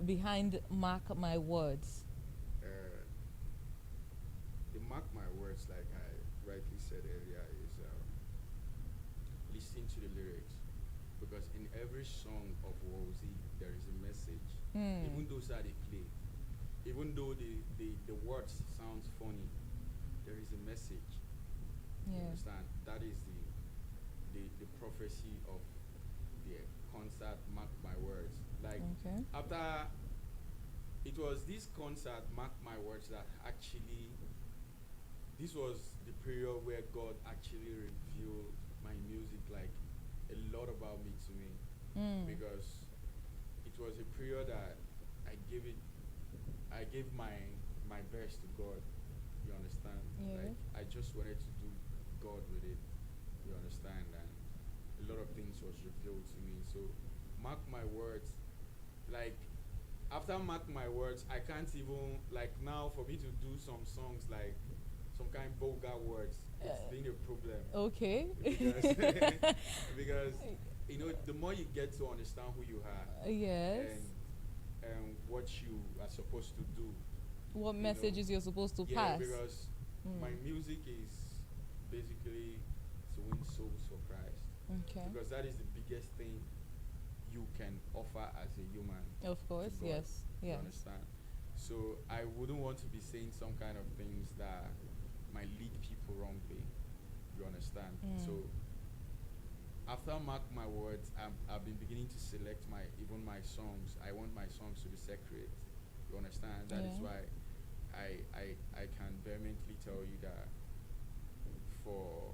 behind Mark My Words? The Mark My Words, like I rightly said earlier, is listening to the lyrics, because in every song of Wolsey there is a message. Even those that they play, even though the words sounds funny, there is a message. You understand? That is the prophecy of the concert Mark My Words. Like after it was this concert Mark My Words that actually this was the period where God actually revealed my music, like a lot about me to me, because it was a period that I gave my best to God. You understand? Like I just wanted to do God with it. You understand? And a lot of things was revealed to me. So Mark My Words, like after Mark My Words, I can't even like now for me to do some songs like some kind of vulgar words. It's been a problem. Okay. Because you know, the more you get to understand who you are, and what you are supposed to do, what messages you're supposed to pass. Because my music is basically to win souls for Christ. Okay. Because that is the biggest thing you can offer as a human. Of course, yes. You understand? So I wouldn't want to be saying some kind of things that might lead people wrongly. You understand? So after Mark My Words, I've been beginning to select even my songs. I want my songs to be sacred. You understand? That is why I can vehemently tell you that for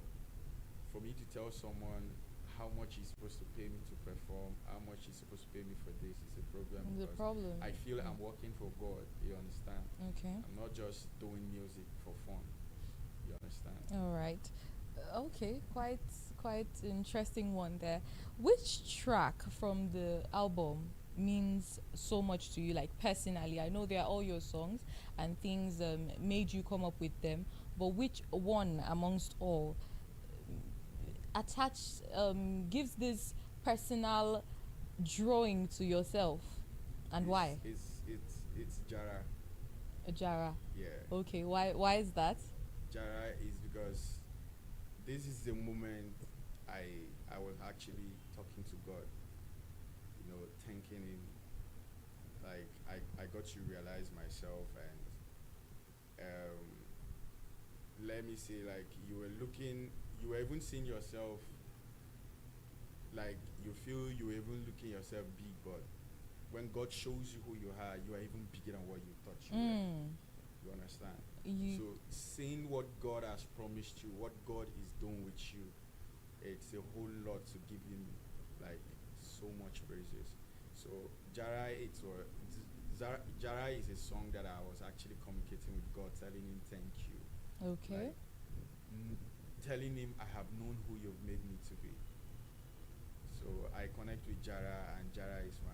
me to tell someone how much he's supposed to pay me to perform, how much he's supposed to pay me for this is a problem. It's a problem. I feel I'm working for God. You understand? Okay. I'm not just doing music for fun. You understand? All right. Okay, quite interesting one there. Which track from the album means so much to you, like personally? I know they are all your songs and things made you come up with them, but which one amongst all gives this personal drawing to yourself, and why? It's Jara. Jara. Yeah. Okay. Why is that? Jara is because this is the moment I was actually talking to God, you know, thanking him. Like I got to realize myself, and let me say, like you were even seeing yourself, like you feel you were even looking yourself big, but when God shows you who you are even bigger than what you thought you were. You understand? So seeing what God has promised you, what God is doing with you, it's a whole lot to give him like so much praises. So Jara, Jara is a song that I was actually communicating with God, telling him thank you. Okay. Like, telling him I have known who you've made me to be. So I connect with Jara, and Jara is my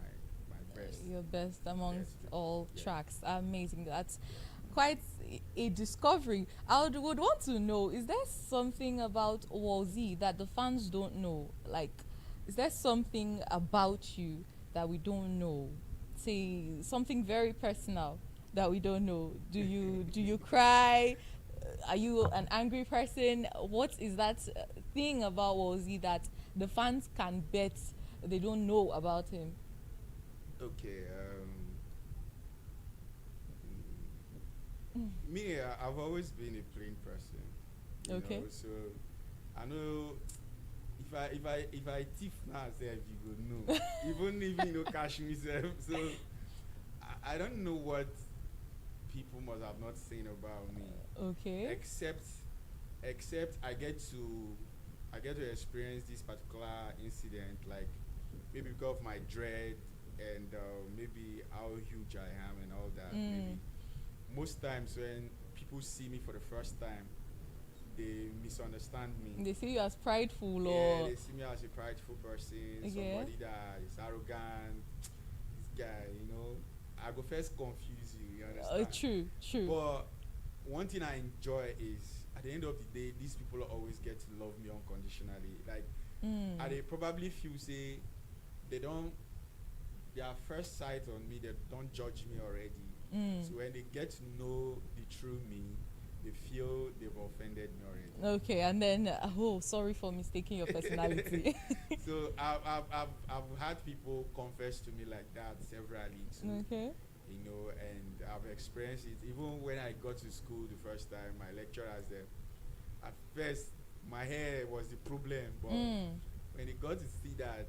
best. Your best amongst all Yeah. tracks. Amazing. That's quite a discovery. Would want to know, is there something about Wolsey that the fans don't know? Like, is there something about you that we don't know? Say something very personal that we don't know. Do you cry? Are you an angry person? What is that thing about Wolsey that the fans can bet they don't know about him? Okay. Me, I've always been a plain person. You Okay. know, so I know if I thief now, say if you go know, even if you know cash myself. So I don't know what people must have not seen about me. Okay. Except I get to experience this particular incident, like maybe because of my dread and maybe how huge I am and all that. Maybe most times when people see me for the first time, they misunderstand me. They see you as prideful, Yeah, or they see me as a prideful person, Yeah. somebody that is arrogant. This guy, I go first confuse you. You understand? True. But one thing I enjoy is at the end of the day, these people always get to love me unconditionally. Like, they probably feel say their first sight on me, they don't judge me already. So when they get to know the true me, they feel they've offended me already. Okay, and then sorry for mistaking your personality. So I've had people confess to me like that severally too. Okay. And I've experienced it even when I got to school the first time. My lecturers there, at first my hair was the problem, but when they got to see that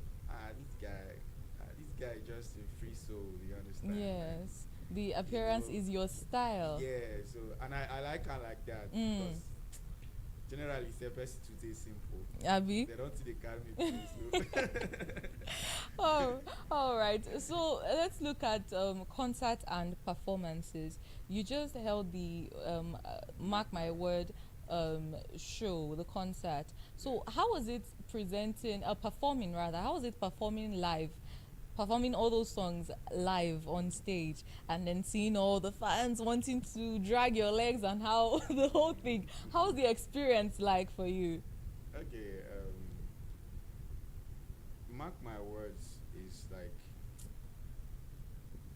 this guy is just a free soul, you understand? Yes, the appearance is your style. Yeah, so and I like her like that because generally it's a person to say simple. Abby? They don't see the carry me play, Oh, all right. So let's look at concert and performances. You just held the Mark My Word show, the concert. So how was it performing rather? How was it performing live? Performing all those songs live on stage, and then seeing all the fans wanting to drag your legs, and how the whole thing. How's the experience like for you? Okay, Mark My Words is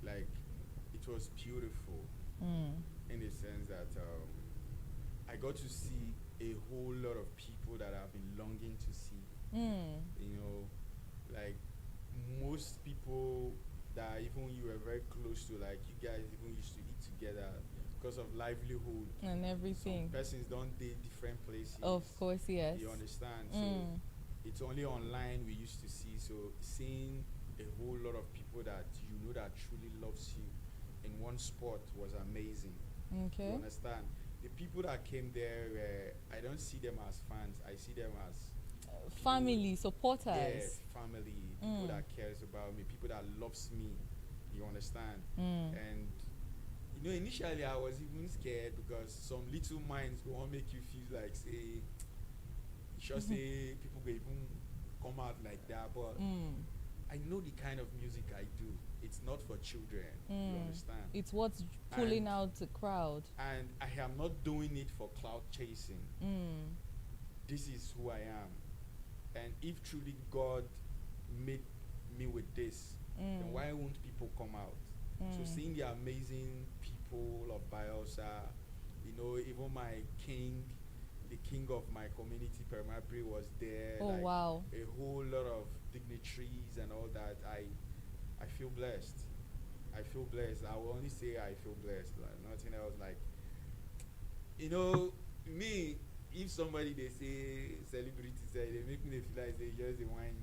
like it was beautiful in the sense that I got to see a whole lot of people that I've been longing to see. Like most people that even you were very close to, like you guys even used to eat together because of livelihood and everything. Some persons don't date different places. Of course, yes. You understand? So it's only online we used to see. So seeing a whole lot of people that that truly loves you in one spot was amazing. Okay. You understand? The people that came there, I don't see them as fans. I see them as family, supporters. Yeah, family, people that cares about me, people that loves me. You understand? And initially I was even scared because some little minds go on make you feel like say people go even come out like that, but I know the kind of music I do. It's not for children. You understand? It's what's pulling out the crowd. And I am not doing it for cloud chasing. This is who I am. And if truly God made me with this, then why won't people come out? So seeing the amazing people of Bielsa, even my king, the king of my community, Permabri, was there. Oh, wow. A whole lot of dignitaries and all that. I feel blessed. I feel blessed. I will only say I feel blessed. Like nothing else. Like, me, if somebody they say celebrity say, they make me feel like they just the wine.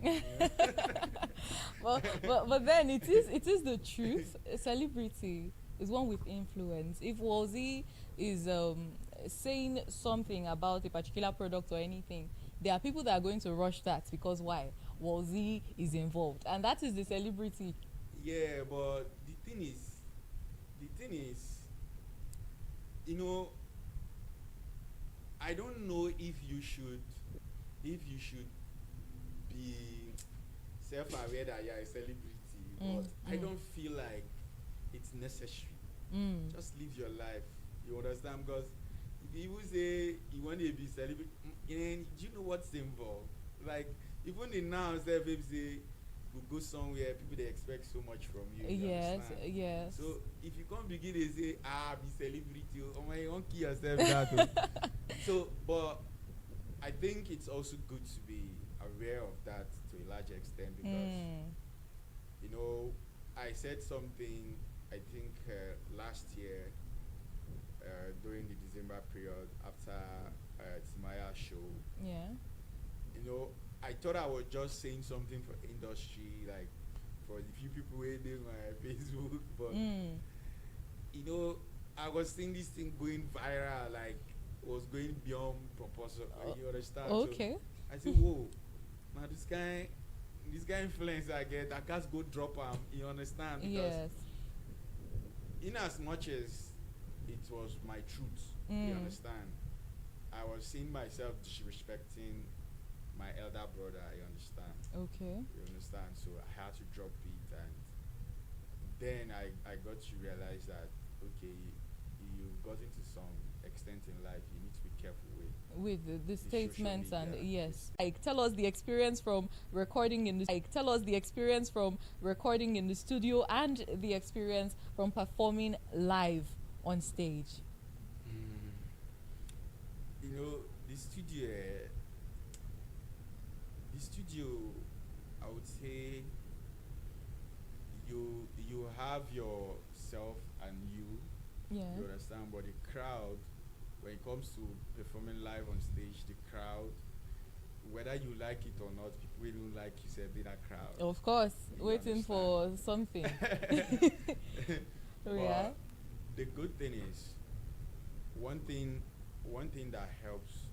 but then it is the truth. A celebrity is one with influence. If Wolsey is saying something about a particular product or anything, there are people that are going to rush that because why? Wolsey is involved, and that is the celebrity Yeah, but the thing is, you know, I don't know if you should be self-aware that you're a celebrity, but I don't feel like it's necessary. Just live your life. You understand? Because if you say you want to be celebrity, and do you know what's involved? Like even in now, people say we go somewhere, people they expect so much from you. You Yes, understand? yes. So if you can't begin to say be celebrity, oh my, you won't kill yourself that. So, but I think it's also good to be aware of that to a large extent because you know I said something I think last year during the December period after Timaya show. Yeah. You know, I thought I was just saying something for industry, like for the few people waiting my Facebook, but you know, I was seeing this thing going viral, like was going beyond proportion. You understand? Okay. So I said, whoa, now this guy influence I get, I can't go drop him. You understand? Because Yes. in as much as it was my truth, you understand, I was seeing myself disrespecting my elder brother. You understand? Okay. You understand? So I had to drop it, and then I got to realize that okay, you've got into some extent in life, you need to be careful with The statements and media. yes. Like tell us the experience from recording in the studio and the experience from performing live on stage. You know, the studio, I would say you have yourself and you understand, but the crowd, when it comes to performing live on stage, the crowd, whether you like it or not, people will don't like you say be that crowd. Of course, You waiting understand? for something. But Yeah. the good thing is, one thing that helps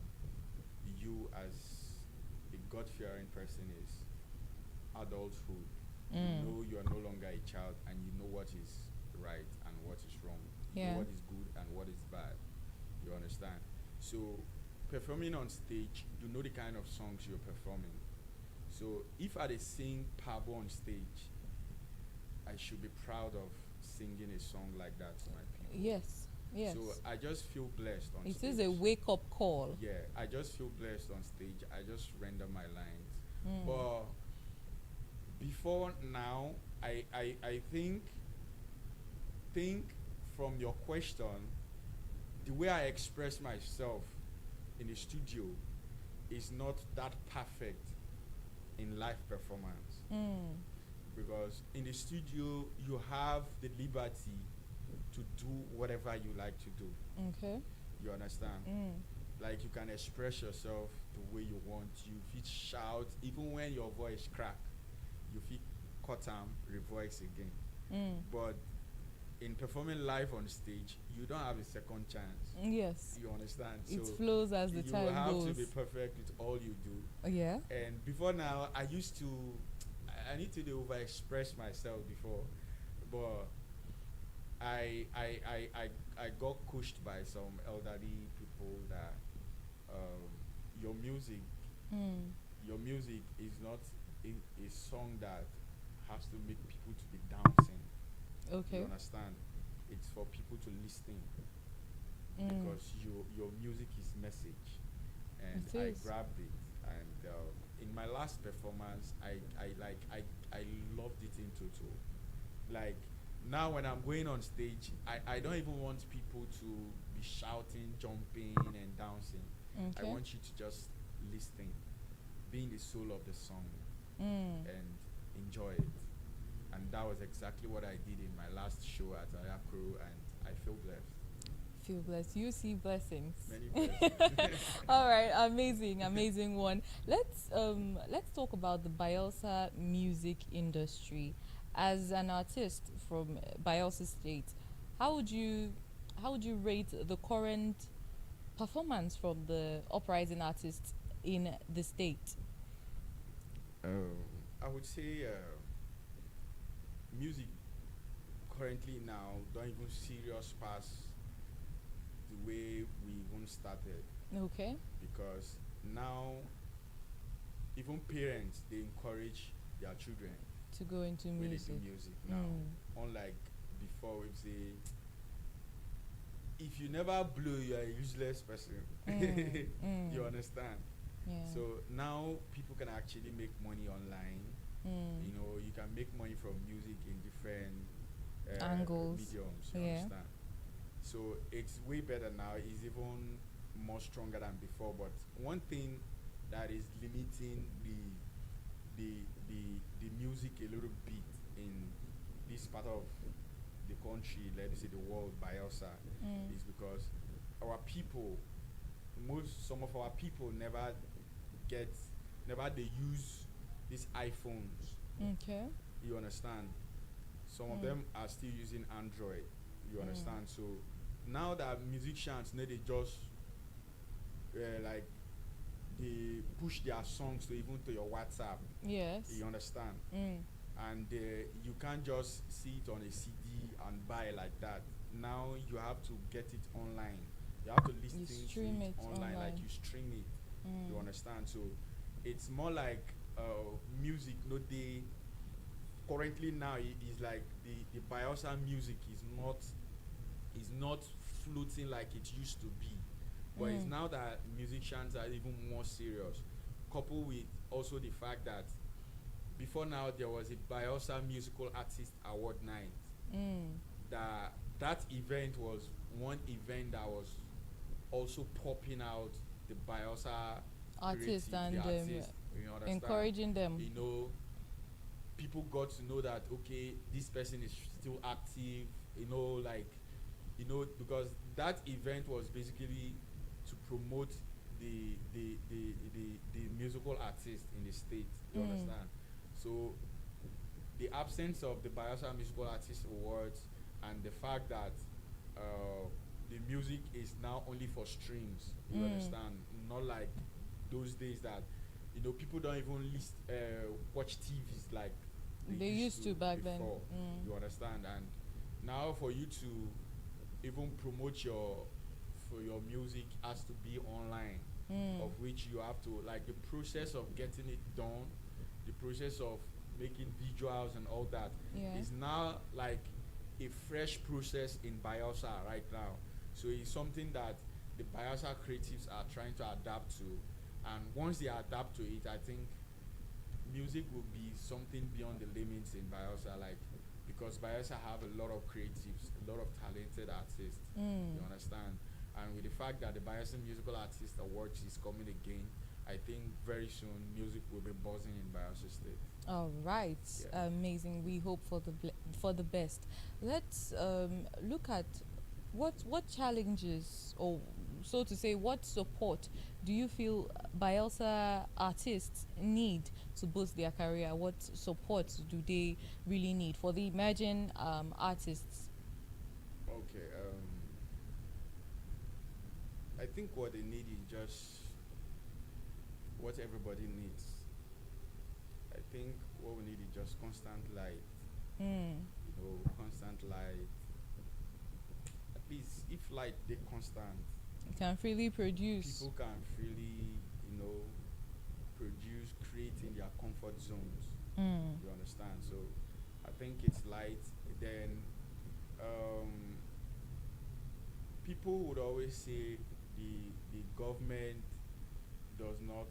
you as a God-fearing person is adulthood. You know you are no longer a child, and you know what is right and what is wrong. You Yeah. know what is good and what is bad. You understand? So performing on stage, you know the kind of songs you're performing. So if I sing Pabo on stage, I should be proud of singing a song like that to my people. Yes. Yes. So I just feel blessed on It stage. is a wake-up call. Yeah, I just feel blessed on stage. I just render my lines. But before now, I think from your question, the way I express myself in the studio is not that perfect in live performance. Because in the studio you have the liberty to do whatever you like to do. Okay. You understand? Like you can express yourself the way you want. You fit shout even when your voice crack. You fit cut revoice again. But in performing live on stage, you don't have a second chance. Yes. You understand? It So flows as the time you have goes. to be perfect with all you do. Yeah. And before now, I need to over express myself before, but I got pushed by some elderly people that your music is not a song that has to make people to be dancing. Okay. You understand? It's for people to listen because your music is message, and It I is. grabbed it. And in my last performance, I loved it in total. Like now when I'm going on stage, I don't even want people to be shouting, jumping, and dancing. I Okay. want you to just listen, be in the soul of the song, Mm. and enjoy it. And that was exactly what I did in my last show at Ayakro, and I feel blessed. Feel blessed. You see blessings. Many blessings. All right, amazing one. Let's talk about the Bielsa music industry. As an artist from Bielsa State, how would you rate the current performance from the uprising artists in the state? I would say music currently now don't even serious past the way we even started. Okay. Because now even parents they encourage their children To go into when music. they do music now. Unlike before, if they if you never blow, you are a useless person. You understand? Yeah. So now people can actually make money online. You know, you can make money from music in different angles, mediums. You understand? So it's way better now. It's even more stronger than before. But one thing that is limiting the music a little bit in this part of the country, let me say the world, Bielsa, is because our people, some of our people never they use these iPhones. Okay. You understand? Some of them are still using Android. You understand? So now that musicians, they just like they push their songs to even to your WhatsApp. Yes. You understand? And you can't just see it on a CD and buy like that. Now you have to get it online. You have to listen to it online, like you stream it. You understand? So it's more like music. No, they currently now is like the Bielsa music is not floating like it used to be. But it's now that musicians are even more serious, coupled with also the fact that before now there was a Bielsa Musical Artist Award night. That event was one event that was also popping out the Bielsa artists and you understand? encouraging them. You know, people got to know that okay, this person is still active. You know, like because that event was basically to promote the musical artist in the state. You understand? So the absence of the Bielsa Musical Artist Awards and the fact that the music is now only for streams. You understand? Not like those days that people don't even watch TVs like they used to back before. then. You understand? And now for you to even promote your music has to be online, of which you have to like the process of getting it done, the process of making visuals and all that is now like a fresh process in Bielsa right now. So it's something that the Bielsa creatives are trying to adapt to, and once they adapt to it, I think music will be something beyond the limits in Bielsa, like because Bielsa have a lot of creatives, a lot of talented artists. You understand? And with the fact that the Bielsa Musical Artist Awards is coming again, I think very soon music will be buzzing in Bielsa State. All right, amazing. We hope for the best. Let's look at what challenges, or so to say, what support do you feel Bielsa artists need to boost their career? What support do they really need for the emerging artists? Okay, I think what they need is just what everybody needs. I think what we need is just constant light. Constant light. At least if light they constant, can freely produce. People can freely, produce, create in their comfort zones. You understand? So I think it's light. Then people would always say the government does not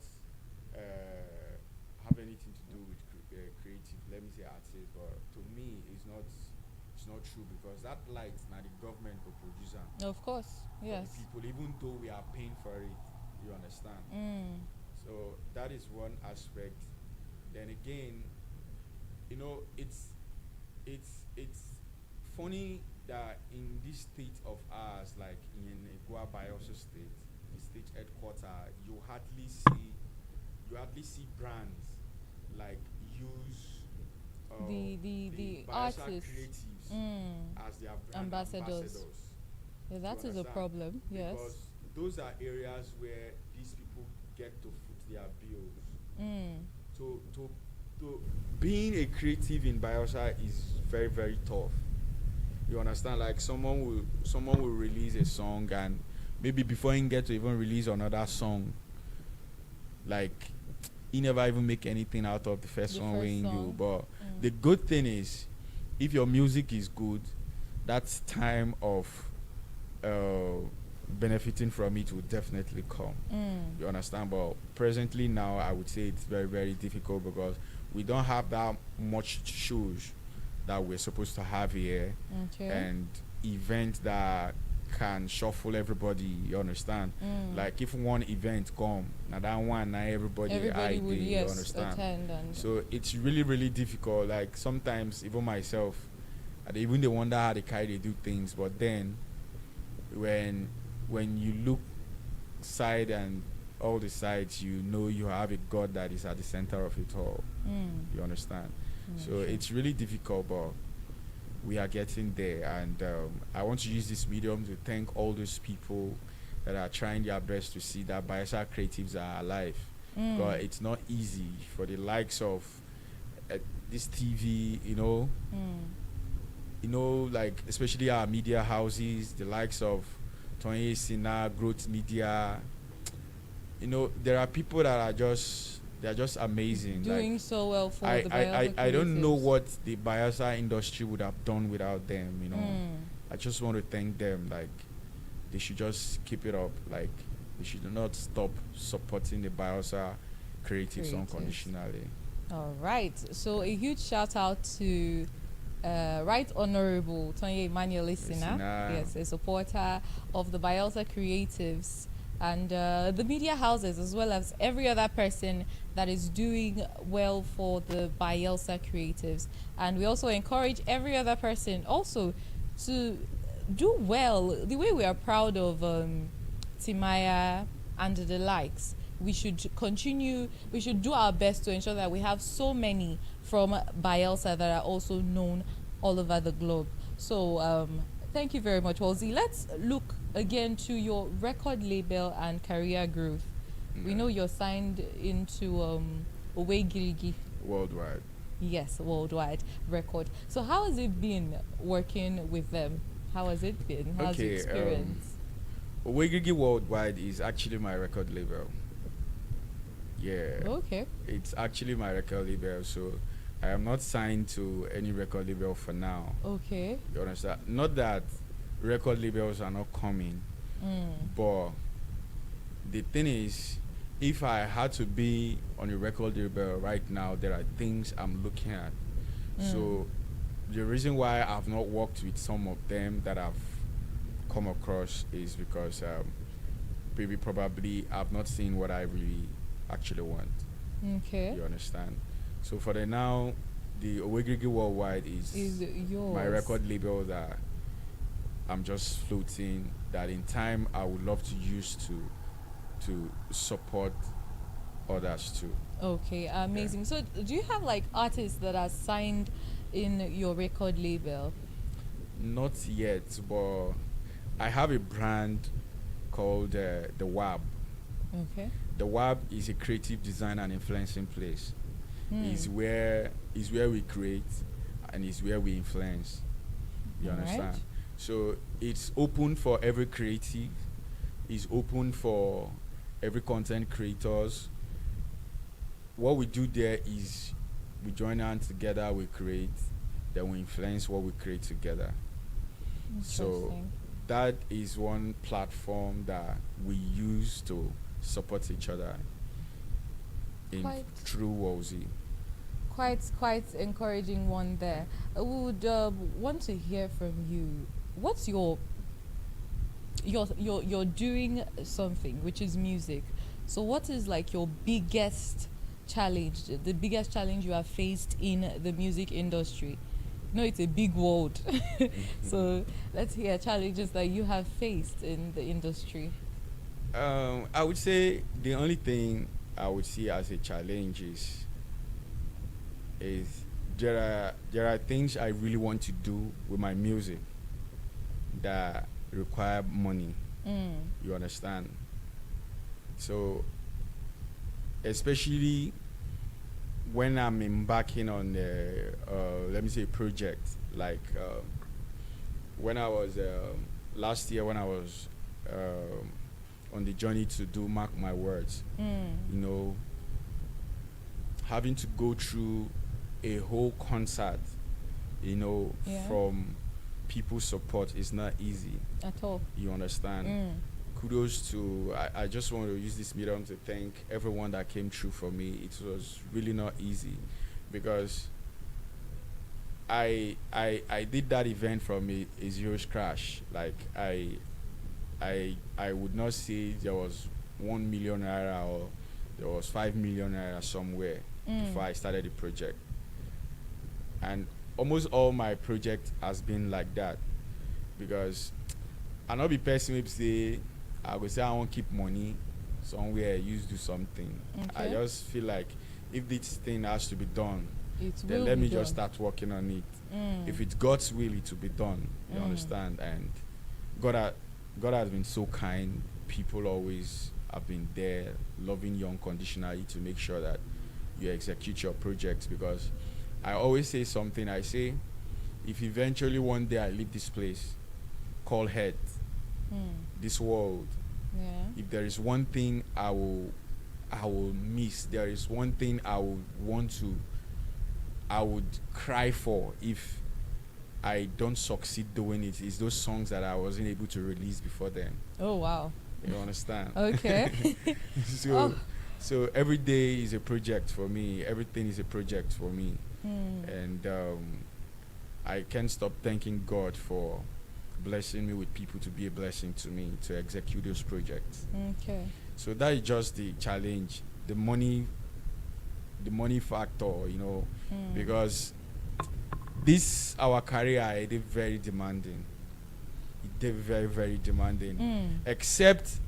have anything to do with creative, let me say artists, but to me it's not true, because that light now the government will produce them. Of course, yes. People, even though we are paying for it, you understand? So that is one aspect. Then again, it's funny that in this state of ours, like in Igua Bielsa State, the state headquarters, you hardly see brands like use the Bielsa artists creatives as their brand ambassadors. Yeah, that is a problem. Yes, because those are areas where these people get to foot their bills. To to being a creative in Bielsa is very very tough. You understand? Like someone will release a song, and maybe before he get to even release another song, like he never even make anything out of the first one when you. But the good thing is, if your music is good, that's time of benefiting from it will definitely come. You understand? But presently now, I would say it's very very difficult because we don't have that much shows that we're supposed to have here, and events that can shuffle everybody. You understand? Like if one event come, now that one, now everybody would, you understand? Attend So it's really really difficult. Like sometimes even myself, even they wonder how they do things. But then when you look side and all the sides, you know you have a God that is at the center of it all. You understand? So it's really difficult, but we are getting there. And I want to use this medium to thank all those people that are trying their best to see that Bielsa creatives are alive. But it's not easy for the likes of this TV, you know, like especially our media houses, the likes of Tony Sina, Growth Media. You know, there are people that are just amazing, doing like, so well for I, the Bielsa I don't know creatives. what the Bielsa industry would have done without them. You know, I just want to thank them. Like, they should just keep it up. Like, they should not stop supporting the Bielsa creatives unconditionally. All right. So a huge shout out to Right Honorable Tony Emmanuel Isina. Yes, a supporter of the Bielsa creatives and the media houses, as well as every other person that is doing well for the Bielsa creatives. And we also encourage every other person also to do well. The way we are proud of Timaya and the likes, we should do our best to ensure that we have so many from Bielsa that are also known all over the globe. So thank you very much, Wolsey. Let's look again to your record label and career growth. We know you're signed into Owegirigi. Worldwide. Yes, Worldwide Record. So how has it been working with them? How has it been? How's your experience? Owegirigi Worldwide is actually my record label. Yeah. Okay. It's actually my record label, so I am not signed to any record label for now. Okay. You understand? Not that record labels are not coming, but the thing is, if I had to be on a record label right now, there are things I'm looking at. So the reason why I've not worked with some of them that I've come across is because probably I've not seen what I really actually want. Okay. You understand? So for the now, the Owegirigi Worldwide is yours. My record label that I'm just floating, that in time I would love to use to support others too. Okay, amazing. So do you have like artists that are signed in your record label? Not yet, but I have a brand called the WAB. Okay. The WAB is a creative design and influencing place. Is where we create and is where we influence. You understand? Right. So it's open for every creative. It's open for every content creators. What we do there is we join hands together, we create, then we influence what we create together. So that is one platform that we use to support each other in true Wolsey. Quite encouraging one there. I would want to hear from you. What's you're doing something which is music. So what is like your biggest challenge, the biggest challenge you have faced in the music industry? No, it's a big world. So let's hear challenges that you have faced in the industry. I would say the only thing I would see as a challenge is there are things I really want to do with my music that require money. You understand? So especially when I'm embarking on let me say project, like when I was last year when I was on the journey to do Mark My Words, you know, having to go through a whole concert, you know, from people's support is not easy at all. You understand? Kudos to, I just want to use this medium to thank everyone that came through for me. It was really not easy because I did that event from a zero scratch. Like I would not say there was 1 million naira or there was 5 million naira somewhere before I started the project. And almost all my project has been like that because I not be person who say I will say I won't keep money somewhere use do something. I just feel like if this thing has to be done, then let me just start working on it. If it's God's will, it will be done. You understand? And God has been so kind. People always have been there, loving you unconditionally to make sure that you execute your projects. Because I always say something. I say, if eventually one day I leave this place, call head, this world. If there is one thing I will miss, there is one thing I would cry for if I don't succeed doing it, is those songs that I wasn't able to release before then. Oh wow. You understand? Okay. So every day is a project for me. Everything is a project for me. And I can't stop thanking God for blessing me with people to be a blessing to me to execute those projects. Okay. So that is just the challenge, the money factor, you know, because this our career it is very demanding. It is very, very demanding. Except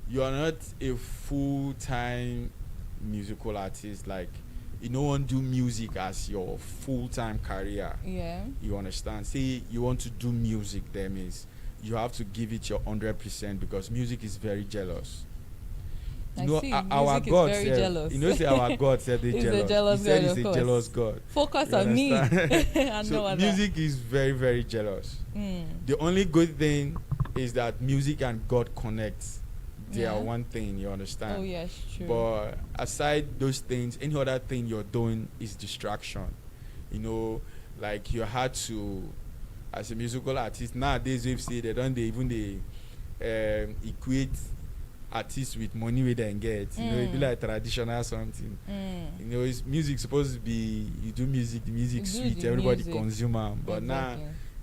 you are not a full-time musical artist, like you don't want to do music as your full-time career. You understand? Say you want to do music, that means you have to give it your 100% because music is very jealous. You know, our God said, jealous. You know, say our God said they're jealous. He said he's a jealous God. Focus on me. So music is very, very jealous. The only good thing is that music and God connect. They are one thing, you understand? Oh yes, true. But aside those things, any other thing you're doing is distraction. You know, like you had to, as a musical artist, nowadays we've seen they equate artists with money we then get. You know, it be like traditional something. You know, it's music supposed to be, you do music, the music sweet, everybody consume them. But now,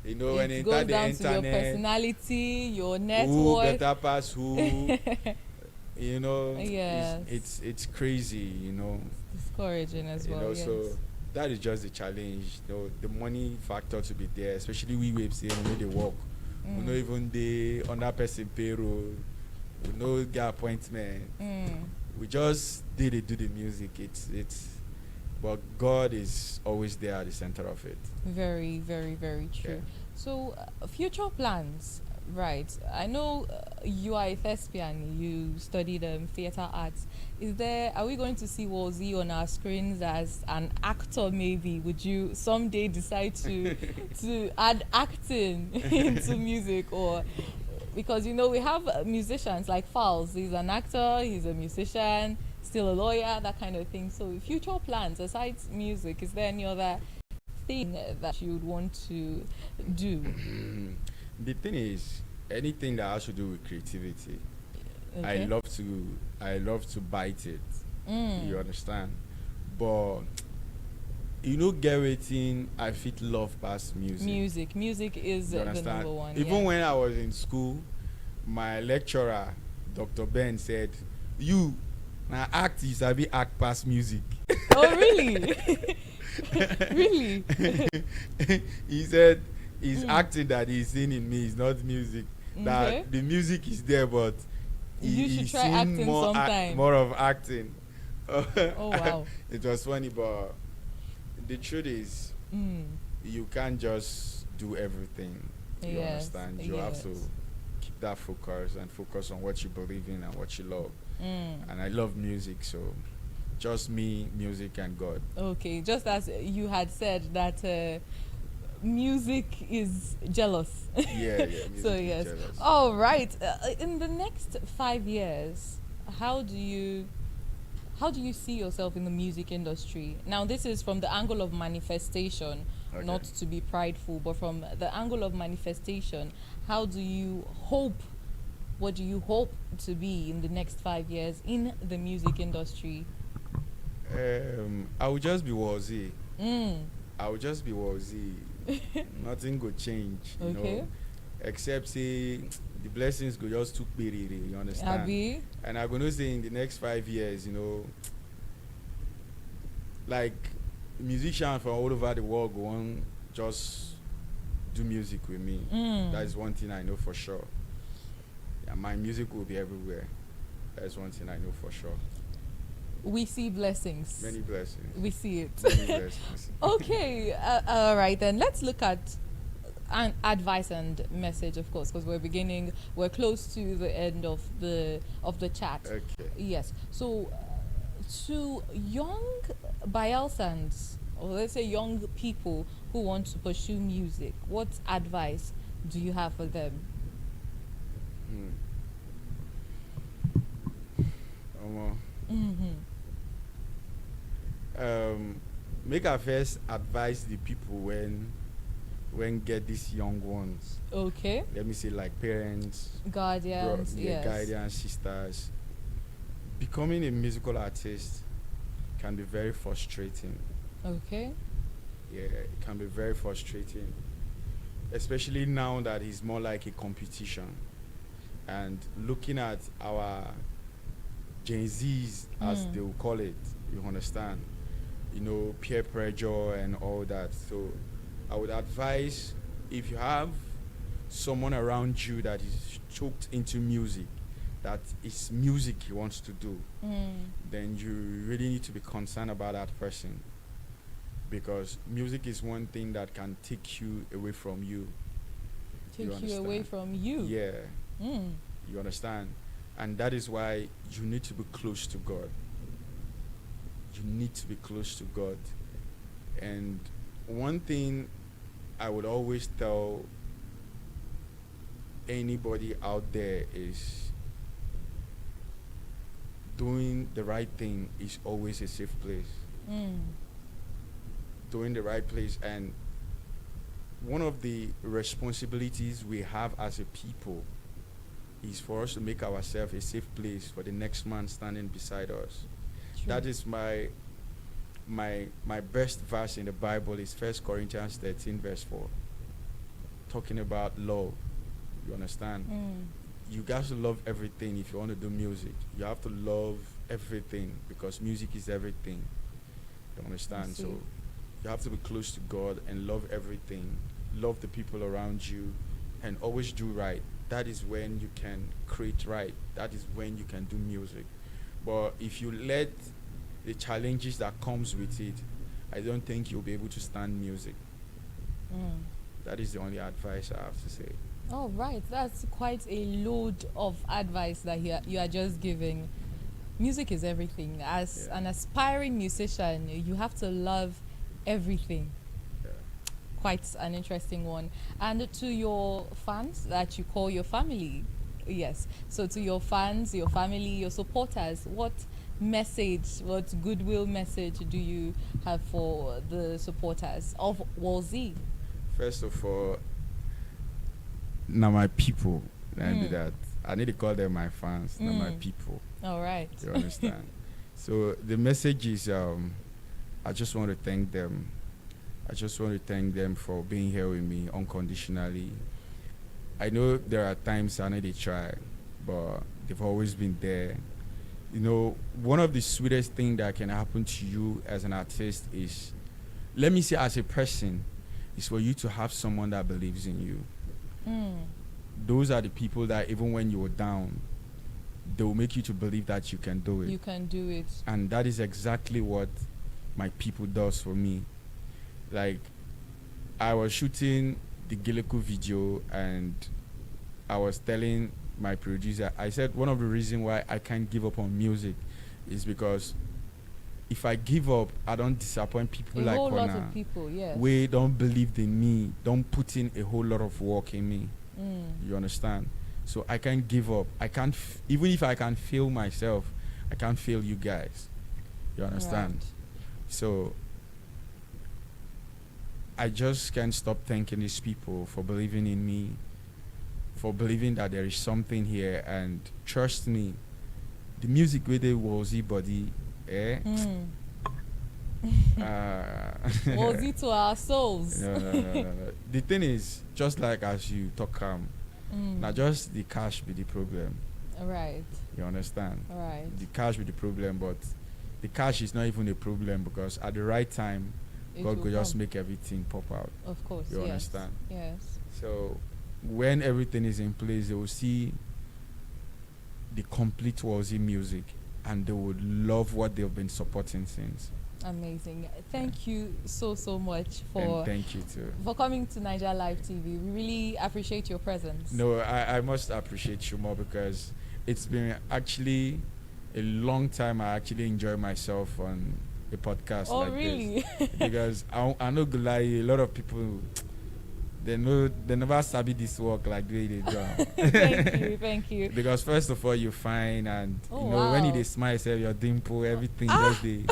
you know, when it goes down to your personality, your net who worth, better pass who, you know, yes. it's crazy, you know. Discouraging as well. You know, yes. so that is just the challenge. You know, the money factor to be there, especially we waves here when they work. We know even the under person payroll, we know get appointment. We just do the music. It's but God is always there at the center of it. Very, very, very true. Yeah. So, future plans, right? I know you are a thespian. You studied theater arts. Are we going to see Wolsey on our screens as an actor? Maybe would you someday decide to add acting into music, or because you know we have musicians like Fowles. He's an actor. He's a musician. Still a lawyer, that kind of thing. So future plans aside music, is there any other thing that you would want to do? The thing is, anything that has to do with creativity, Okay. I love to bite it. You understand? But you know, get waiting, I fit love past music. Music is the number one. Even when I was in school, my lecturer, Dr. Ben, said, "You now act is a bit act past music." Oh really? Really? He said it's acting that he's seeing in me is not music. Okay. That the music is there, but You should he's try seeing acting more sometime. more of acting. Oh wow. It was funny, but the truth is you can't just do everything. You Yes, understand? You have to yes. keep that focus and focus on what you believe in and what you love. And I love music, so just me, music, and God. Okay, just as you had said that music is jealous. Yeah, music So is yes. jealous. All right. In the next 5 years, how do you see yourself in the music industry? Now, this is from the angle of manifestation, Okay. not to be prideful, but from the angle of manifestation, how do you hope? What do you hope to be in the next 5 years in the music industry? I will just be Wazi. Mm. I will just be Wazi. Nothing go change, you Okay. know, except say the blessings go just too big, you understand? Abi? And I'm gonna say in the next 5 years, you know, like musicians from all over the world go on just do music with me. Mm. That is one thing I know for sure. Yeah, my music will be everywhere. That's one thing I know for sure. We see blessings. Many blessings. We see it. Many blessings. Okay. All right, then let's look at an advice and message, of course, because we're close to the end of the chat. Okay. Yes. So to young Bayelsans, or let's say young people who want to pursue music, what advice do you have for them? Mm-hmm. Make our first advise the people when get these young ones. Okay. Let me say like parents, Guardians, yes. guardians, sisters. Becoming a musical artist can be very frustrating. Okay. Yeah, it can be very frustrating, especially now that it's more like a competition. And looking at our Gen Zs, as they will call it, you understand, you know, peer pressure and all that. So I would advise, if you have someone around you that is choked into music, that is music he wants to do, then you really need to be concerned about that person, because music is one thing that can take you away from you. Take you away from you. Yeah. Mm. You understand? And that is why you need to be close to God. You need to be close to God. And one thing I would always tell anybody out there is doing the right thing is always a safe place. Doing the right place. And one of the responsibilities we have as a people is for us to make ourselves a safe place for the next man standing beside us. True. That is my best verse in the Bible is 1 Corinthians 13 verse 4, talking about love. You understand? You guys to love everything. If you want to do music, you have to love everything, because music is everything. You understand? So you have to be close to God and love everything, love the people around you, and always do right. That is when you can create right. That is when you can do music. But if you let the challenges that comes with it, I don't think you'll be able to stand music. That is the only advice I have to say. All right, that's quite a load of advice that you are just giving. Music is everything. As an aspiring musician, you have to love everything. Quite an interesting one. And to your fans that you call your family, yes. So to your fans, your family, your supporters, what message, what goodwill message do you have for the supporters of Walzy? First of all, now my people, that I need to call them my fans. Now my people. All right. You understand? So the message is, I just want to thank them. I just want to thank them for being here with me unconditionally. I know there are times I know they try, but they've always been there. You know, one of the sweetest things that can happen to you as an artist is, let me say as a person, is for you to have someone that believes in you. Those are the people that even when you're down, they will make you to believe that you can do it. You can do it. And that is exactly what my people does for me. Like, I was shooting the Giliku video and I was telling my producer, I said one of the reasons why I can't give up on music is because if I give up, I don't disappoint people like a whole lot Kona. of people, yes. We don't believe in me, don't put in a whole lot of work in me. You understand? So I can't give up. I can't, even if I can fail myself, I can't fail you guys. You understand? Right. So I just can't stop thanking these people for believing in me, for believing that there is something here, and trust me, the music with the Wozy body, Wozy to our souls. No. The thing is, just like as you talk now just the cash be the problem. Right. You understand? Right. The cash be the problem, but the cash is not even a problem because at the right time, God will just make everything pop out. Of course. You understand? Yes. So when everything is in place, they will see the complete Wozy music and they would love what they've been supporting since. Amazing. Thank you so much for and thank you too for coming to Naija Live TV. We really appreciate your presence. No, I must appreciate you more because it's been actually a long time. I actually enjoy myself on a podcast like really? this. Because I know a lot of people they never sabi this work like the way they do. Thank you. Because first of all, you're fine, and when you smile, say your dimple, everything just you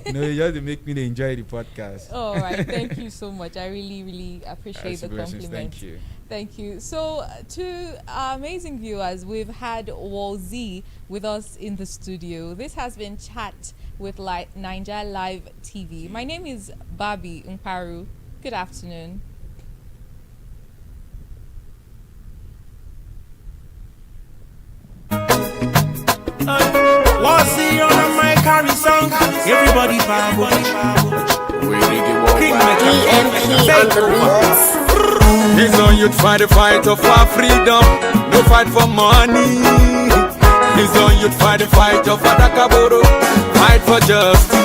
just make me enjoy the podcast. All right, thank you so much. I really appreciate the compliment. Thank you. Thank you. So, to our amazing viewers, we've had Wozy with us in the studio. This has been Chat with Naija Live TV. My name is Barbie Mparu. Good afternoon. Wozy on a mic carry song. Everybody babo. King EMP on the beats. He's on youth fight the fight of our freedom. No fight for money. He's on youth fight the fight of Adakaboro. Fight for justice.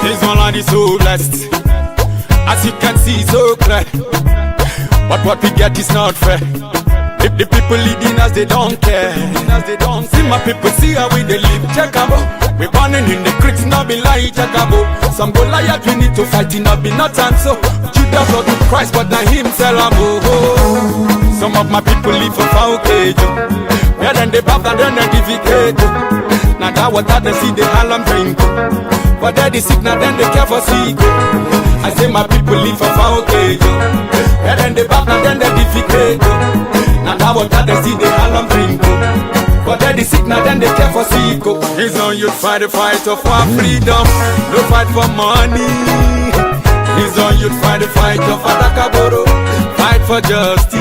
He's only so blessed. As you can see, so clear. But what we get is not fair. If the people leading us, they don't care. See my people, see how we they live. Check out. We burning in the creeks, not be like check out. Some Goliath we need to fight in, not be not and so. Judas not to Christ, but not himself. Some of my people live for foundation. Yeah, then they bath and then they defecate. Now that water they see the alarm drink. But they the sick, now then they care for sick. I say my people live for foundation. Yeah, then they bath and then they defecate. Now that water they see the alarm drink. But they the sick, now then they care for sick. He's on youth fight the fight of our freedom. No fight for money. He's on youth fight the fight of Adakaboro. Fight for justice.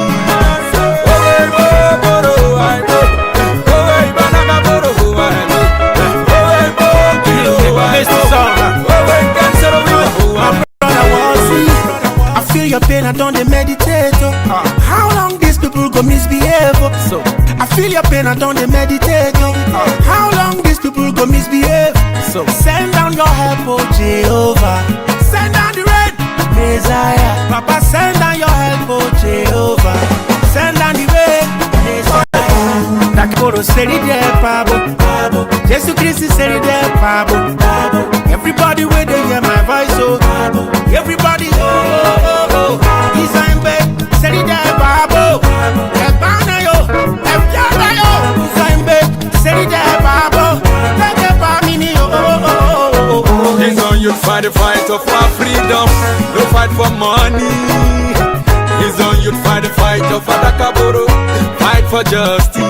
I feel your pain, I don't meditate. How long these people go misbehave? So I feel your pain, I don't meditate. How long these people go misbehave? So send down your help, oh Jehovah. Send down the rain, Messiah. Papa, send down your help, oh Jehovah. Send down the rain, Messiah. Takoro seri de pabo, Jesus Christ seri de pabo. Everybody where they hear my voice, oh. Everybody, oh. He's on bed, seri de pabo. Ebana yo, ebyaba yo. He's on bed, seri de pabo. Ebaba mini oh. He's on you fight the fight of our freedom. No fight for money. He's on you fight the fight of Adakaboro. Fight for justice.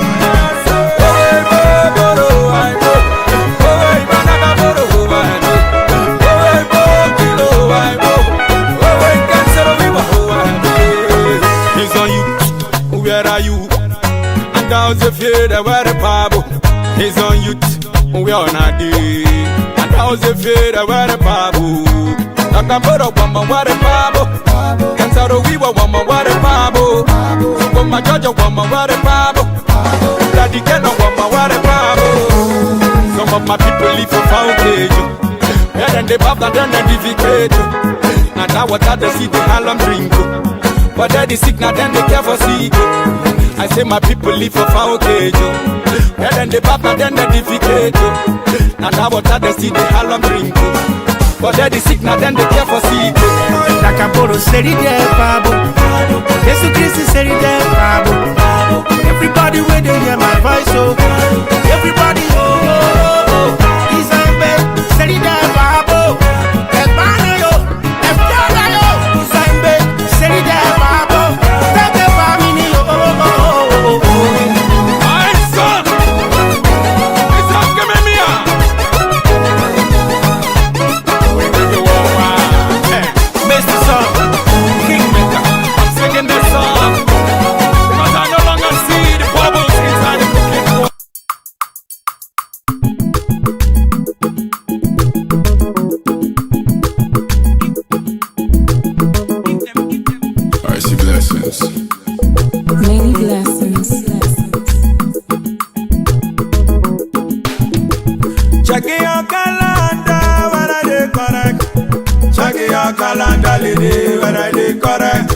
He's on you. Where are you? And how's the fear that we're a pabo? He's on you. We are not there. And how's the fear that we're a pabo? Nakamboro wama ware pabo. Kansaro wiwa wama ware pabo. Wama jojo wama ware pabo. Daddy Keno wama ware pabo. Some of my people live for foundation. Yeah, then they bath and then they defecate. Now that water they see the alum drink. But they sick now then they care for sick. I say my people live for far okay. Yeah, then they papa then they defecate. Now that water they see the alum drink. But they sick now then they care for sick. Takaporo seri de babo. Jesus Christ seri de babo. Everybody where they hear my voice, oh. Everybody, oh, oh, oh, oh. Izambe seri de babo. Ebana yo, efyala yo. Izambe seri de babo. Take family, oh, oh, oh, oh, oh. My son, it's not giving me a. Mr. Song, Kingmaker, I'm singing this song because I no longer see the bubbles inside the cooking pot. I see blessings. Many blessings. Check your calendar when I dey correct. Check your calendar, lady, when I dey correct.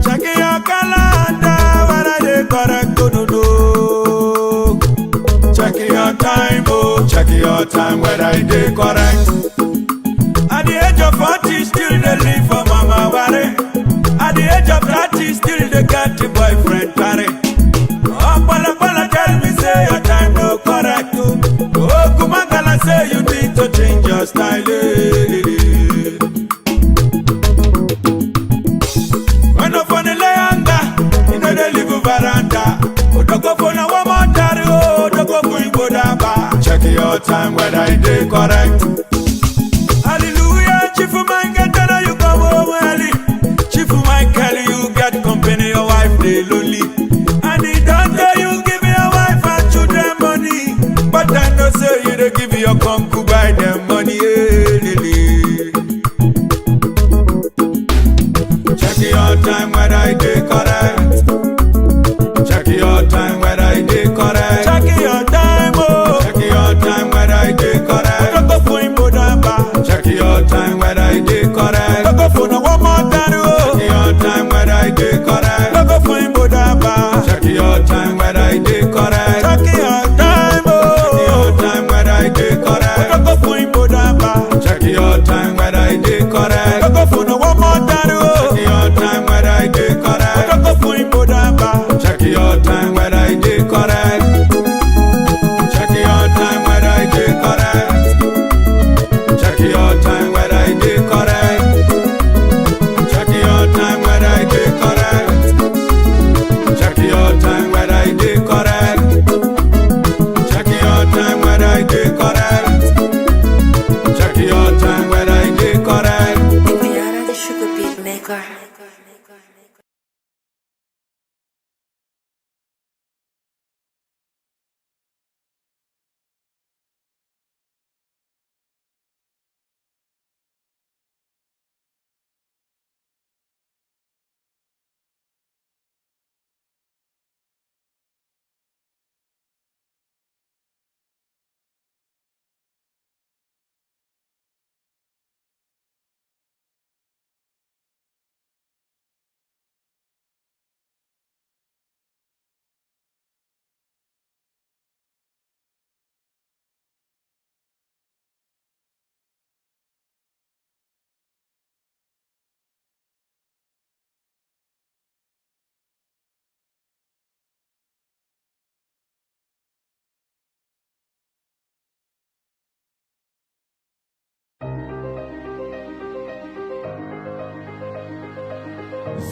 Check your calendar when I dey correct. No, no, no. Check your time, oh, check your time when I dey correct. At the age of 40, still dey live for mama worry. At the age of 30, still dey get the boyfriend carry. Oh, Pala tell me say your time no correct. Oh, Kumagala say you need to change your style. When no funny layanga, you know they live veranda. Odoko for na wamotari, odoko for Ibodaba. Check your time whether it dey correct. Hallelujah, Chief Michael, you come home early. Chief Michael, you get company, your wife they lonely. And the doctor, you give your wife and children money. But I know say you dey give your concubine them money. Check your time whether I dey correct. Check your time whether I dey correct. Check your time, oh. Check your time whether I dey correct. Don't go for Ibodaba. Check your time whether I dey correct. Don't go for no one more time, oh. Check your time whether I dey correct. Don't go for Ibodaba. Check your time whether I dey correct. Check your time, oh. Check your time whether I dey correct. Don't go for Ibodaba. Check your time whether I dey correct. Don't go for no one more time, oh. Check your time whether I dey correct. Don't go for Ibodaba. Check your time whether I dey correct. Check your time whether I dey correct. Check your time whether I dey correct. Check your time whether I dey correct. Check your time whether I dey correct. Check your time whether I dey correct. Check your time whether I dey correct. Indiana the sugar beat maker.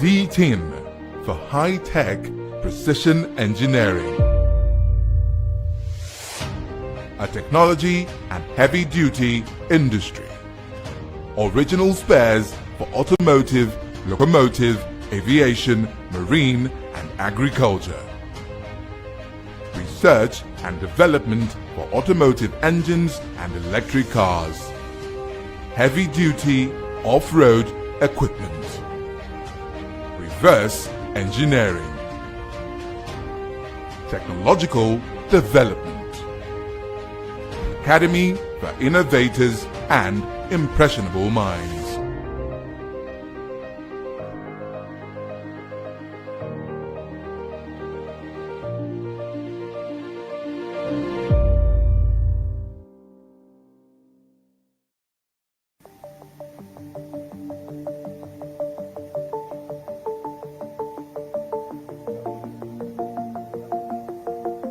Z-Tin for high-tech precision engineering. A technology and heavy-duty industry. Original spares for automotive, locomotive, aviation, marine and agriculture. Research and development for automotive engines and electric cars. Heavy-duty off-road equipment. Reverse engineering. Technological development. Academy for innovators and impressionable minds.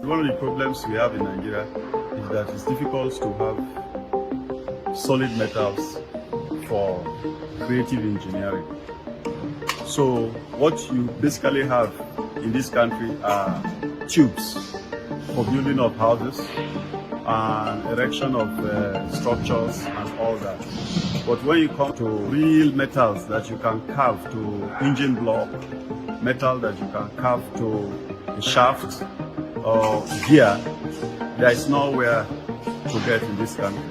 One of the problems we have in Nigeria is that it's difficult to have solid metals for creative engineering. So what you basically have in this country are tubes for building of houses and erection of structures and all that. But when you come to real metals that you can carve to engine block, metal that you can carve to a shaft or gear, there is nowhere to get in this country.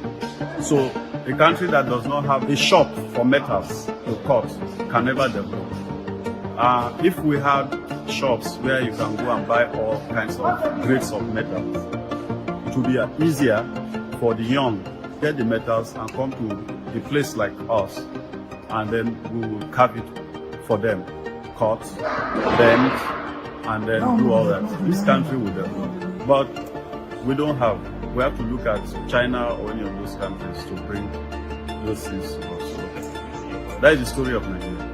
So a country that does not have a shop for metals to cut can never develop. If we had shops where you can go and buy all kinds of grades of metals, it would be easier for the young to get the metals and come to a place like us, and then we will carve it for them, cut, bend, and then do all that. This country will develop, but we don't have. We have to look at China or any of those countries to bring those things to us. So that is the story of Nigeria.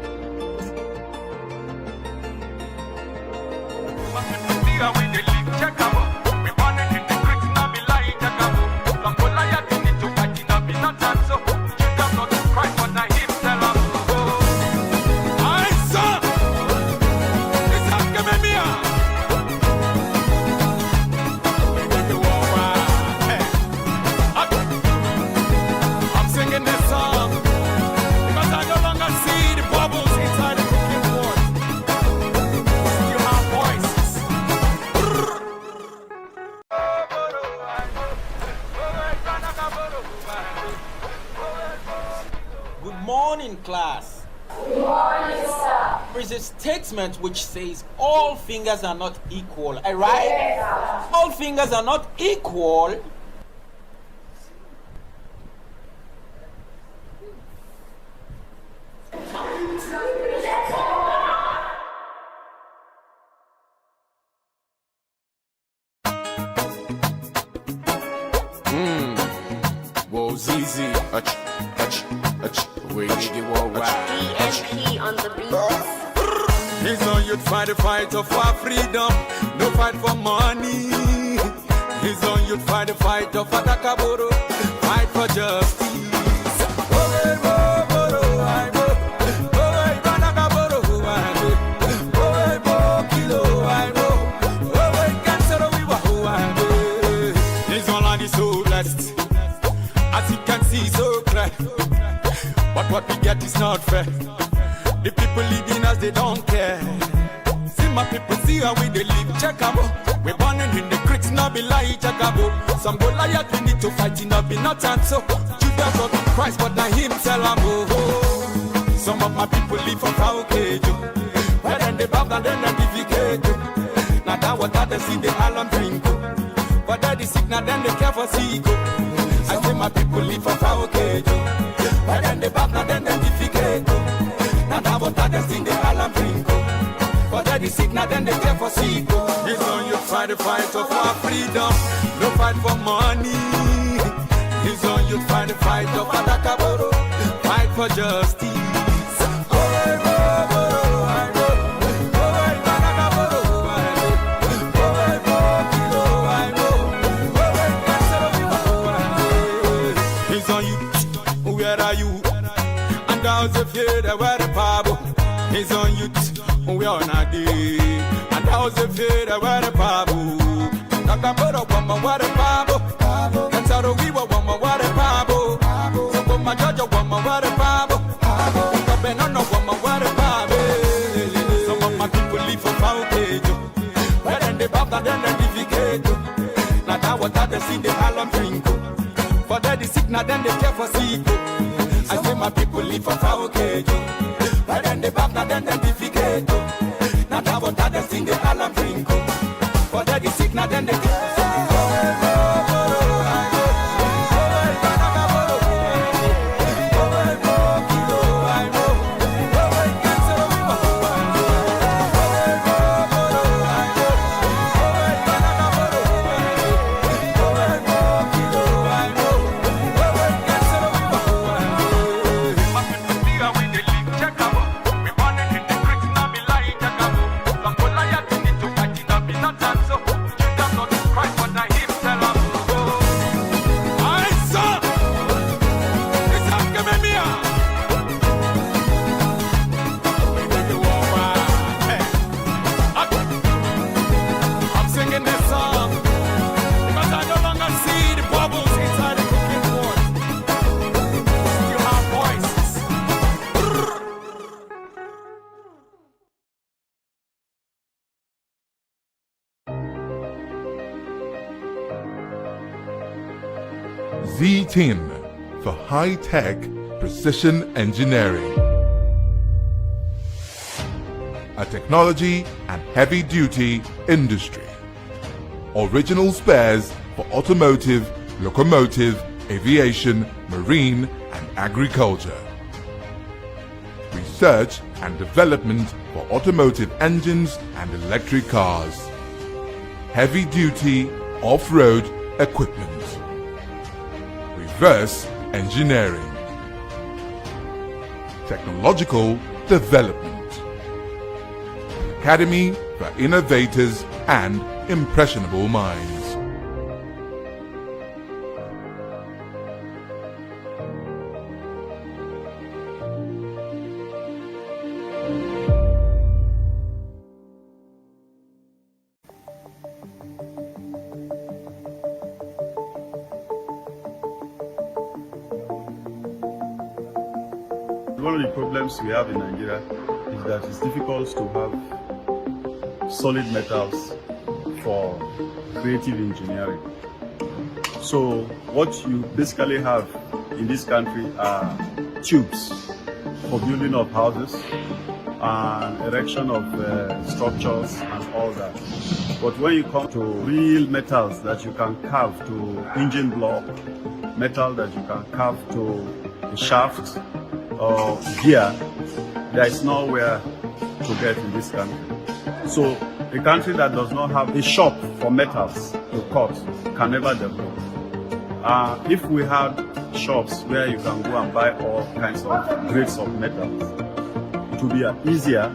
Class. Good morning, sir. There is a statement which says all fingers are not equal. Right? Yes, all fingers are not equal. Whoa, ZZ. ESP on the beat. He's on youth fight the fight of our freedom, no fight for money. He's on youth fight the fight of Atakaboro, fight for justice. His online is so blessed, as you can see so clear. But what we get is not fair. The people living as they don't care. See my people, see how we they live. Check out, we're born in the creeks, not be like check out. Some go like we need to fight in up in not time. So Judas got Christ, but now him tell am oh. Some of my people live for cage. But then they bow and then they defecate. Now that what they see the island drink. But that is sick, now then they care for sick. I say my people live for cage. But then they back, now then they defecate. Now that what they see the island drink. But that is sick, now then they care for sick. He's on you fight the fight of our freedom, no fight for money. He's on you fight the fight of Atakaboro, fight for justice. He's on you, where are you? And how's the fear where the Bible? He's on you, we are not there. And how's the fear where the Bible? Takaboro, one more what a Bible. And so we were one more what a Bible. So for my judge, one more what a Bible. No one more what a Bible. Some of my people live for cage. Where then they bow and then they defecate. Now that what they see the island drink. For that is sick, now then they care for sick. I say my people live for cage. Where then they bow and then they defecate. Now that what they see the island drink. For that is sick, now then they care for sick. Z-Tin for high-tech precision engineering. A technology and heavy-duty industry. Original spares for automotive, locomotive, aviation, marine, and agriculture. Research and development for automotive engines and electric cars. Heavy-duty off-road equipment. Reverse engineering. Technological development. Academy for innovators and impressionable minds. One of the problems we have in Nigeria is that it's difficult to have solid metals for creative engineering. So what you basically have in this country are tubes for building of houses and erection of structures and all that. But when you come to real metals that you can carve to engine block, metal that you can carve to a shaft or gear, there is nowhere to get in this country. So a country that does not have a shop for metals to cut can never develop. If we had shops where you can go and buy all kinds of grades of metals, it would be easier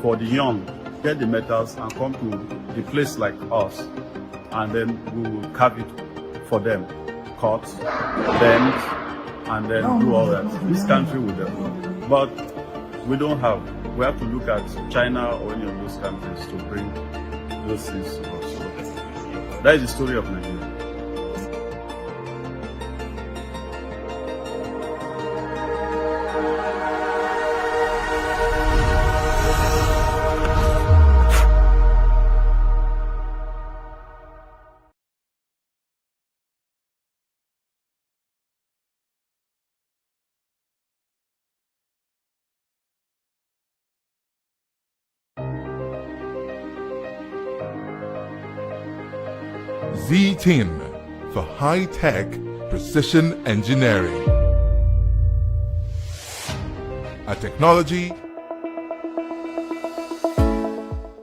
for the young to get the metals and come to a place like us, and then we will carve it for them, cut, bend, and then do all that. This country will develop, but we don't have. We have to look at China or any of those countries to bring those things to us. That is the story of Nigeria. Z-Tin for high-tech precision engineering. A technology.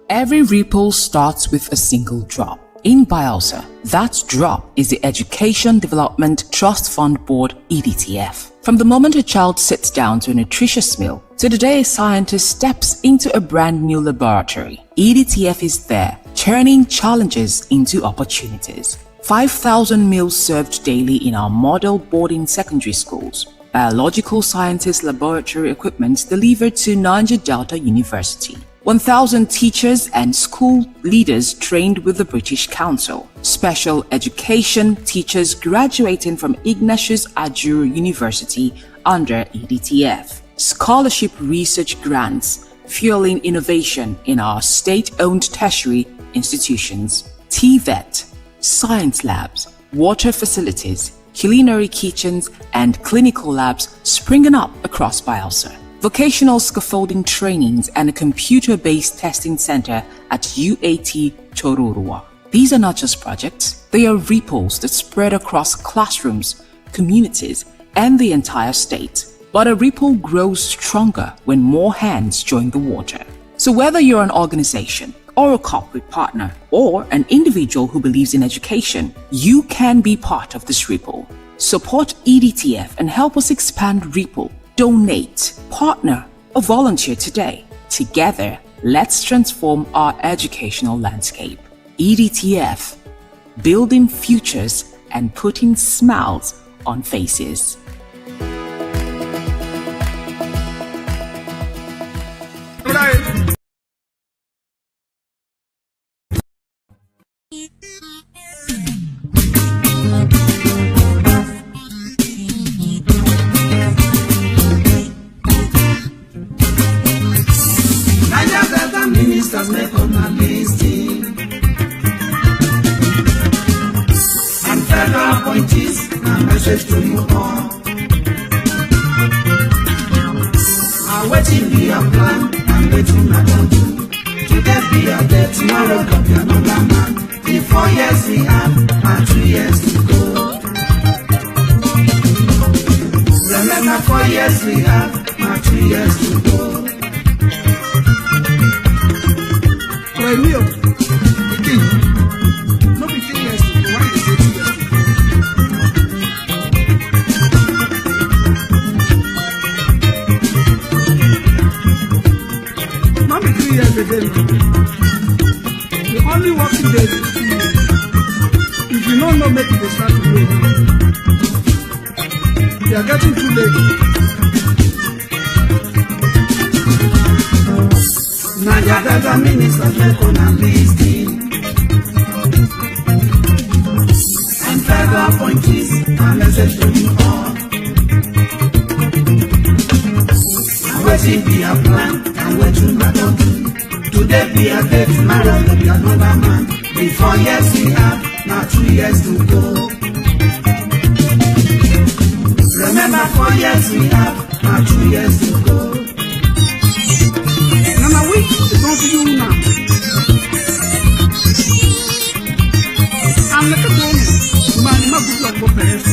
Every ripple starts with a single drop. In Bielsa, that drop is the Education Development Trust Fund Board EDTF. From the moment a child sits down to a nutritious meal to the day a scientist steps into a brand new laboratory, EDTF is there, turning challenges into opportunities. 5,000 meals served daily in our model boarding secondary schools. Biological sciences laboratory equipment delivered to Niger Delta University. 1,000 teachers and school leaders trained with the British Council. Special education teachers graduating from Ignatius Ajuru University under EDTF. Scholarship research grants fueling innovation in our state-owned tertiary institutions. TVET, science labs, water facilities, culinary kitchens, and clinical labs springing up across Bielsa. Vocational scaffolding trainings and a computer-based testing center at UAT Chororua. These are not just projects, they are ripples that spread across classrooms, communities, and the entire state. But a ripple grows stronger when more hands join the water. So whether you're an organization, or a corporate partner, or an individual who believes in education, you can be part of this ripple. Support EDTF and help us expand Ripple. Donate, partner, or volunteer today. Together, let's transform our educational landscape. EDTF, building futures and putting smiles on faces. Ministers make on a listing, and federal appointees, and message to you all. I waiting be a plan, I'm waiting I don't do. Today be a day, tomorrow could be another man. The 4 years we have, and 3 years to go. Remember 4 years we have, and 3 years to go. Real, no be 3 years to go. Why is it 2 years to go? Not be 3 years again. The only working day is 2 years. If you don't know, make it start to know. You are getting too late. Naija Delta ministers make on and listing. And federal appointees and message to you all. And waiting be a plan and waiting not to do. Today be a day, tomorrow will be another man. The 4 years we have, now 2 years to go. Remember 4 years we have, now 2 years to go. Now we is on to you now. I'm like a woman. Man, my good luck for parents.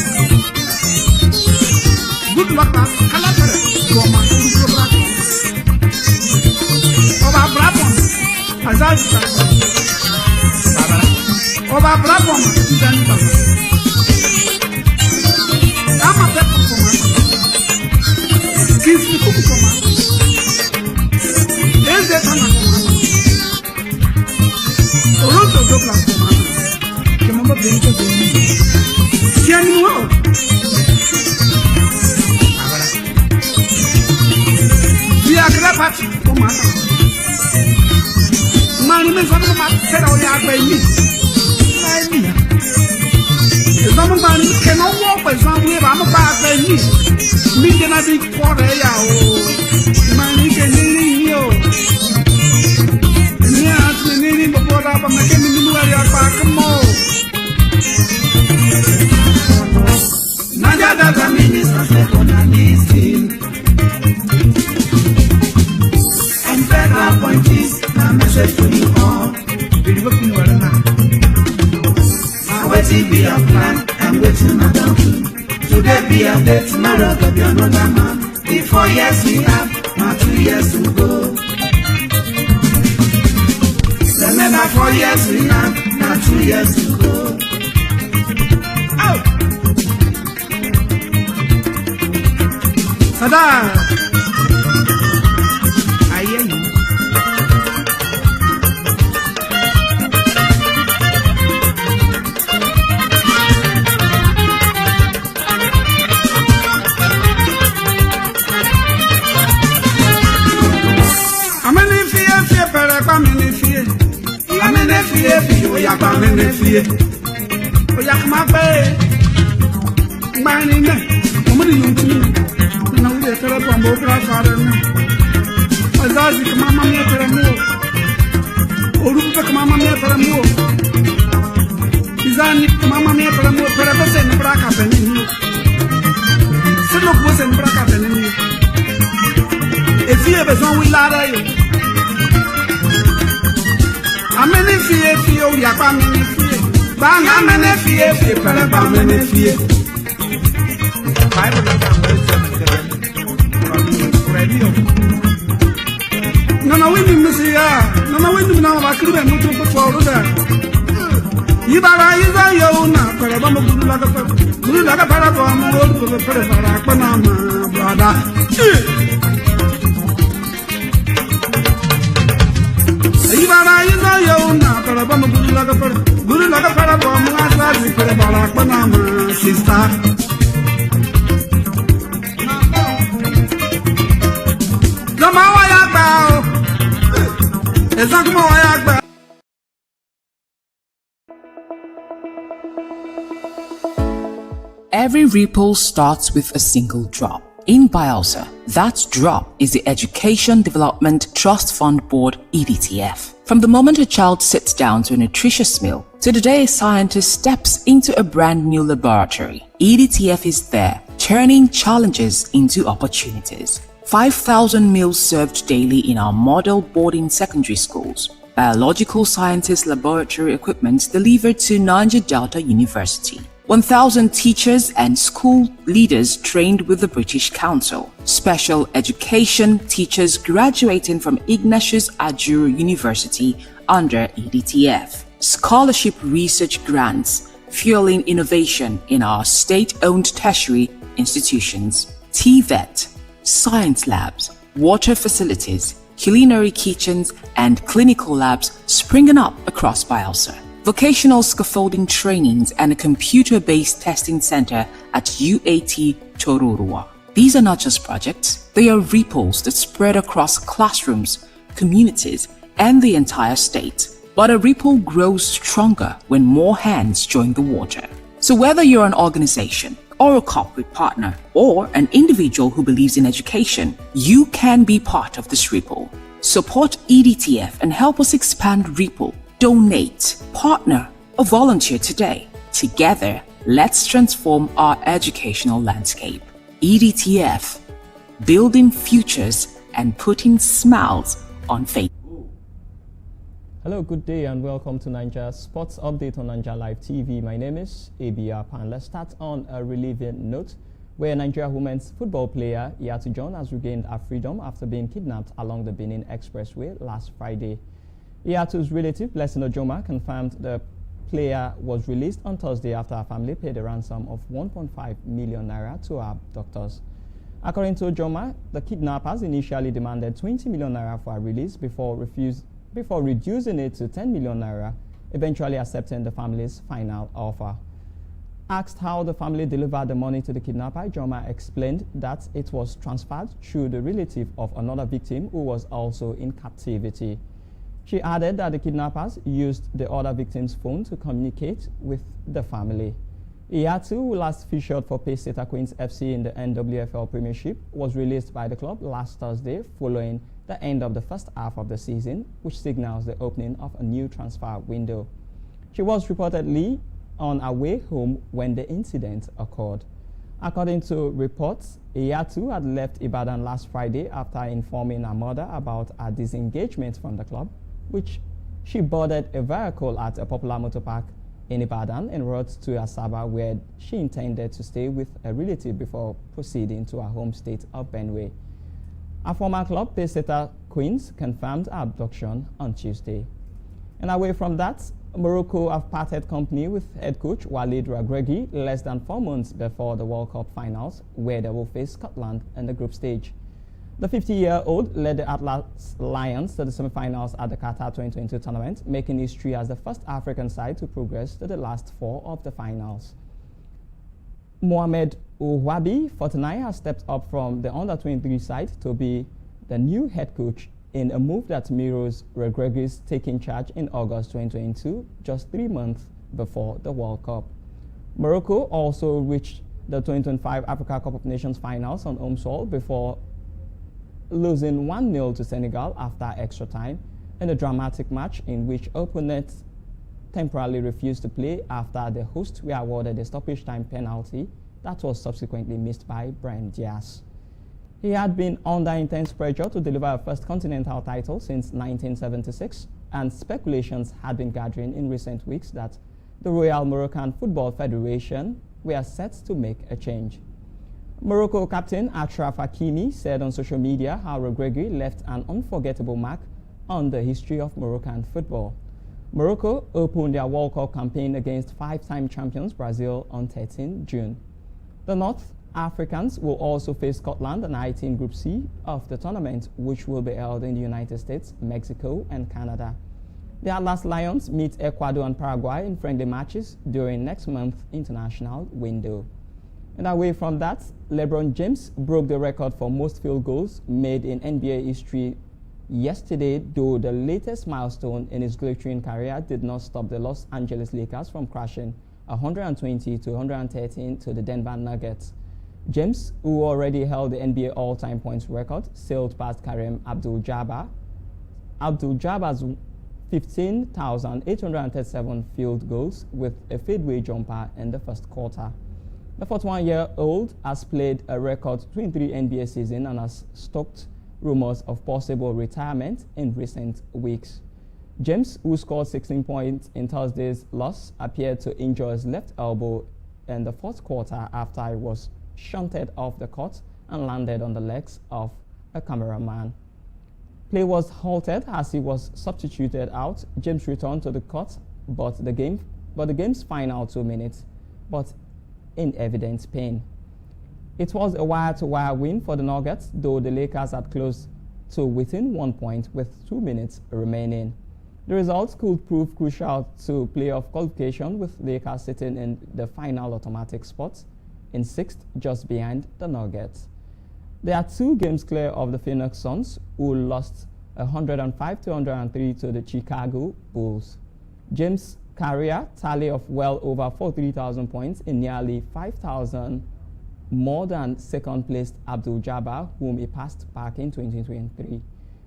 Good luck, Calabara. Go on, good luck. Oba Brabon, as I said. Oba Brabon, is an income. I'm a pepper for my. Give me cook for my. There's the fun of my. Toronto Douglas for my. Come on, baby, to me. Can you know? We are grappat for my. Man, me from my said all your baby. Some man cannot walk by somewhere. I'm a bad baby. Me cannot be for a yao. Man, you can need you. And yes, we need him before I'm making me know where you're back more. Naija Delta ministers make on and listing. And federal appointees and message to you all. I'm waiting be a plan, I'm waiting I don't do. Today be a day, tomorrow could be another man. The 4 years we have, now 2 years to go. Remember 4 years we have, now 2 years to go. Oh! Sada! I hear you. No, we need to see her. No, we need to know about the motor before that. You are your own, but I'm a good like a paragon, brother. You are your own, but I'm a good like a paragon, sister. Every ripple starts with a single drop. In Bielsa, that drop is the Education Development Trust Fund Board EDTF. From the moment a child sits down to a nutritious meal, to the day a scientist steps into a brand new laboratory, EDTF is there, turning challenges into opportunities. 5,000 meals served daily in our model boarding secondary schools. Biological sciences laboratory equipment delivered to Niger Delta University. 1,000 teachers and school leaders trained with the British Council. Special education teachers graduating from Ignatius Ajuru University under EDTF. Scholarship research grants fueling innovation in our state-owned tertiary institutions. TVET, science labs, water facilities, culinary kitchens and clinical labs springing up across Bielsa. Vocational scaffolding trainings and a computer-based testing center at UAT Tororua. These are not just projects, they are ripples that spread across classrooms, communities, and the entire state. But a ripple grows stronger when more hands join the water. So whether you're an organization, or a corporate partner, or an individual who believes in education, you can be part of this ripple. Support EDTF and help us expand Ripple. Donate, partner, or volunteer today. Together, let's transform our educational landscape. EDTF, building futures and putting smiles on faces. Hello, good day and welcome to Naija Sports Update on Naija Live TV. My name is ABR Pan. Let's start on a relieving note where Nigeria women's football player Yatu John has regained her freedom after being kidnapped along the Benin Expressway last Friday. Yatu's relative, Blessing Ojoma, confirmed the player was released on Thursday after her family paid a ransom of 1.5 million naira to her abductors. According to Ojoma, the kidnappers initially demanded 20 million naira for her release before reducing it to 10 million naira, eventually accepting the family's final offer. Asked how the family delivered the money to the kidnapper, Ojoma explained that it was transferred through the relative of another victim who was also in captivity. She added that the kidnappers used the other victim's phone to communicate with the family. Iyatu, who last featured for Pacesetter Queens FC in the NWFL Premiership, was released by the club last Thursday following the end of the first half of the season, which signals the opening of a new transfer window. She was reportedly on her way home when the incident occurred. According to reports, Iyatu had left Ibadan last Friday after informing her mother about her disengagement from the club, which she boarded a vehicle at a popular motor park in Ibadan en route to Asaba, where she intended to stay with a relative before proceeding to her home state of Benue. Her former club, Pacesetter Queens, confirmed her abduction on Tuesday. And away from that, Morocco have parted company with head coach Walid Regragui less than 4 months before the World Cup finals, where they will face Scotland in the group stage. The 50-year-old led the Atlas Lions to the semi-finals at the Qatar 2022 tournament, making history as the first African side to progress to the last 4 of the finals. Mohamed Ouabi, 49, has stepped up from the under-23 side to be the new head coach in a move that mirrors Regragui's taking charge in August 2022, just 3 months before the World Cup. Morocco also reached the 2025 Africa Cup of Nations finals on home soil before losing 1-0 to Senegal after extra time in a dramatic match in which opponents temporarily refused to play after the hosts were awarded a stoppage time penalty that was subsequently missed by Brahim Diaz. He had been under intense pressure to deliver a first continental title since 1976, and speculations had been gathering in recent weeks that the Royal Moroccan Football Federation were set to make a change. Morocco captain Achraf Hakimi said on social media how Regragui left an unforgettable mark on the history of Moroccan football. Morocco opened their World Cup campaign against 5-time champions Brazil on 13 June. The North Africans will also face Scotland and Haiti in Group C of the tournament, which will be held in the United States, Mexico, and Canada. The Atlas Lions meet Ecuador and Paraguay in friendly matches during next month's international window. And away from that, LeBron James broke the record for most field goals made in NBA history yesterday, though the latest milestone in his glittering career did not stop the Los Angeles Lakers from crashing 120 to 113 to the Denver Nuggets. James, who already held the NBA all-time points record, sailed past Kareem Abdul-Jabbar's 15,837 field goals with a fadeaway jumper in the first quarter. The 41-year-old has played a record 23 NBA seasons and has stoked rumors of possible retirement in recent weeks. James, who scored 16 points in Thursday's loss, appeared to injure his left elbow in the fourth quarter after he was shunted off the court and landed on the legs of a cameraman. Play was halted as he was substituted out. James returned to the court, but the game's final 2 minutes, but in evident pain. It was a wire-to-wire win for the Nuggets, though the Lakers had closed to within 1 point with 2 minutes remaining. The results could prove crucial to playoff qualification, with Lakers sitting in the final automatic spot in 6th, just behind the Nuggets. They are 2 games clear of the Phoenix Suns, who lost 105-103 to the Chicago Bulls. James' career tally of well over 43,000 points in nearly 5,000 more than second-placed Abdul-Jabbar, whom he passed back in 2023.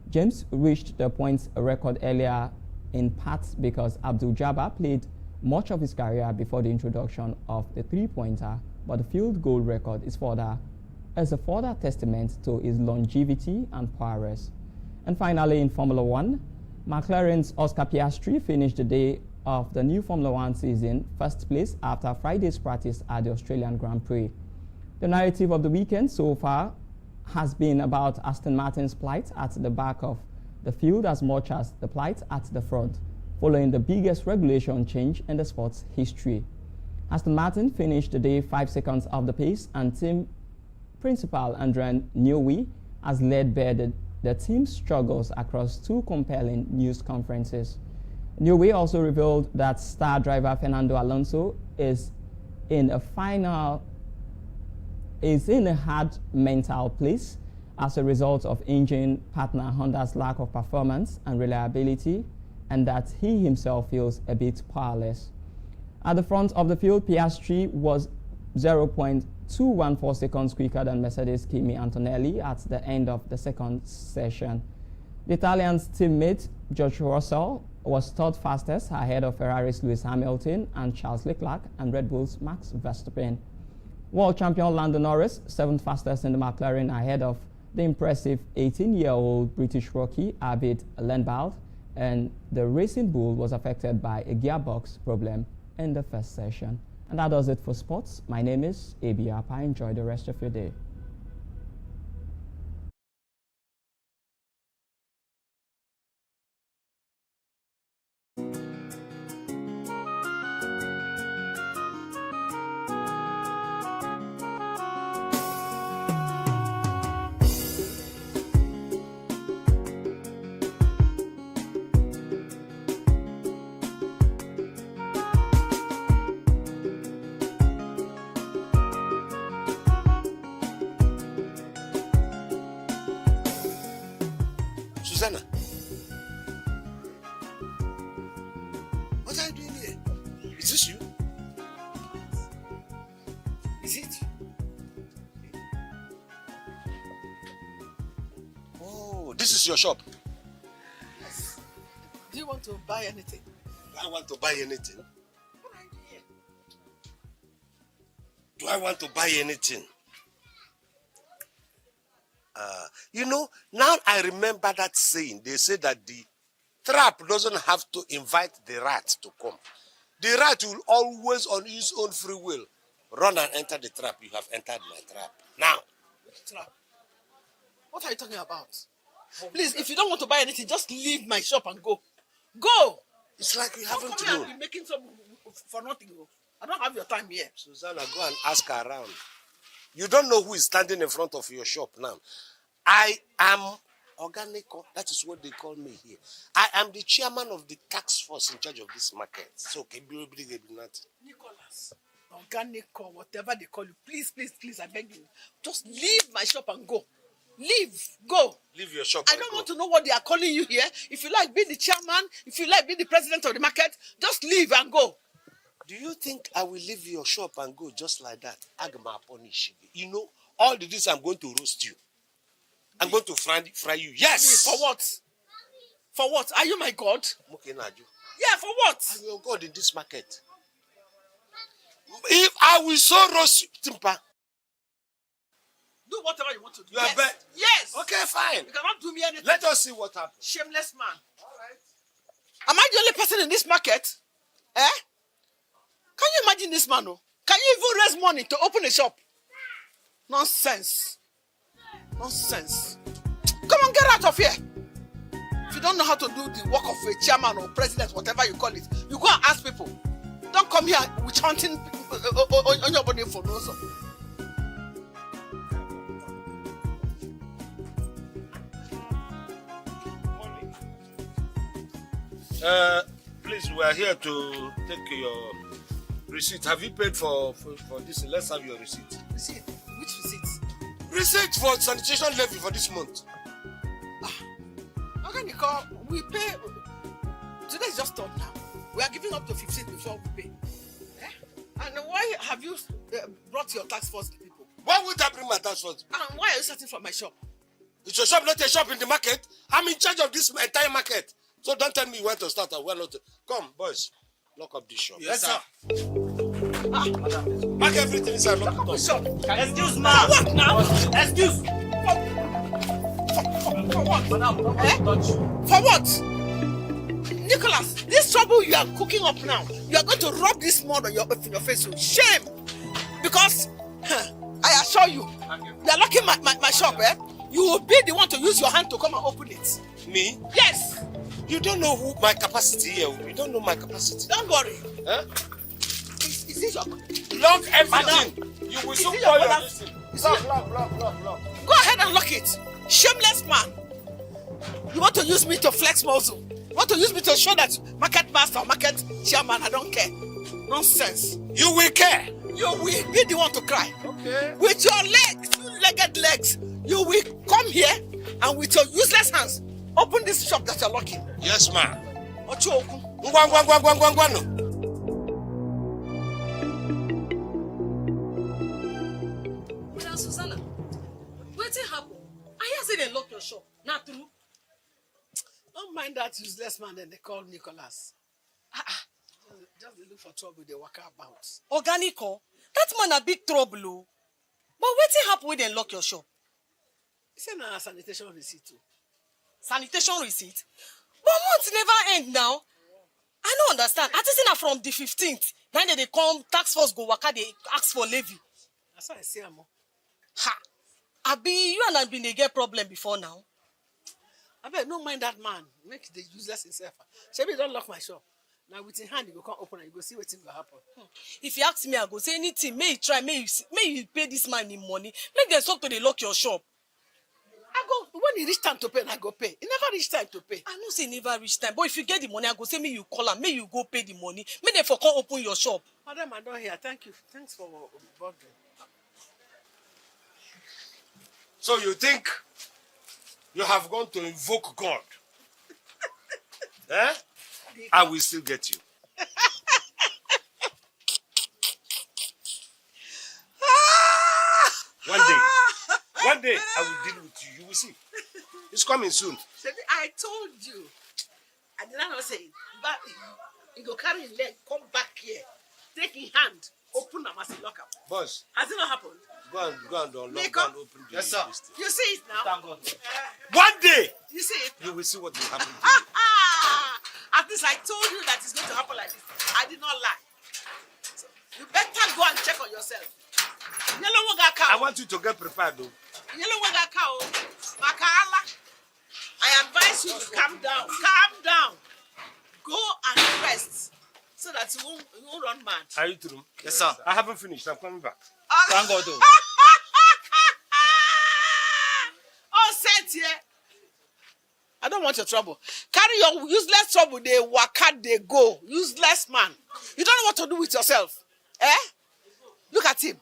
James reached the points record earlier in part because Abdul-Jabbar played much of his career before the introduction of the three-pointer, but the field goal record is a further testament to his longevity and prowess. And finally, in Formula One, McLaren's Oscar Piastri finished the day of the new Formula One season first place after Friday's practice at the Australian Grand Prix. The narrative of the weekend so far has been about Aston Martin's plight at the back of the field as much as the plight at the front, following the biggest regulation change in the sport's history. Aston Martin finished the day 5 seconds off the pace, and team principal Adrian Newey has led bare the team's struggles across 2 compelling news conferences. Newey also revealed that star driver Fernando Alonso is in a hard mental place as a result of engine partner Honda's lack of performance and reliability, and that he himself feels a bit powerless. At the front of the field, Piastri was 0.214 seconds quicker than Mercedes' Kimi Antonelli at the end of the second session. The Italian's teammate George Russell was third fastest, ahead of Ferrari's Lewis Hamilton and Charles Leclerc and Red Bull's Max Verstappen. World champion Lando Norris, 7th fastest in the McLaren, ahead of the impressive 18-year-old British rookie Arvid Lundvald, and the Racing Bull was affected by a gearbox problem in the first session. And that does it for sports. My name is ABR. Enjoy the rest of your day. Susanna, what are you doing here? Is this you? Is it? Oh, this is your shop. Yes. Do you want to buy anything? Do I want to buy anything? What are you doing here? Do I want to buy anything? You know, now I remember that saying. They say that the trap doesn't have to invite the rat to come. The rat will always, on his own free will, run and enter the trap. You have entered my trap. Now. Which trap? What are you talking about? Please, if you don't want to buy anything, just leave my shop and go. Go! It's like you haven't known. I'll be making some for nothing. I don't have your time here. Susanna, go and ask around. You don't know who is standing in front of your shop now. I am Organico. That is what they call me here. I am the chairman of the task force in charge of this market. So, Nicholas, Organico, whatever they call you, please, I beg you, just leave my shop and go. Leave, go. Leave your shop. I don't want to know what they are calling you here. If you like being the chairman, if you like being the president of the market, just leave and go. Do you think I will leave your shop and go just like that? You know, all this I'm going to roast you. I'm going to fry you. Yes! For what? For what? Are you my God? Mukinaju. Yeah, for what? I'm your God in this market. If I will so roast Timpa. Do whatever you want to do. You are bet. Yes. Okay, fine. You cannot do me anything. Let us see what happens. Shameless man. All right. Am I the only person in this market? Eh? Can you imagine this man? Oh? Can you even raise money to open a shop? Nonsense. Nonsense. Come on, get out of here. If you don't know how to do the work of a chairman or president, whatever you call it, you go and ask people. Don't come here with hunting on your body for no reason. Please, we are here to take your receipt. Have you paid for this? Let's have your receipt. Receipt? Which receipt? Receipt for sanitation levy for this month. Because we pay. Today is just third now. We are giving up to 15 before we pay. Eh? And why have you brought your tax force people? Why would I bring my tax force? And why are you starting from my shop? It's your shop, not a shop in the market. I'm in charge of this entire market. So don't tell me where to start and where not to. Come, boys, lock up this shop. Yes, sir. Pack everything inside, lock it up. Shop. Excuse me. For what now? Excuse. For what? Eh? For what? Nicholas, this trouble you are cooking up now, you are going to rub this mud on your face. So shame. Because, I assure you, you are locking my shop, eh? You will be the one to use your hand to come and open it. Me? Yes. You don't know who my capacity here. You don't know my capacity. Don't worry. Huh? Is it your... Lock everything. You will soon call your thing. Lock. Go ahead and lock it. Shameless man. You want to use me to flex muscle? You want to use me to show that market master or market chairman, I don't care. Nonsense. You will care. You will be the one to cry. Okay. With your legs, two-legged legs, you will come here and with your useless hands, open this shop that you're locking. Yes, ma'am. Madam Susanna, wetin happen? I hear say they lock your shop. Na true? Don't mind that useless man that they call Nicholas. Just look for trouble they walk about. Organico, that man a big trouble. Oh. But wetin happen when they lock your shop? It's a sanitation receipt too. Sanitation receipt? But month never end now. I don't understand. I think na from the 15th. Then they come, tax force go waka, they ask for levy. That's why I say I'm. Ha! Abi, you and I been they get problem before now. I bet don't mind that man. Make the useless himself. Shebi don't lock my shop. Now with his hand you go come open and you go see what's going to happen. If you ask me, I go say anything. May you try, may you pay this man in money. Make them stop to they lock your shop. I go when he reach time to pay, and I go pay. He never reach time to pay. I know say never reach time, but if you get the money, I go say may you call him, may you go pay the money. May they for come open your shop. Madam, I don't hear. Thank you. Thanks for bothering. So you think you have gone to invoke God? Eh? I will still get you. One day, I will deal with you. You will see. It's coming soon. I told you. I did not say it. But he go carry his leg, come back here, take his hand, open them as a lock up. Boss. Has it not happened? Go and unlock, go and open the Yes, sir. You see it now? Thank God. One day, you see it? You will see what will happen to you. At least I told you that it's going to happen like this. I did not lie. So you better go and check on yourself. Yellow waga cow. I want you to get prepared though. Yellow waga cow. Makala. I advise you to calm down. Calm down. Go and rest so that you won't run mad. Are you through? Yes, sir. I haven't finished. I'm coming back. Thank God though. Oh, set here. I don't want your trouble. Carry your useless trouble. They waka, they go. Useless man. You don't know what to do with yourself. Eh? Look at him.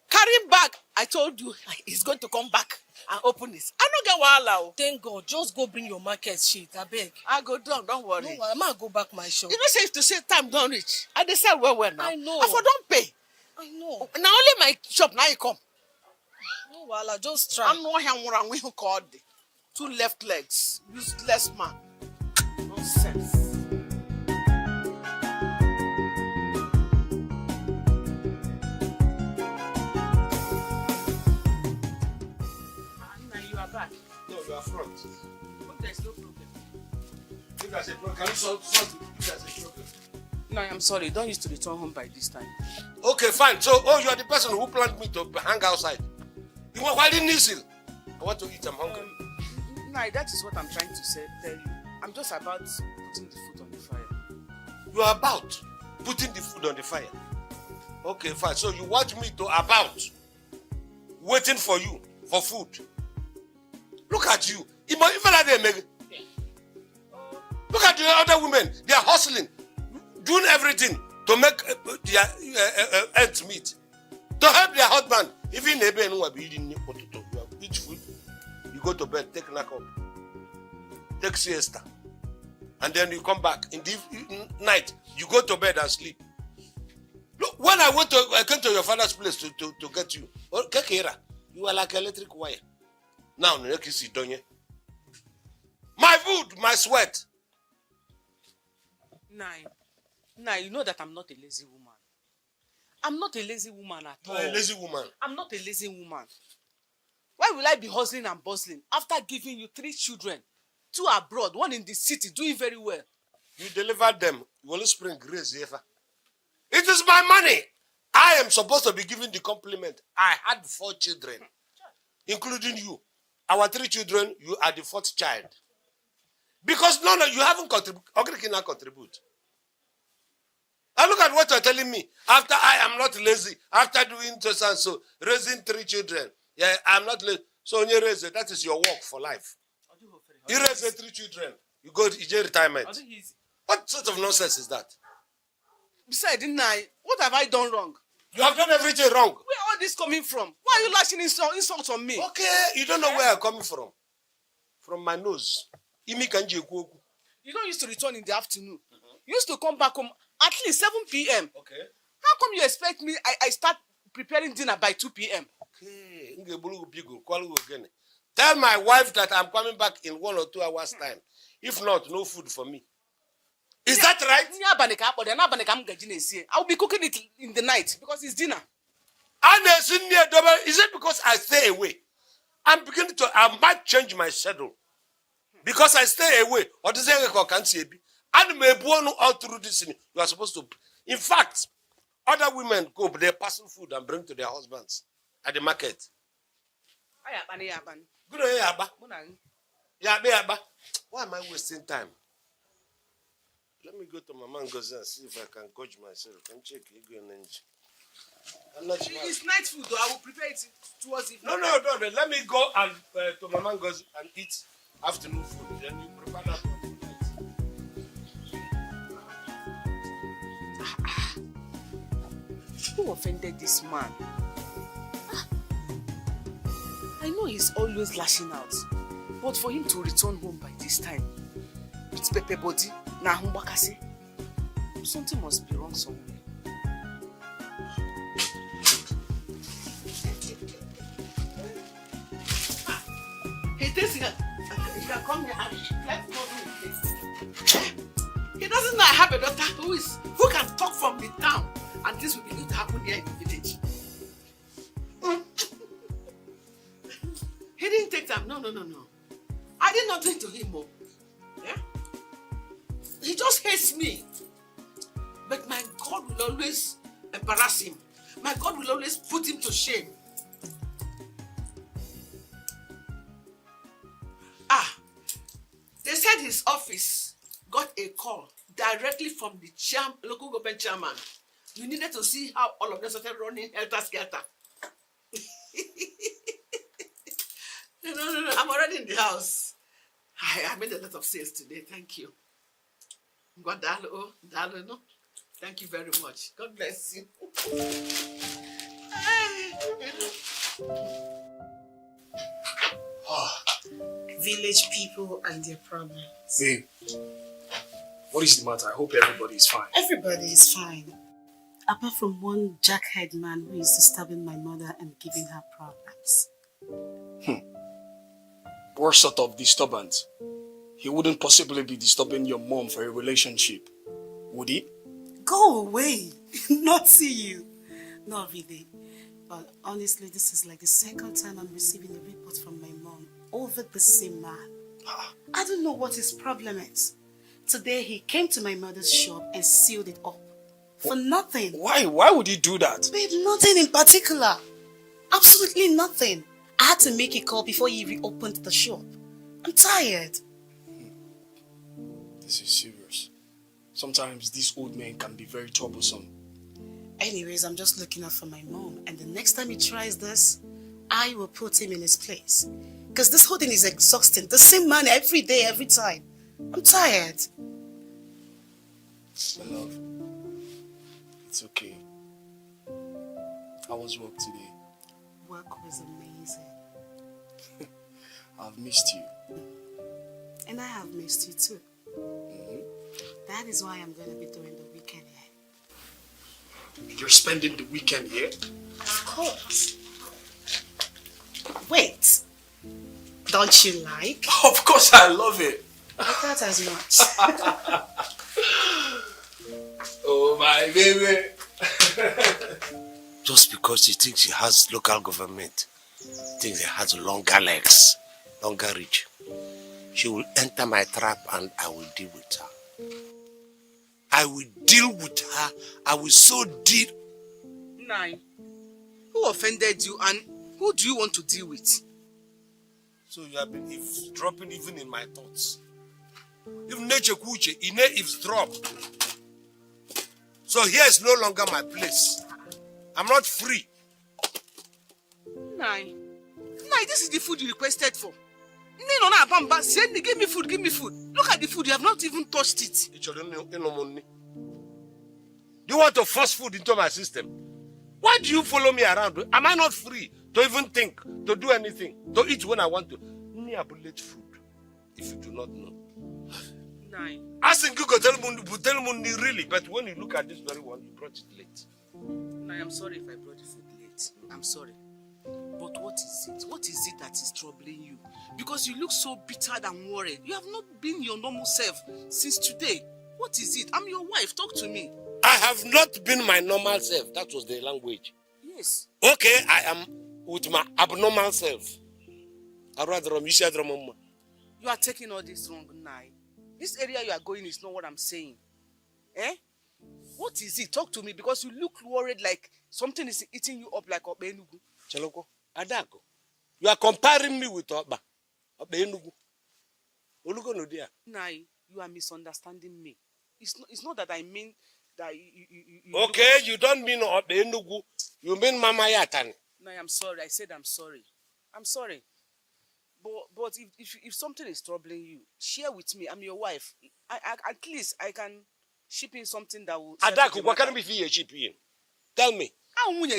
Carry him back. I told you he's going to come back and open this. I don't get wahala. Thank God. Just go bring your market sheet. I beg. I go down. Don't worry. No, I might go back my shop. You know, say if to say time don't reach. I they sell well now. I know. I for don't pay. I know. Now only my shop now you come. No, wahala. Just try. I'm not here. We called 2 left legs. Useless man. Nonsense. Now you are back. No, you are front. But there's no problem. If there's a problem, can you solve it if there's a problem? No, I'm sorry. Don't used to return home by this time. Okay, fine. So, you are the person who planned me to hang outside. Why didn't you seal? I want to eat. I'm hungry. No, that is what I'm trying to tell you. I'm just about putting the food on the fire. You are about putting the food on the fire. Okay, fine. So you want me to about waiting for you for food. Look at you. Even like they make. Look at the other women. They are hustling, doing everything to make their ends meet. To help their husband. Even if you are eating potato, you eat food, you go to bed, take a nap up, take siesta, and then you come back in the night. You go to bed and sleep. Look, when I came to your father's place to get you, you were like electric wire. Now, my food, my sweat. Nah, you know that I'm not a lazy woman. I'm not a lazy woman at all. You're a lazy woman. I'm not a lazy woman. Why will I be hustling and bustling after giving you 3 children? 2 abroad, 1 in the city, doing very well. You delivered them. You only spring grace, Eva. It is my money. I am supposed to be giving the compliment. I had 4 children, including you. Our 3 children, you are the 4th child. Because no, you haven't contributed. Okay, cannot contribute. And look at what you're telling me. After I am not lazy, after doing so and so, raising 3 children. Yeah, I'm not lazy. So when you raise it, that is your work for life. You raise 3 children, you go to retirement. What sort of nonsense is that? Besides, what have I done wrong? You have done everything wrong. Where all this coming from? Why are you lashing insults on me? Okay, you don't know where I'm coming from. From my nose. You don't used to return in the afternoon. You used to come back home at least 7 p.m. Okay. How come you expect me? I start preparing dinner by 2 p.m. Okay. Tell my wife that I'm coming back in 1 or 2 hours' time. If not, no food for me. Is that right? I will be cooking it in the night because it's dinner. Is it because I stay away? I might change my schedule. Because I stay away. Or does it can't see it? And all through this, you are supposed to. In fact, other women go, they pass food and bring to their husbands at the market. Why am I wasting time? Let me go to Mama Ngozi and see if I can coach myself. Can check It's night food, though. I will prepare it towards it. No. Let me go and to Mama Ngozi and eat afternoon food. Then you prepare that for the night. Who offended this man? I know he's always lashing out, but for him to return home by this time, with Pepe body, something must be wrong somewhere. He thinks he can come here and let's go do it. He doesn't know I have a daughter who can talk from the town, and this will begin to happen here in the village. He didn't take time. No. I did not do it to him. Yeah? He just hates me. But my God will always embarrass him. My God will always put him to shame. They said his office got a call directly from the local government chairman. We needed to see how all of them started running helter-skelter. No. I'm already in the house. I made a lot of sales today. Thank you. No. Thank you very much. God bless you. Village people and their problems. Babe, what is the matter? I hope everybody is fine. Everybody is fine. Apart from one jackhead man who is disturbing my mother and giving her problems. What sort of disturbance? he wouldn't possibly be disturbing your mom for a relationship, would he? Go away. Not see you. Not really. But honestly, this is like the second time I'm receiving a report from my mom over the same man. I don't know what his problem is. Today he came to my mother's shop and sealed it up. For nothing. Why? Why would he do that? Babe, nothing in particular. Absolutely nothing. I had to make a call before he reopened the shop. I'm tired. This is serious. Sometimes these old men can be very troublesome. Anyways, I'm just looking out for my mom. And the next time he tries this, I will put him in his place. Because this whole thing is exhausting. The same man every day, every time. I'm tired. My love, it's okay. How was work today? Work was amazing. I've missed you. And I have missed you too. That is why I'm going to be doing the weekend here. You're spending the weekend here? Of course. Wait. Don't you like? Of course I love it. I thought as much. Oh my baby. Just because she thinks she has local government, thinks it has longer legs, longer reach, she will enter my trap and I will deal with her. I will deal with her. I will so deal. Nine. Who offended you and who do you want to deal with? So you have been eavesdropping even in my thoughts. If nature kuche, ine eavesdrop. So here is no longer my place. I'm not free. Nine. Nine, this is the food you requested for. Give me food, give me food. Look at the food, you have not even touched it. Do you want to force food into my system? Why do you follow me around? Am I not free to even think, to do anything, to eat when I want to? Late food, if you do not know. Nine. Asking you to tell me really, but when you look at this very one, you brought it late. Nine, I'm sorry if I brought the food late. I'm sorry. But what is it? What is it that is troubling you? Because you look so bitter and worried. You have not been your normal self since today. What is it? I'm your wife. Talk to me. I have not been my normal self. That was the language. Yes. Okay, I am with my abnormal self. You are taking all this wrong, Nai. This area you are going is not what I'm saying. Eh? What is it? Talk to me because you look worried like something is eating you up like Obenugu. Chaloko, Adako, you are comparing me with Obenugu. Nai, you are misunderstanding me. It's not that I mean that you okay, you don't mean Obenugu. You mean Mama Yatan. Nai, I'm sorry. I said I'm sorry. I'm sorry. But if something is troubling you, share with me. I'm your wife. At least I can ship in something that will. Adako, what can we feel ship in? Tell me. One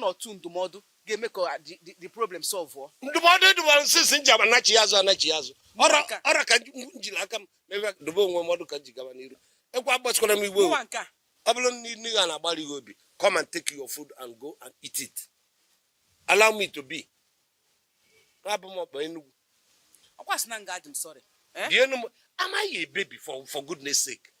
or two tomorrow make the problem solve. Tomorrow the one says in Japan Nachiazo. Ora can you like never the one more Kajikavaniru. And what was going to be will? Come and take your food and go and eat it. Allow me to be. I'm sorry. Am I a baby for goodness sake?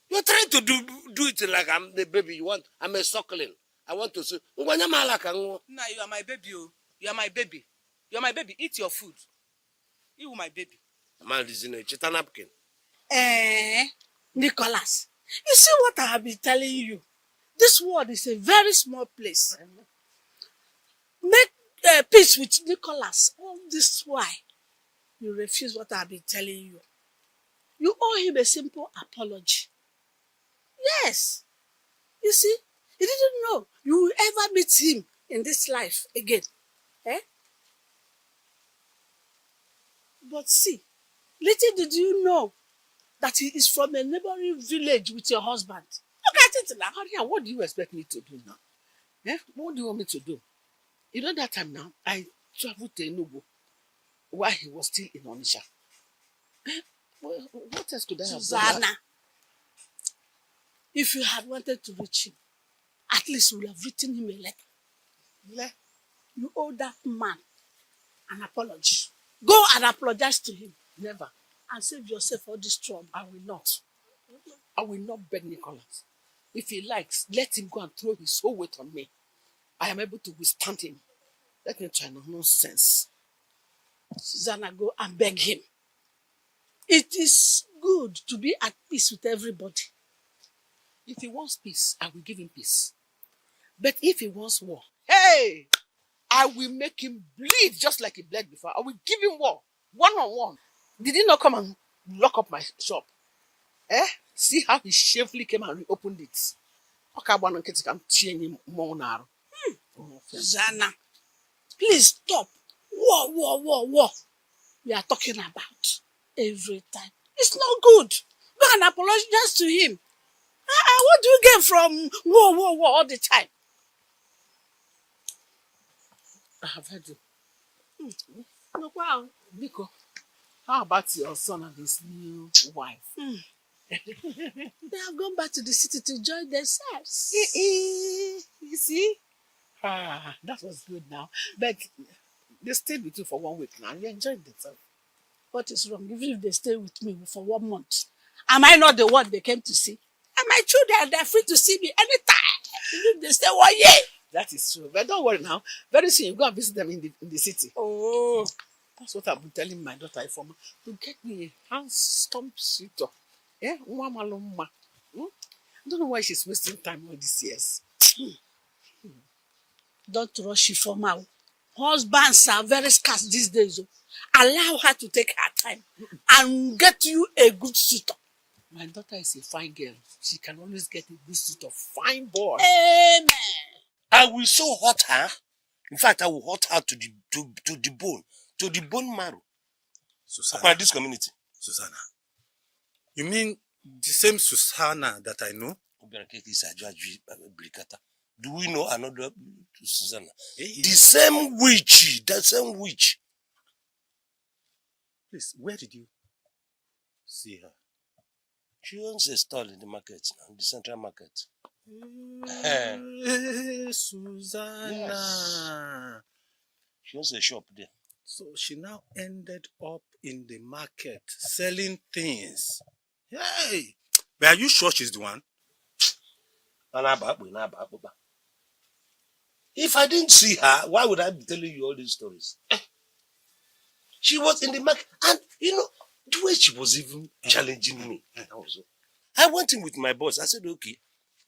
You're trying to do it like I'm the baby you want. I'm a suckling. I want to say, nah, you are my baby. You are my baby. You are my baby. Eat your food. You are my baby. Man is in a chita napkin. Nicholas, you see what I have been telling you? This world is a very small place. Make peace with Nicholas. All this why you refuse what I have been telling you. You owe him a simple apology. Yes. You see, he didn't know you will ever meet him in this life again. Eh? But see, little did you know that he is from a neighboring village with your husband. Look at it now. Maria, what do you expect me to do now? Eh? What do you want me to do? You know that time now, I traveled to Enugu while he was still in Onitsha. Well, what else could I have done? Susanna, if you had wanted to reach him, at least you would have written him a letter. You owe that man an apology. Go and apologize to him. Never. And save yourself all this trouble. I will not. I will not beg Nicholas. If he likes, let him go and throw his whole weight on me. I am able to withstand him. Let me try no nonsense. Susanna, go and beg him. It is good to be at peace with everybody. If he wants peace, I will give him peace. But if he wants war, hey, I will make him bleed just like he bled before. I will give him war, one-on-one. Did he not come and lock up my shop? See how he shamefully came and reopened it. Susanna, please stop. War. We are talking about every time. It's not good. Go and apologize to him. What do you get from war all the time? I have heard you. Wow, Nico, how about your son and his new wife? They have gone back to the city to enjoy themselves. You see? That was good now. But they stayed with you for 1 week now. You enjoyed themselves. What is wrong? Even if they stay with me for 1 month, am I not the one they came to see? And my children, they're free to see me anytime. Even if they stay 1 year. That is true. But don't worry now. Very soon you go and visit them in the city. Oh. That's what I've been telling my daughter Ifoma. To get me a handsome suitor. I don't know why she's wasting time all these years. Don't rush Ifoma. Husbands are very scarce these days. Allow her to take her time and get you a good suitor. My daughter is a fine girl. She can always get a good suitor. Fine boy. Amen. I will so hurt her. In fact, I will hurt her to the bone marrow. Susanna. This community. Susanna. You mean the same Susanna that I know? Do we know another Susanna? The same witch. Please, where did you see her? She owns a stall in the market, the central market. Susanna. Yes. She owns a shop there. So she now ended up in the market selling things. Hey! But are you sure she's the one? If I didn't see her, why would I be telling you all these stories? She was in the market, and the way she was even challenging me. I went in with my boss. I said, okay.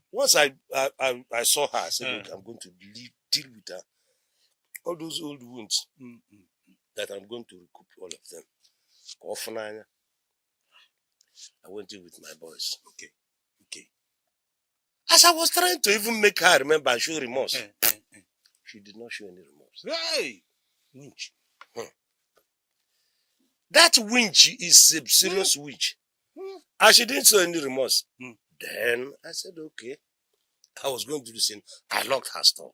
Once I saw her, I said, okay, I'm going to deal with her. All those old wounds that I'm going to recoup all of them. I went in with my boys. Okay. As I was trying to even make her remember and show remorse, she did not show any remorse. Hey! Winch. That winch is a serious winch. And she didn't show any remorse. Then I said, okay. I was going to do the same. I locked her store.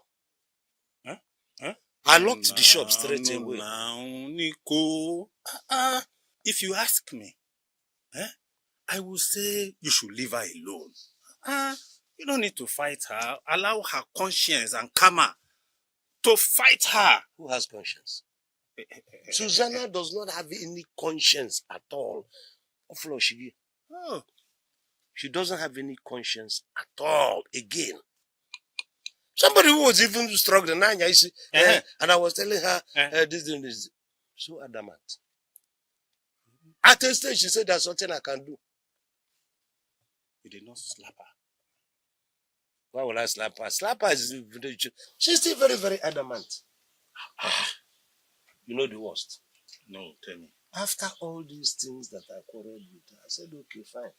I locked the shop straight away. Now, Nico. If you ask me, I will say you should leave her alone. You don't need to fight her. Allow her conscience and karma to fight her. Who has conscience? Susanna does not have any conscience at all. She doesn't have any conscience at all. Again. Somebody who was even struggling, and I was telling her this. So adamant. At a stage, she said there's something I can do. You did not slap her. Why would I slap her? Slap her is she's still very, very adamant. You know the worst? No, tell me. After all these things that I quarreled with her, I said, okay, fine.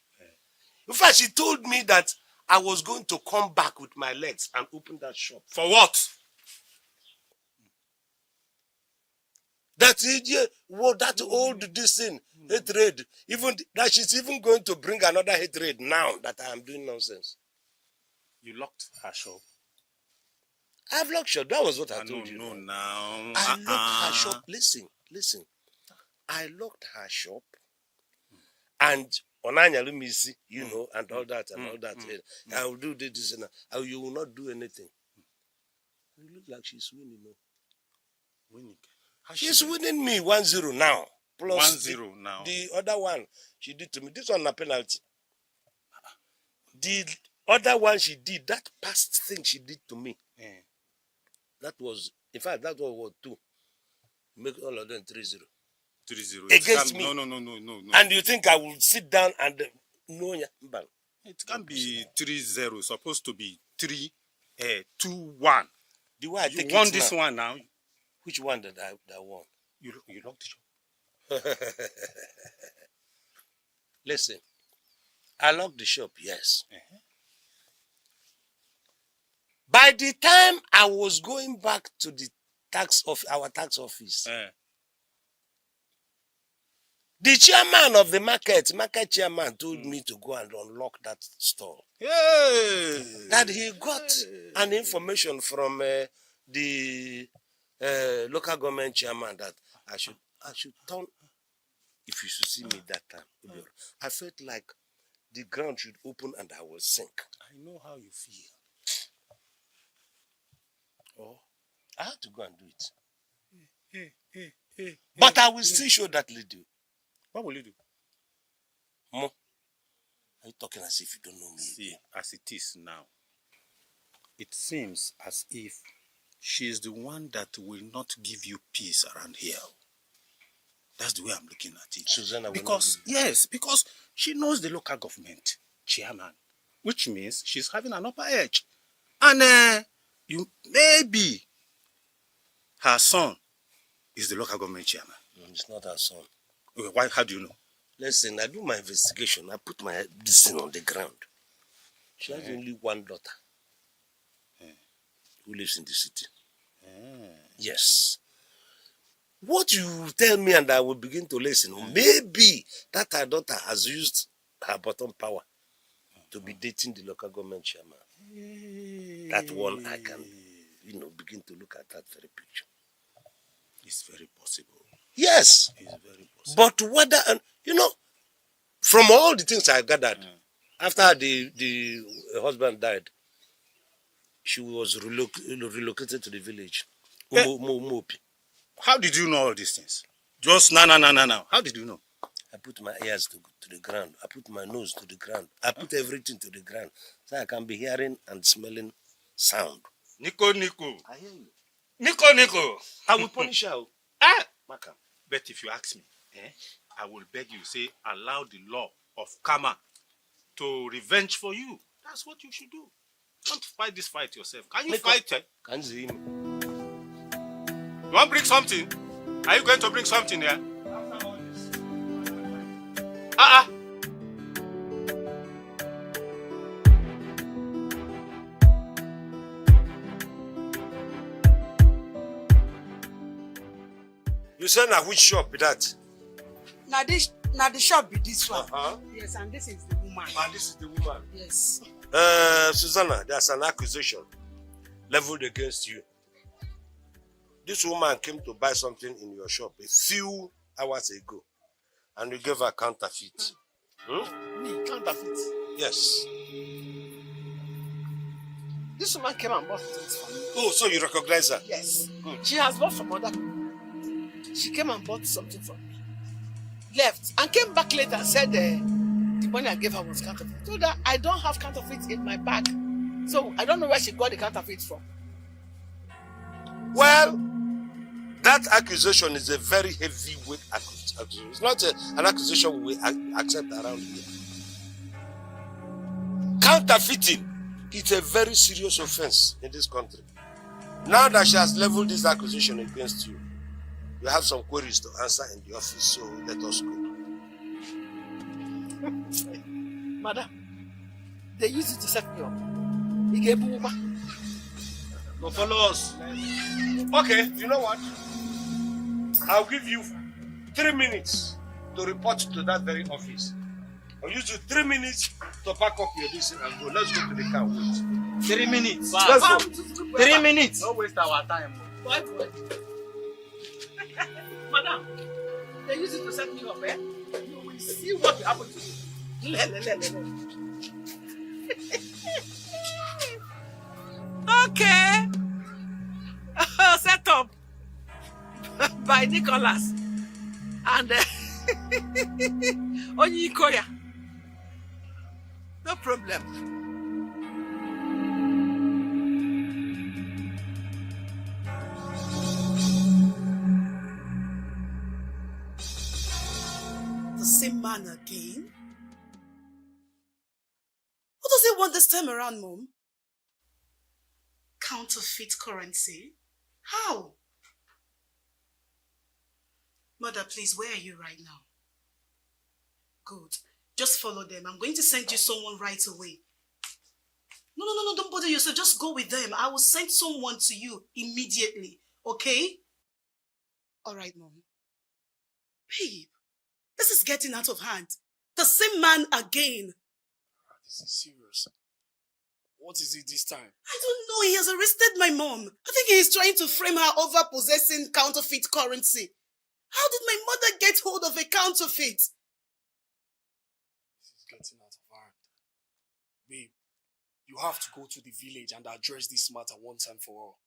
In fact, she told me that I was going to come back with my legs and open that shop. For what? That old this thing, hatred. Even that she's even going to bring another hatred now that I am doing nonsense. You locked her shop. I've locked shop. That was what I told you. No, now. I locked her shop. Listen. I locked her shop, and Onanya Lumisi, and all that and all that. I will do this and you will not do anything. You look like she's winning. Winning. She's winning me 1-0 now. Plus 1-0 now. The other one she did to me. This one a penalty. The other one she did, that past thing she did to me. That was, in fact, that was 2. Make all of them 3-0. 3-0. Against me. No. And you think I will sit down and no? It can't be 3-0. Supposed to be 3-2-1. The way I you take won it this now. one now. Which one did I won? You locked the shop. Listen, I locked the shop, yes. By the time I was going back to the our tax office, the chairman of the market chairman told me to go and unlock that store. That he got an information from the local government chairman that I should turn. If you should see me that time, I felt like the ground should open and I will sink. I know how you feel. Oh, I had to go and do it. But I will still show that lady. What will you do? Mo, are you talking as if you don't know me? See, as it is now, it seems as if she is the one that will not give you peace around here. That's the way I'm looking at it. Susanna, because she knows the local government chairman, which means she's having an upper edge. And maybe her son is the local government chairman. No, it's not her son. Okay, why? How do you know? Listen, I do my investigation. I put this thing on the ground. She has only one daughter who lives in the city. Yes. What you tell me and I will begin to listen. Maybe that her daughter has used her bottom power to be dating the local government chairman. That one I can, begin to look at that very picture. It's very possible. Yes. It's very possible. But whether, from all the things I gathered, after the husband died, she was relocated to the village. How did you know all these things? Just now. How did you know? I put my ears to the ground. I put my nose to the ground. I put everything to the ground. So I can be hearing and smelling sound. Nico. I hear you. Nico. I will punish her. Maka. But if you ask me, I will beg you, say, allow the law of karma to revenge for you. That's what you should do. Don't fight this fight yourself. Can you fight it? Can you hear me? You want to bring something? Are you going to bring something here? After all this. You said now which shop be that? Now the shop be this one. Uh-huh. Yes, and this is the woman. And this is the woman. Yes. Susanna, there's an accusation leveled against you. This woman came to buy something in your shop a few hours ago, and you gave her counterfeit. Me, counterfeit? Yes. This woman came and bought things for me. Oh, so you recognize her? Yes. Good. She has bought from other people. She came and bought something from me. Left and came back later and said the money I gave her was counterfeit. I told her I don't have counterfeit in my bag. So I don't know where she got the counterfeit from. Well, that accusation is a very heavyweight accusation. It's not an accusation we accept around here. Counterfeiting is a very serious offense in this country. Now that she has leveled this accusation against you, you have some queries to answer in the office, so let us go. Madam, they use it to set me up. He gave me over. Go follow us. Okay, you know what? I'll give you 3 minutes to report to that very office. I'll use you 3 minutes to pack up your this and go. Let's go to the car. Wait. 3 minutes. Let's go. 3 minutes. Don't waste our time. Why? Madam, they use it to set me up, eh? You will see what will happen to you. Okay. Set up. Bye. by Nicholas and Onyikoya. No problem. The same man again? What does he want this time around, Mom? Counterfeit currency? How? Mother, please, where are you right now? Good. Just follow them. I'm going to send you someone right away. No, don't bother yourself. Just go with them. I will send someone to you immediately. Okay? All right, Mom. Babe, this is getting out of hand. The same man again. This is serious. What is it this time? I don't know. He has arrested my mom. I think he is trying to frame her over possessing counterfeit currency. How did my mother get hold of a counterfeit? This is getting out of hand. Babe, you have to go to the village and address this matter once and for all.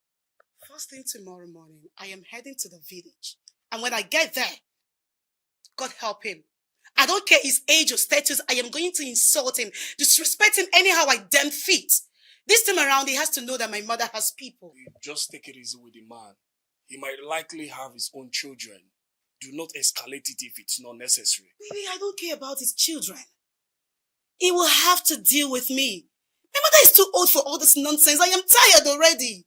First thing tomorrow morning, I am heading to the village. And when I get there, God help him. I don't care his age or status. I am going to insult him, disrespect him anyhow I damn fit. This time around, he has to know that my mother has people. Just take it easy with the man. He might likely have his own children. Do not escalate it if it's not necessary. Baby, I don't care about his children. He will have to deal with me. My mother is too old for all this nonsense. I am tired already.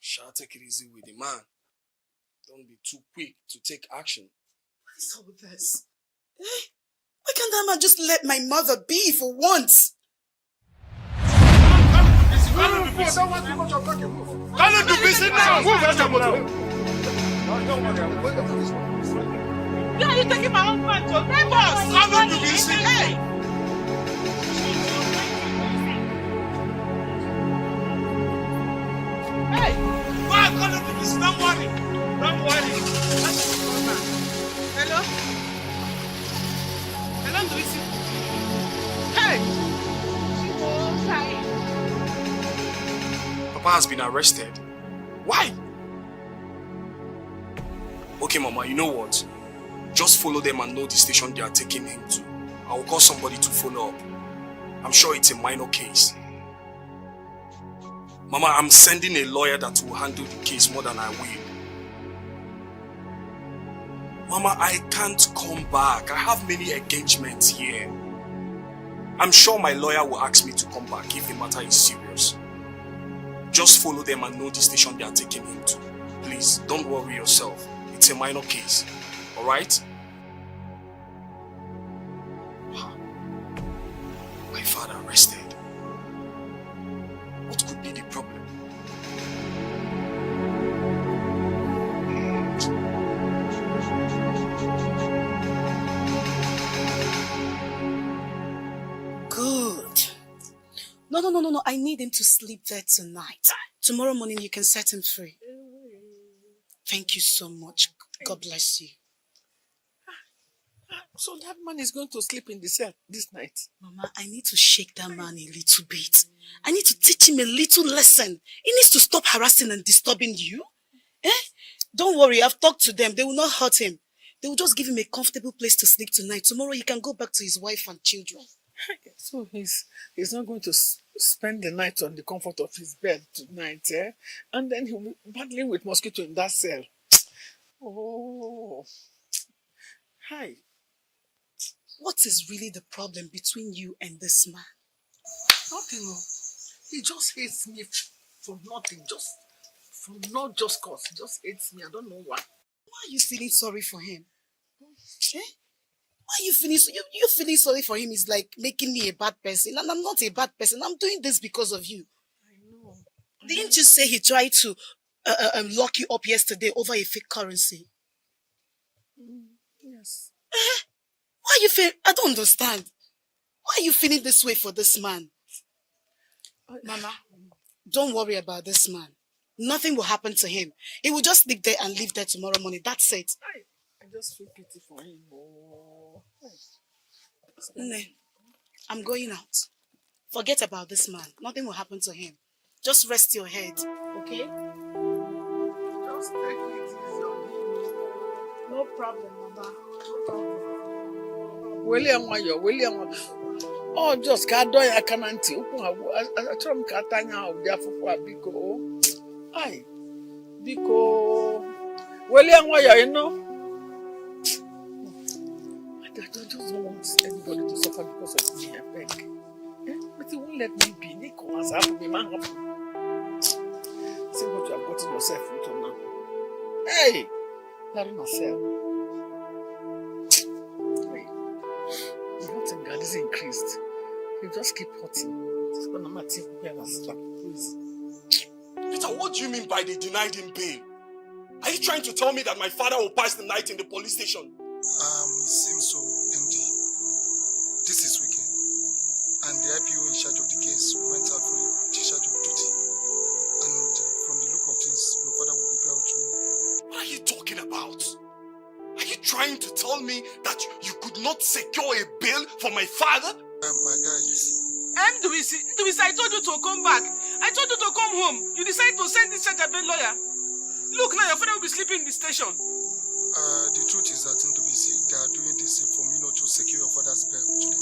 Shall take it easy with the man. Don't be too quick to take action. What is all this? Why can't that man just let my mother be for once? Don't do business now. Yeah, you're taking my husband to neighbors. Come to business. Hey. Hey. Why come to business? Don't worry. Don't worry. Hello? Hello, Lucy. Hey! Papa has been arrested. Why? Okay, Mama, you know what? Just follow them and know the station they are taking him to. I will call somebody to follow up. I'm sure it's a minor case. Mama, I'm sending a lawyer that will handle the case more than I will. Mama, I can't come back. I have many engagements here. I'm sure my lawyer will ask me to come back if the matter is serious. Just follow them and know the station they are taking him to. Please, don't worry yourself. It's a minor case. Alright? My father arrested. What could be the problem? Good. No. I need him to sleep there tonight. Tomorrow morning you can set him free. Thank you so much. God bless you. So that man is going to sleep in the cell this night. Mama, I need to shake that man a little bit. I need to teach him a little lesson. He needs to stop harassing and disturbing you. Don't worry, I've talked to them. They will not hurt him. They will just give him a comfortable place to sleep tonight. Tomorrow he can go back to his wife and children. So he's not going to spend the night on the comfort of his bed tonight, eh? And then he'll be battling with mosquito in that cell. Oh. Hi. What is really the problem between you and this man? Nothing. He just hates me for nothing. Not just cause. He just hates me. I don't know why. Why are you feeling sorry for him? Why are you feeling so? You feeling sorry for him is like making me a bad person. And I'm not a bad person. I'm doing this because of you. I know. Didn't you say he tried to lock you up yesterday over a fake currency? Yes. Why are you feeling? I don't understand. Why are you feeling this way for this man? Mama, don't worry about this man. Nothing will happen to him. He will just sleep there and leave there tomorrow morning. That's it. I just feel pity for him. Oh. Nne, I'm going out. Forget about this man. Nothing will happen to him. Just rest your head, okay? Just take it easy on him. No problem, Mama. No problem. William. Oh, just can't do ya can auntie. I try to cut out the for Biko. Aye, Biko. William, why you know? I just don't want anybody to suffer because of me, I beg. But he won't let me be. Nicholas, I have to be man. See what you have gotten yourself into now. Hey, Larry myself. Hey, the hurting God is increased. You just keep hurting. Just gonna matter here and slap, please. Peter, what do you mean by they denied him bail? Are you trying to tell me that my father will pass the night in the police station? It seems so, MD. This is weekend, and the IPO in charge of the case went out for a discharge of duty. And from the look of things, your father will be bailed tomorrow. What are you talking about? Are you trying to tell me that you could not secure a bail for my father? My guys. Ndubisi, I told you to come back. I told you to come home. You decided to send this charge bail lawyer. Look, now your father will be sleeping in the station. The truth is that Ndubisi, they are doing this for me not to secure your father's bail today.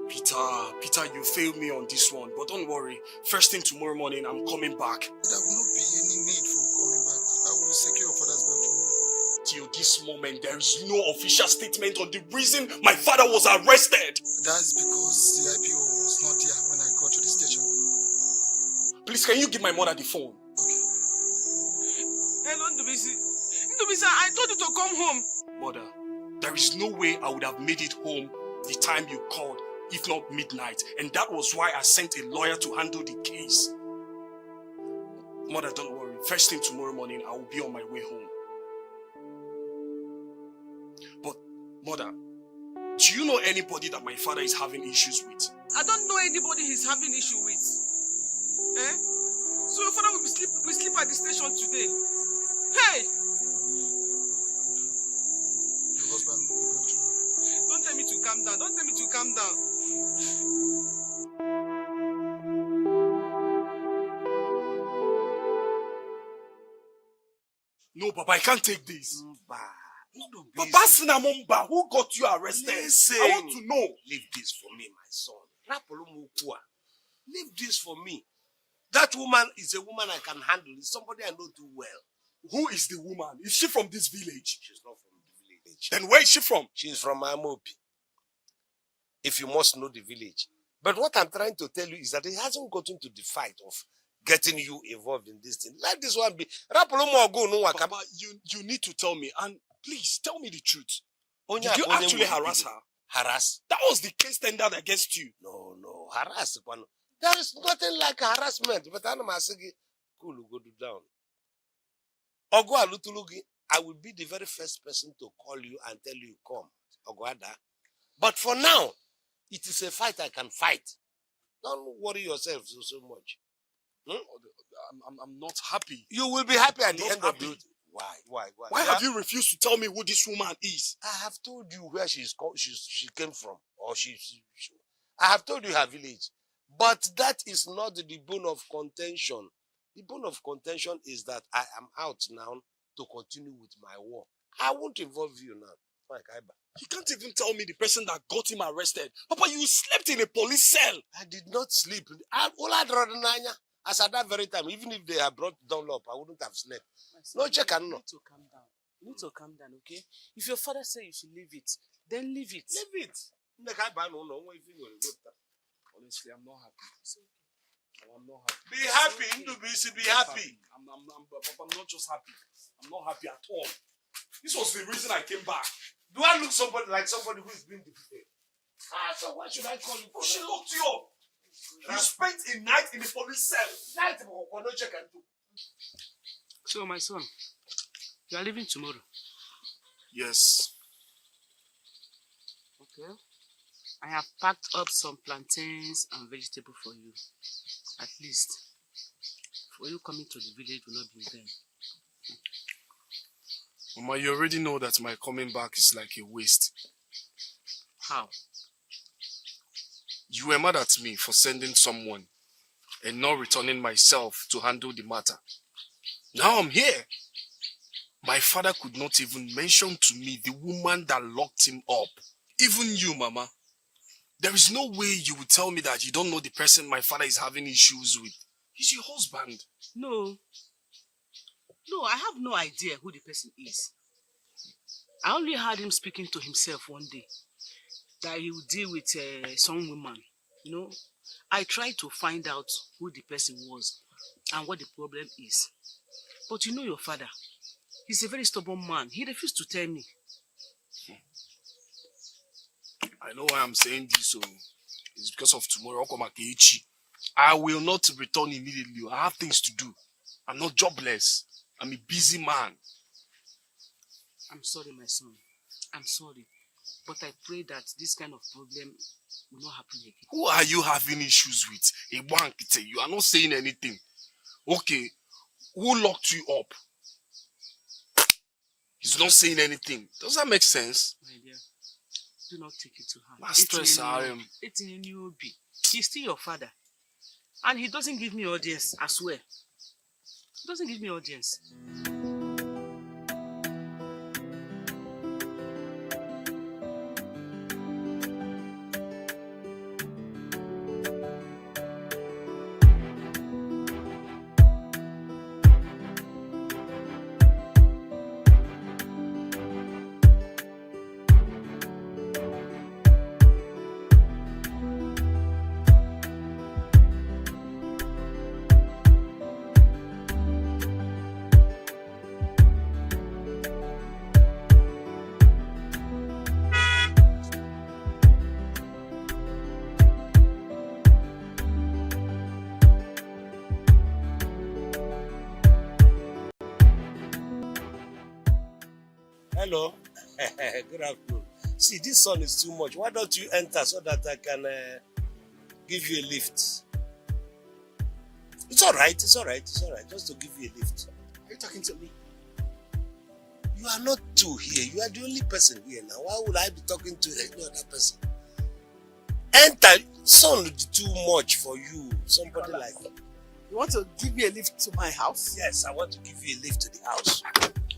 Peter, you failed me on this one, but don't worry. First thing tomorrow morning, I'm coming back. There will not be any need for coming back. I will secure your father's bail tomorrow. Till this moment, there is no official statement on the reason my father was arrested. That's because the IPO was not there when I got to the station. Please, can you give my mother the phone? Okay. Hello, Ndubisi. Ndubisi, I told you to come home. Mother, there is no way I would have made it home the time you called, if not midnight. And that was why I sent a lawyer to handle the case. Mother, don't worry. First thing tomorrow morning, I will be on my way home. But, Mother, do you know anybody that my father is having issues with? I don't know anybody he's having issue with. Eh? So your father will sleep at the station today. Hey! Your husband will be bailed tomorrow. Don't tell me to calm down. Don't tell me to calm down. No, Papa, I can't take this. Papa Sinamomba, who got you arrested? Listen. I want to know. Leave this for me, my son. Leave this for me. That woman is a woman I can handle. It's somebody I know too well. Who is the woman? Is she from this village? She's not from the village. Then where is she from? She's from Amopi. If you must know the village. But what I'm trying to tell you is that it hasn't gotten to the fight of getting you involved in this thing. Let this one be. Papa, you need to tell me. And please, tell me the truth. Did you actually harass her? Harass? That was the case tendered against you. No. Harass. There is nothing like harassment. But I'm asking, cool, go down. Ogo Alutulugi, I will be the very first person to call you and tell you come. Ogoada. But for now, it is a fight I can fight. Don't worry yourself so much. I'm not happy. You will be happy at the end of the day. Why have you refused to tell me who this woman is? I have told you where she came from. Or I have told you her village. But that is not the bone of contention. The bone of contention is that I am out now to continue with my work. I won't involve you now. You can't even tell me the person that got him arrested. Papa, you slept in a police cell. I did not sleep. As at that very time, even if they had brought Dunlop, I wouldn't have slept. No, check and no. You need to calm down. You need to calm down, okay? If your father says you should leave it, then leave it. Leave it. Honestly, I'm not happy. I'm not happy. Be happy, Ndubisi, be happy. I'm not just happy. I'm not happy at all. This was the reason I came back. Do I look like somebody who is being defeated? So why should I call you? She locked you up. You spent a night in the police cell. So, my son, you are leaving tomorrow? Yes. Okay. I have packed up some plantains and vegetables for you. At least, for you coming to the village will not be in vain. Mama, you already know that my coming back is like a waste. How? You were mad at me for sending someone and not returning myself to handle the matter. Now I'm here. My father could not even mention to me the woman that locked him up. Even you, Mama. There is no way you would tell me that you don't know the person my father is having issues with. He's your husband. No, I have no idea who the person is. I only heard him speaking to himself one day that he would deal with some woman. I tried to find out who the person was and what the problem is. But you know your father. He's a very stubborn man. He refused to tell me. I know why I'm saying this, so it's because of tomorrow. I will not return immediately. I have things to do. I'm not jobless. I'm a busy man. I'm sorry, my son. I'm sorry. But I pray that this kind of problem will not happen again. Who are you having issues with? You are not saying anything. Okay, who locked you up? He's not saying anything. Does that make sense? My dear, do not take it to heart. My stress, RM. It's in a new OB. He's still your father. And he doesn't give me audience, I swear. He doesn't give me audience. Hello. Good afternoon. See, this sun is too much. Why don't you enter so that I can give you a lift? It's all right. Just to give you a lift. Are you talking to me? You are not two here. You are the only person here now. Why would I be talking to any other person? Enter. Sun will be too much for you. Somebody like you. You want to give me a lift to my house? Yes, I want to give you a lift to the house.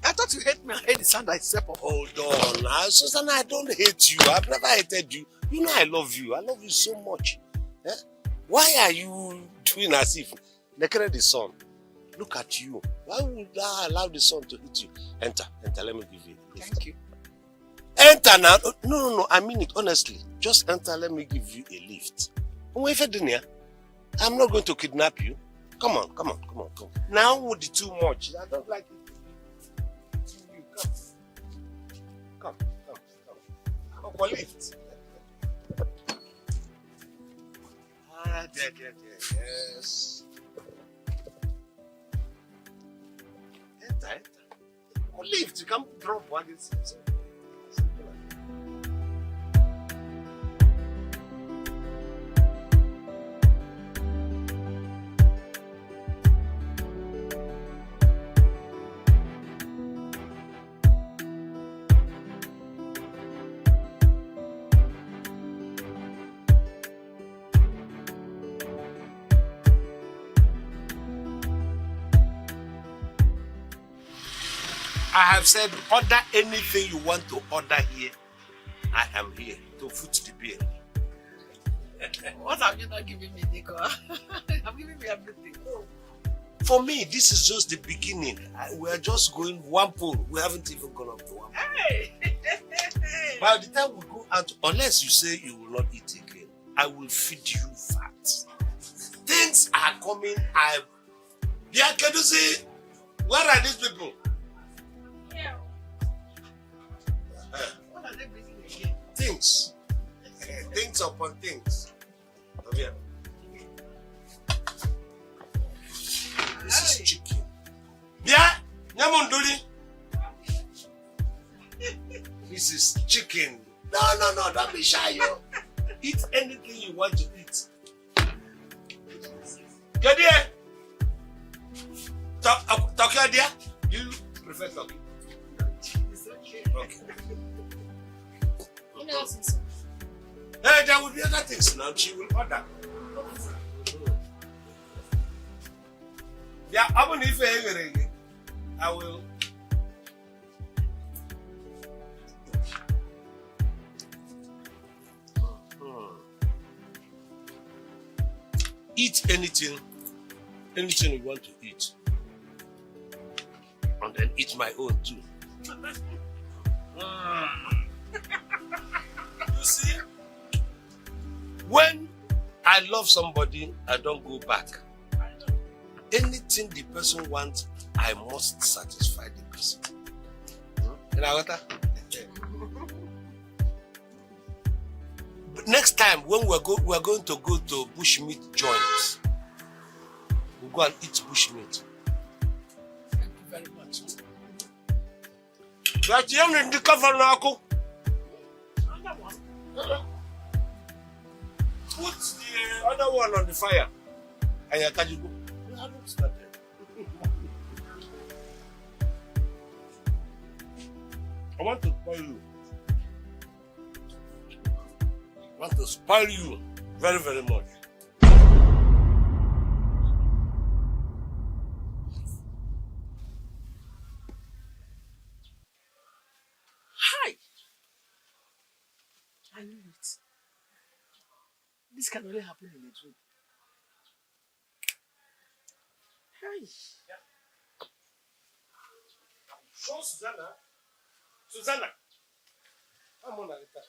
I thought you hate me. I hate the sound I step up. Hold on. Now, Susanna, I don't hate you. I've never hated you. You know I love you. I love you so much. Eh? Why are you doing as if look at the sun? Look at you. Why would I allow the sun to hit you? Enter. Let me give you a lift. Thank you. Enter now. No. I mean it honestly. Just enter. Let me give you a lift. I'm not going to kidnap you. Come on. Now would be too much. I don't like it. Come. Come for lift. There. Yes. Enter. For lift, you can't drop one. I have said, order anything you want to order here. I am here to foot the bill. What have you not given me, Nico? You've given me everything. For me, this is just the beginning. We are just going one pool. We haven't even gone up to one pool. Hey! By the time we go out, unless you say you will not eat again, I will feed you fat. Things are coming. Yeah, can you see? Where are these people? Yeah. What are they bringing again? Things. Things upon things. Come here. This is chicken. Yeah? Nyamunduli. This is chicken. No, don't be shy, yo. Eat anything you want to eat. Get there. Talk your dear. You prefer talking? Okay. You know, so. Hey, there will be other things now. She will order. Yeah, I'm going to I will. Eat anything you want to eat. And then eat my own too. You see? When I love somebody, I don't go back. Anything the person wants, I must satisfy the person. You know what? But next time when we're going to go to bushmeat joints, we'll go and eat bushmeat. Thank you very much. But you in the cover now. Put the other one on the fire. And you can go. I want to spoil you. I want to spoil you very, very much. Hi! I knew it. This can only happen in a dream. Hi! Show Susanna. Susanna. Come on, Alita.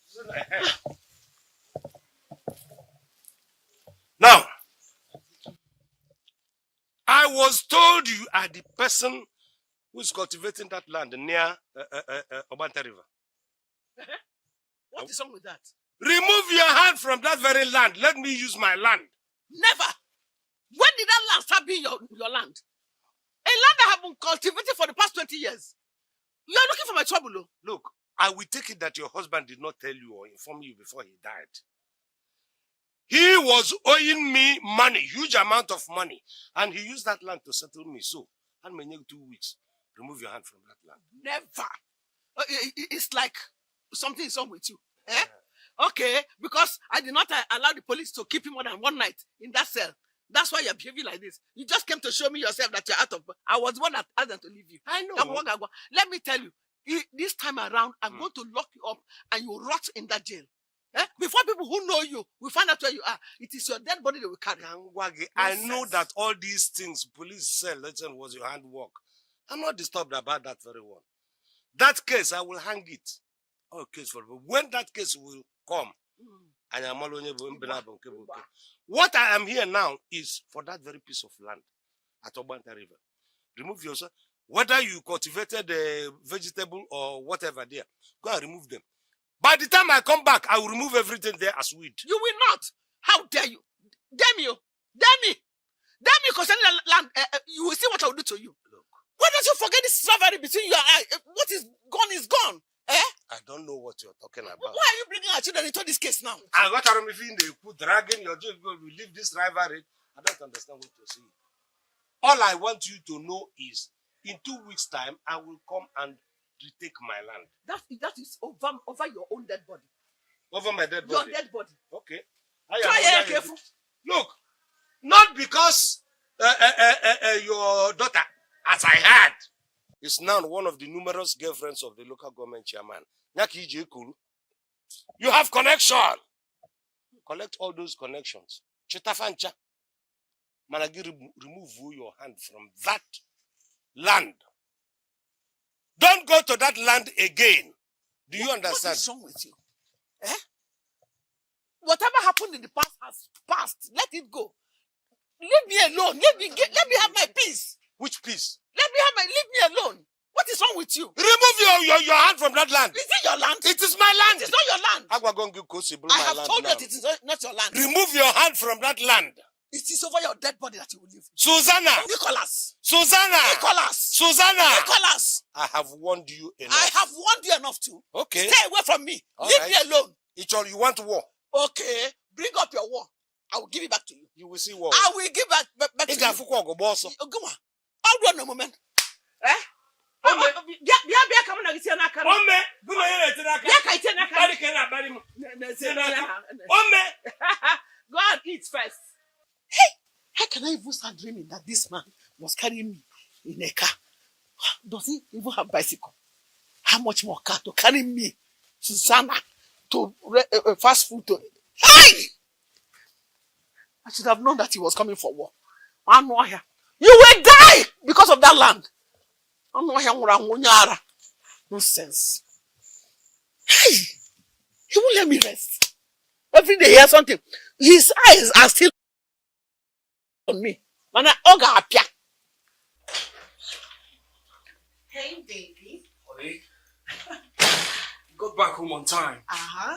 Susanna. Now, I was told you are the person who is cultivating that land near Obanta River. What is wrong with that? Remove your hand from that very land. Let me use my land. Never! When did that land start being your land? A land that has been cultivated for the past 20 years. You are looking for my trouble, though. Look, I will take it that your husband did not tell you or inform you before he died. He was owing me money, huge amount of money, and he used that land to settle me. So, and may 2 weeks. Remove your hand from that land. Never. It's like something is wrong with you. Eh? Okay, because I did not allow the police to keep him more than one night in that cell. That's why you're behaving like this. You just came to show me yourself that you're out of... I was the one that asked them to leave you. I know. Let me tell you, this time around, I'm going to lock you up and you rot in that jail. Eh? Before people who know you will find out where you are, it is your dead body they will carry. I know that all these things, police cell, legend was your handwork. I'm not disturbed about that very one. That case, I will hang it. Oh, case for when that case will come, and I'm what I am here now is for that very piece of land at Obanta River. Remove yourself. Whether you cultivated a vegetable or whatever there, go and remove them. By the time I come back, I will remove everything there as weed. You will not. How dare you? Damn you. Damn me. Damn you concerning the land. You will see what I will do to you. Look. Why don't you forget this rivalry between you and I? What is gone is gone. Eh? I don't know what you're talking about. Why are you bringing our children into this case now? I got to be dragging your children. We leave this rivalry. I don't understand what you're saying. All I want you to know is, in 2 weeks' time, I will come and retake my land. That is over your own dead body. Over my dead body? Your dead body. Okay. Try careful. Look, not because your daughter, as I heard, is now one of the numerous girlfriends of the local government chairman. You have connection. Collect all those connections. Chitafancha. Managi, remove your hand from that land. Don't go to that land again. Do you understand? What is wrong with you? Eh? Whatever happened in the past has passed. Let it go. Leave me alone. Let me have my peace. Which peace? Leave me alone. What is wrong with you? Remove your hand from that land. Is it your land? It is my land. It is not your land. I have told you that it is not your land. Remove your hand from that land. It is over your dead body that you will live. Susanna! Nicholas! Susanna! Nicholas! Susanna! Nicholas! I have warned you enough. I have warned you enough too. Okay. Stay away from me. All Leave right. me alone. It's all you want war. Okay. Bring up your war. I will give it back to you. You will see war. I will give back to you. Go on. Hold on a moment. Eh? Go and eat first. Hey, how can I even start dreaming that this man was carrying me in a car. Does he even have bicycle? How much more car to carry me, Susanna, to fast food? To hey! I should have known that he was coming for war. I know here. You will die because of that land. I know here. Nonsense. Hey! He won't let me rest. Every day he hears something. His eyes are still on me. And I appear. Hey, baby. Honey, got back home on time. Uh-huh.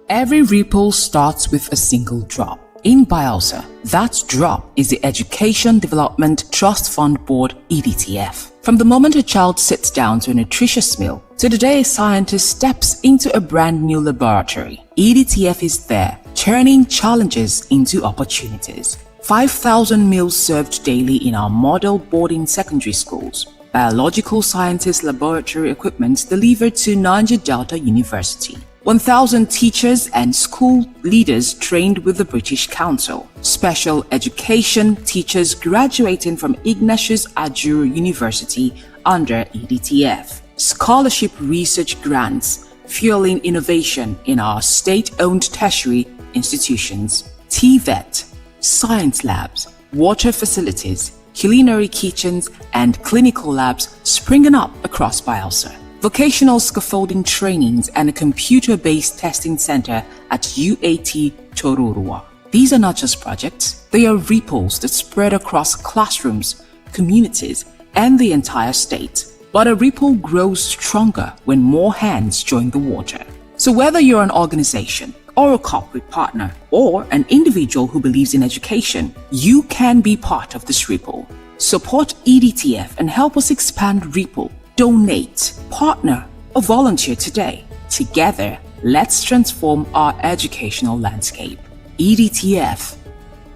Every ripple starts with a single drop. In Bielsa, that drop is the Education Development Trust Fund Board EDTF. From the moment a child sits down to a nutritious meal, to the day a scientist steps into a brand new laboratory, EDTF is there, turning challenges into opportunities. 5,000 meals served daily in our model boarding secondary schools. Biological sciences laboratory equipment delivered to Niger Delta University. 1,000 teachers and school leaders trained with the British Council. Special education teachers graduating from Ignatius Ajuru University under EDTF. Scholarship research grants fueling innovation in our state-owned tertiary institutions. TVET, science labs, water facilities, culinary kitchens, and clinical labs springing up across Bielsa. Vocational scaffolding trainings and a computer-based testing center at UAT Tororua. These are not just projects, they are ripples that spread across classrooms, communities, and the entire state. But a ripple grows stronger when more hands join the water. So whether you're an organization, or a corporate partner, or an individual who believes in education, you can be part of this ripple. Support EDTF and help us expand Ripple. Donate, partner, or volunteer today. Together, let's transform our educational landscape. EDTF,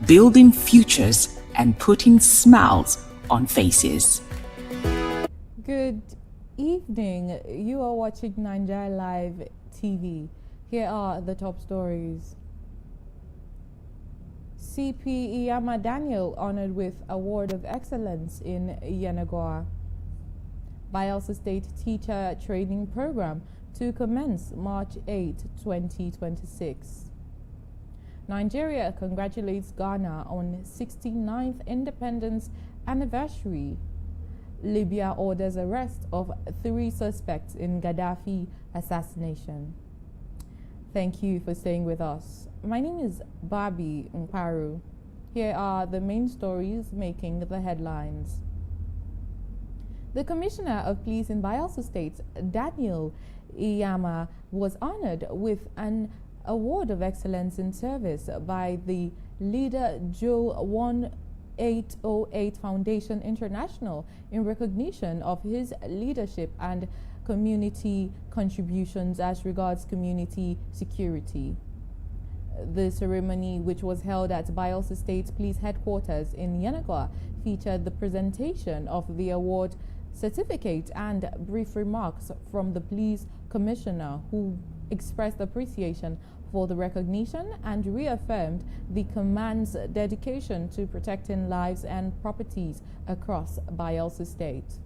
building futures and putting smiles on faces. Good evening. You are watching Naija Live TV. Here are the top stories. CP Iyama Daniel honored with Award of Excellence in Yenagoa. Bielsa State Teacher Training Program to commence March 8, 2026. Nigeria congratulates Ghana on 69th independence anniversary. Libya orders arrest of 3 suspects in Gaddafi assassination. Thank you for staying with us. My name is Barbie Mparu. Here are the main stories making the headlines. The Commissioner of Police in Bielsa State, Daniel Iyama, was honored with an Award of Excellence in Service by the Leader Joe 1808 Foundation International in recognition of his leadership and community contributions as regards community security. The ceremony, which was held at Bielsa State Police Headquarters in Yenagoa, featured the presentation of the award certificate and brief remarks from the police commissioner, who expressed appreciation for the recognition and reaffirmed the command's dedication to protecting lives and properties across Bielsa State.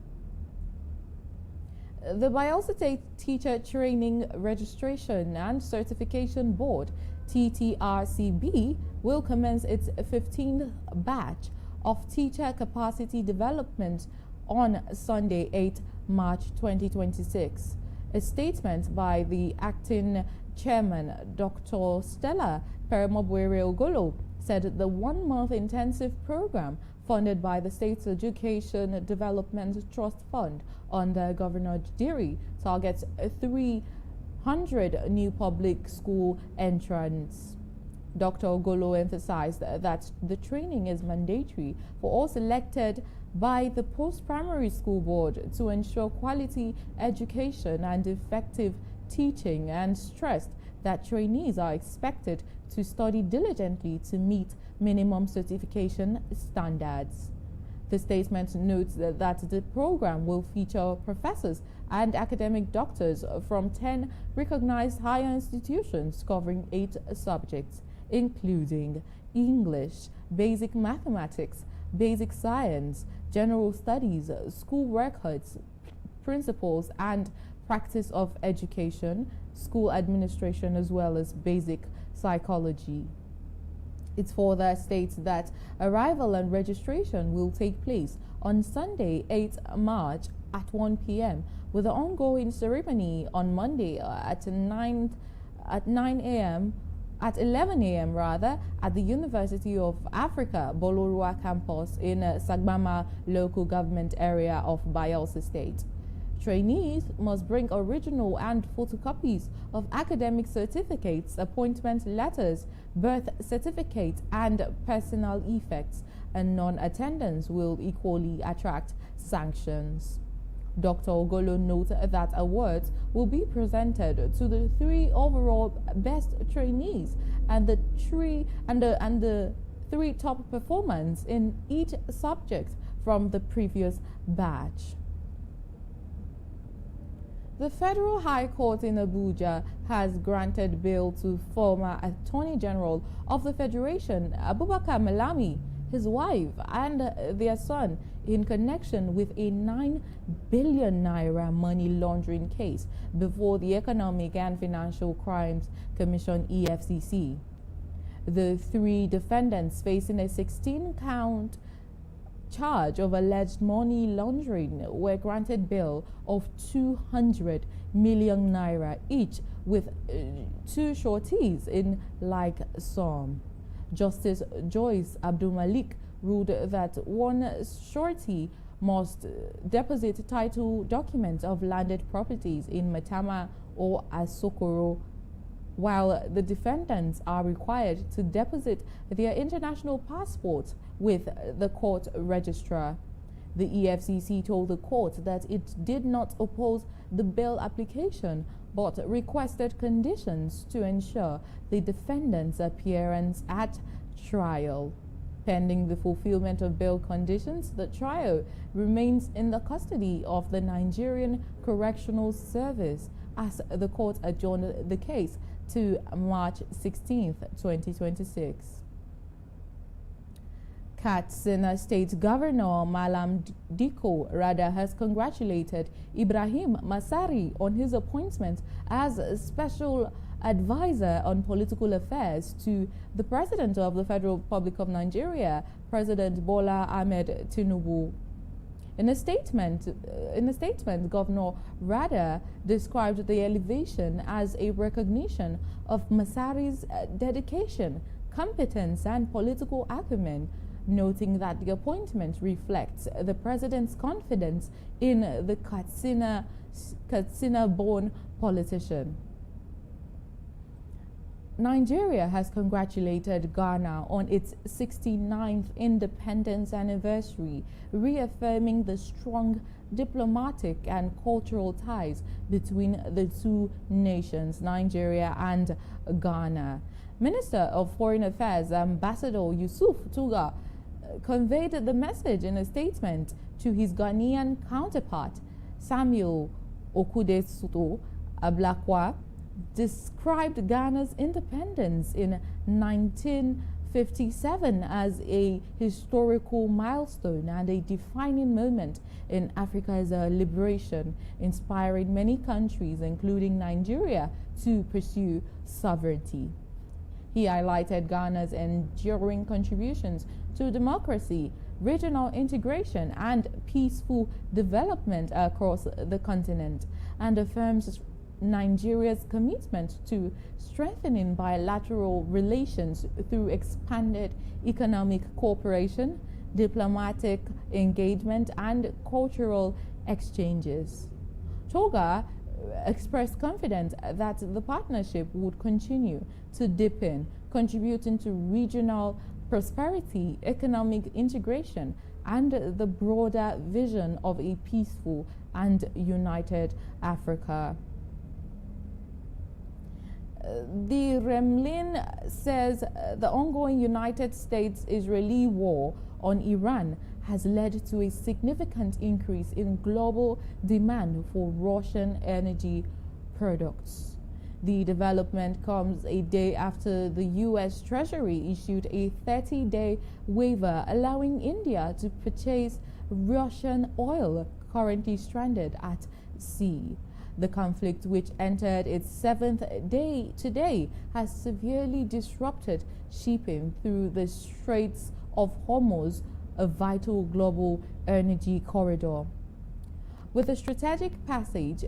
The Bielsa State Teacher Training Registration and Certification Board, TTRCB, will commence its 15th batch of teacher capacity development on Sunday, 8 March 2026. A statement by the acting chairman, Dr. Stella Perimobwere Ogolo, said the one-month intensive program funded by the State's Education Development Trust Fund under Governor Diri targets 300 new public school entrants. Dr. Ogolo emphasized that the training is mandatory for all selected by the Post-Primary School Board to ensure quality education and effective teaching, and stressed that trainees are expected to study diligently to meet minimum certification standards. The statement notes that the program will feature professors and academic doctors from 10 recognized higher institutions covering 8 subjects, including English, basic mathematics, basic science, general studies, school records, principles and practice of education, school administration, as well as basic psychology. It further states that arrival and registration will take place on Sunday, 8 March at 1 p.m. with the ongoing ceremony on Monday at 11 a.m. rather, at the University of Africa, Bolorua campus in Sagbama local government area of Bayelsa State. Trainees must bring original and photocopies of academic certificates, appointment letters, birth certificates, and personal effects, and non-attendance will equally attract sanctions. Dr. Ogolo noted that awards will be presented to the 3 overall best trainees and the 3 top performers in each subject from the previous batch. The Federal High Court in Abuja has granted bail to former Attorney General of the Federation, Abubakar Malami, his wife, and their son in connection with a 9 billion naira money laundering case before the Economic and Financial Crimes Commission (EFCC). The 3 defendants facing a 16-count charge of alleged money laundering were granted bail of 200 million naira each, with 2 shorties in like sum. Justice Joyce Abdulmalik ruled that one shorty must deposit title documents of landed properties in Matama or Asokoro, while the defendants are required to deposit their international passports with the court registrar. The EFCC told the court that it did not oppose the bail application, but requested conditions to ensure the defendants' appearance at trial. Pending the fulfillment of bail conditions, the trio remains in the custody of the Nigerian Correctional Service as the court adjourned the case to March 16, 2026. Katsina State Governor Malam Diko Rada has congratulated Ibrahim Masari on his appointment as a special advisor on political affairs to the President of the Federal Republic of Nigeria, President Bola Ahmed Tinubu. In a statement, Governor Rada described the elevation as a recognition of Masari's dedication, competence, and political acumen, noting that the appointment reflects the president's confidence in the Katsina-born politician. Nigeria has congratulated Ghana on its 69th independence anniversary, reaffirming the strong diplomatic and cultural ties between the 2 nations, Nigeria and Ghana. Minister of Foreign Affairs, Ambassador Yusuf Tuga, conveyed the message in a statement to his Ghanaian counterpart, Samuel Okudesuto Ablakwa, described Ghana's independence in 1957 as a historical milestone and a defining moment in Africa's liberation, inspiring many countries, including Nigeria, to pursue sovereignty. He highlighted Ghana's enduring contributions to democracy, regional integration, and peaceful development across the continent, and affirms Nigeria's commitment to strengthening bilateral relations through expanded economic cooperation, diplomatic engagement, and cultural exchanges. Toga expressed confidence that the partnership would continue to deepen, contributing to regional prosperity, economic integration, and the broader vision of a peaceful and united Africa. The Kremlin says the ongoing United States-Israeli war on Iran has led to a significant increase in global demand for Russian energy products. The development comes a day after the U.S. Treasury issued a 30-day waiver allowing India to purchase Russian oil currently stranded at sea. The conflict, which entered its 7th day today, has severely disrupted shipping through the Straits of Hormuz, a vital global energy corridor. With the strategic passage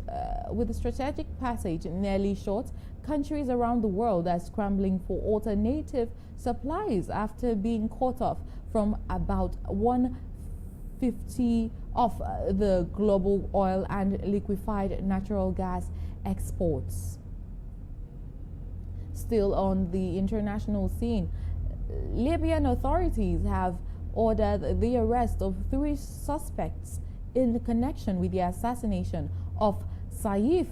nearly short, countries around the world are scrambling for alternative supplies after being cut off from about 1/50 of the global oil and liquefied natural gas exports. Still on the international scene, Libyan authorities have ordered the arrest of 3 suspects in connection with the assassination of Saif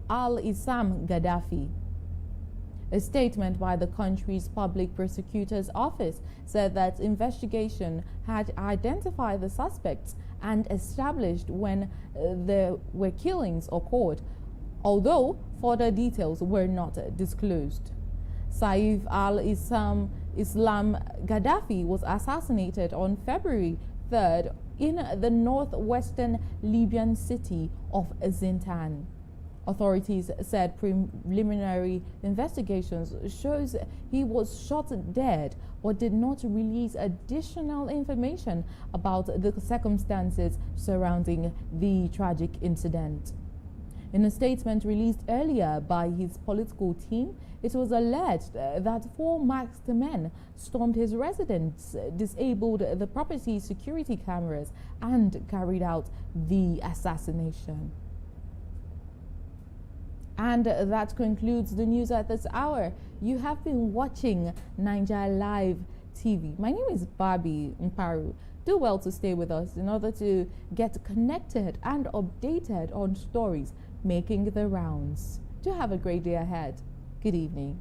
al-Islam Gaddafi. A statement by the country's public prosecutor's office said that investigation had identified the suspects and established when there were killings occurred, although further details were not disclosed. Saif al-Islam Gaddafi was assassinated on February 3rd in the northwestern Libyan city of Zintan. Authorities said preliminary investigations shows he was shot dead but did not release additional information about the circumstances surrounding the tragic incident. In a statement released earlier by his political team, it was alleged that 4 masked men stormed his residence, disabled the property's security cameras, and carried out the assassination. And that concludes the news at this hour. You have been watching Naija Live TV. My name is Barbie Mparu. Do well to stay with us in order to get connected and updated on stories making the rounds. Do have a great day ahead. Good evening.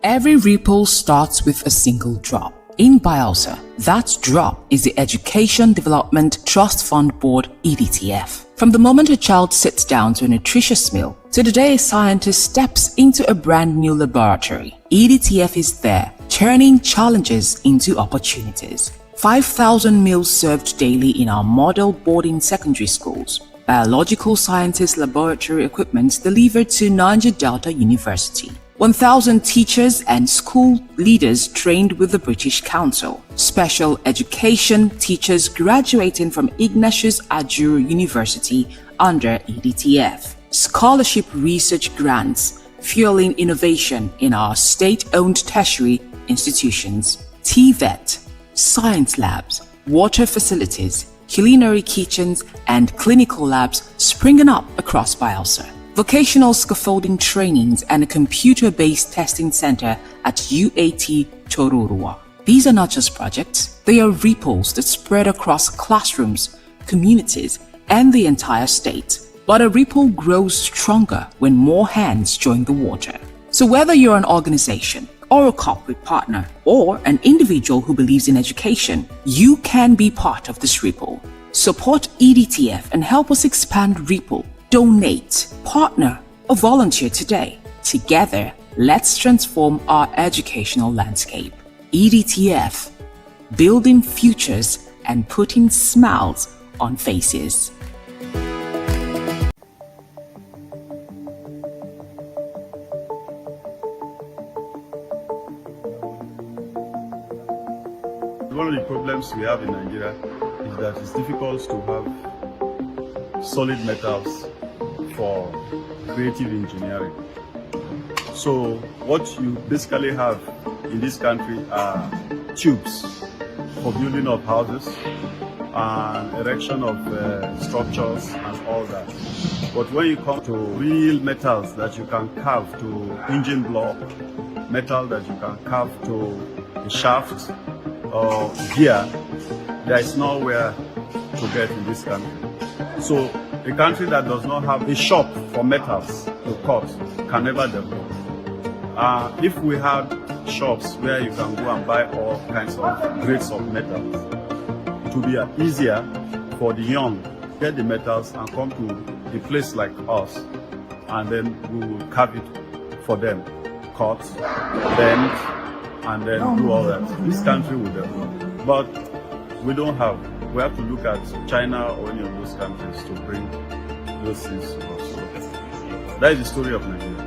Every ripple starts with a single drop. In Bielsa, that drop is the Education Development Trust Fund Board EDTF. From the moment a child sits down to a nutritious meal, to the day a scientist steps into a brand new laboratory, EDTF is there, turning challenges into opportunities. 5,000 meals served daily in our model boarding secondary schools. Biological sciences laboratory equipment delivered to Niger Delta University. 1,000 teachers and school leaders trained with the British Council. Special education teachers graduating from Ignatius Ajuru University under EDTF. Scholarship research grants fueling innovation in our state-owned tertiary institutions. TVET, science labs, water facilities, culinary kitchens, and clinical labs springing up across Bielsa. Vocational scaffolding trainings and a computer-based testing center at UAT Tororua. These are not just projects, they are ripples that spread across classrooms, communities, and the entire state. But a ripple grows stronger when more hands join the water. So whether you're an organization, or a corporate partner, or an individual who believes in education, you can be part of this ripple. Support EDTF and help us expand Ripple. Donate, partner, or volunteer today. Together, let's transform our educational landscape. EDTF, building futures and putting smiles on faces. One of the problems we have in Nigeria is that it's difficult to have solid metals for creative engineering. So what you basically have in this country are tubes for building of houses and erection of structures and all that. But when you come to real metals that you can carve to engine block, metal that you can carve to a shaft or gear, there is nowhere to get in this country. So a country that does not have a shop for metals to cut can never develop. If we had shops where you can go and buy all kinds of grades of metals, it would be easier for the young get the metals and come to a place like us, and then we will carve it for them, cut, bend, and then do all that. This country will develop, but we don't have. We have to look at China or any of those countries to bring those things to us. So that is the story of Nigeria.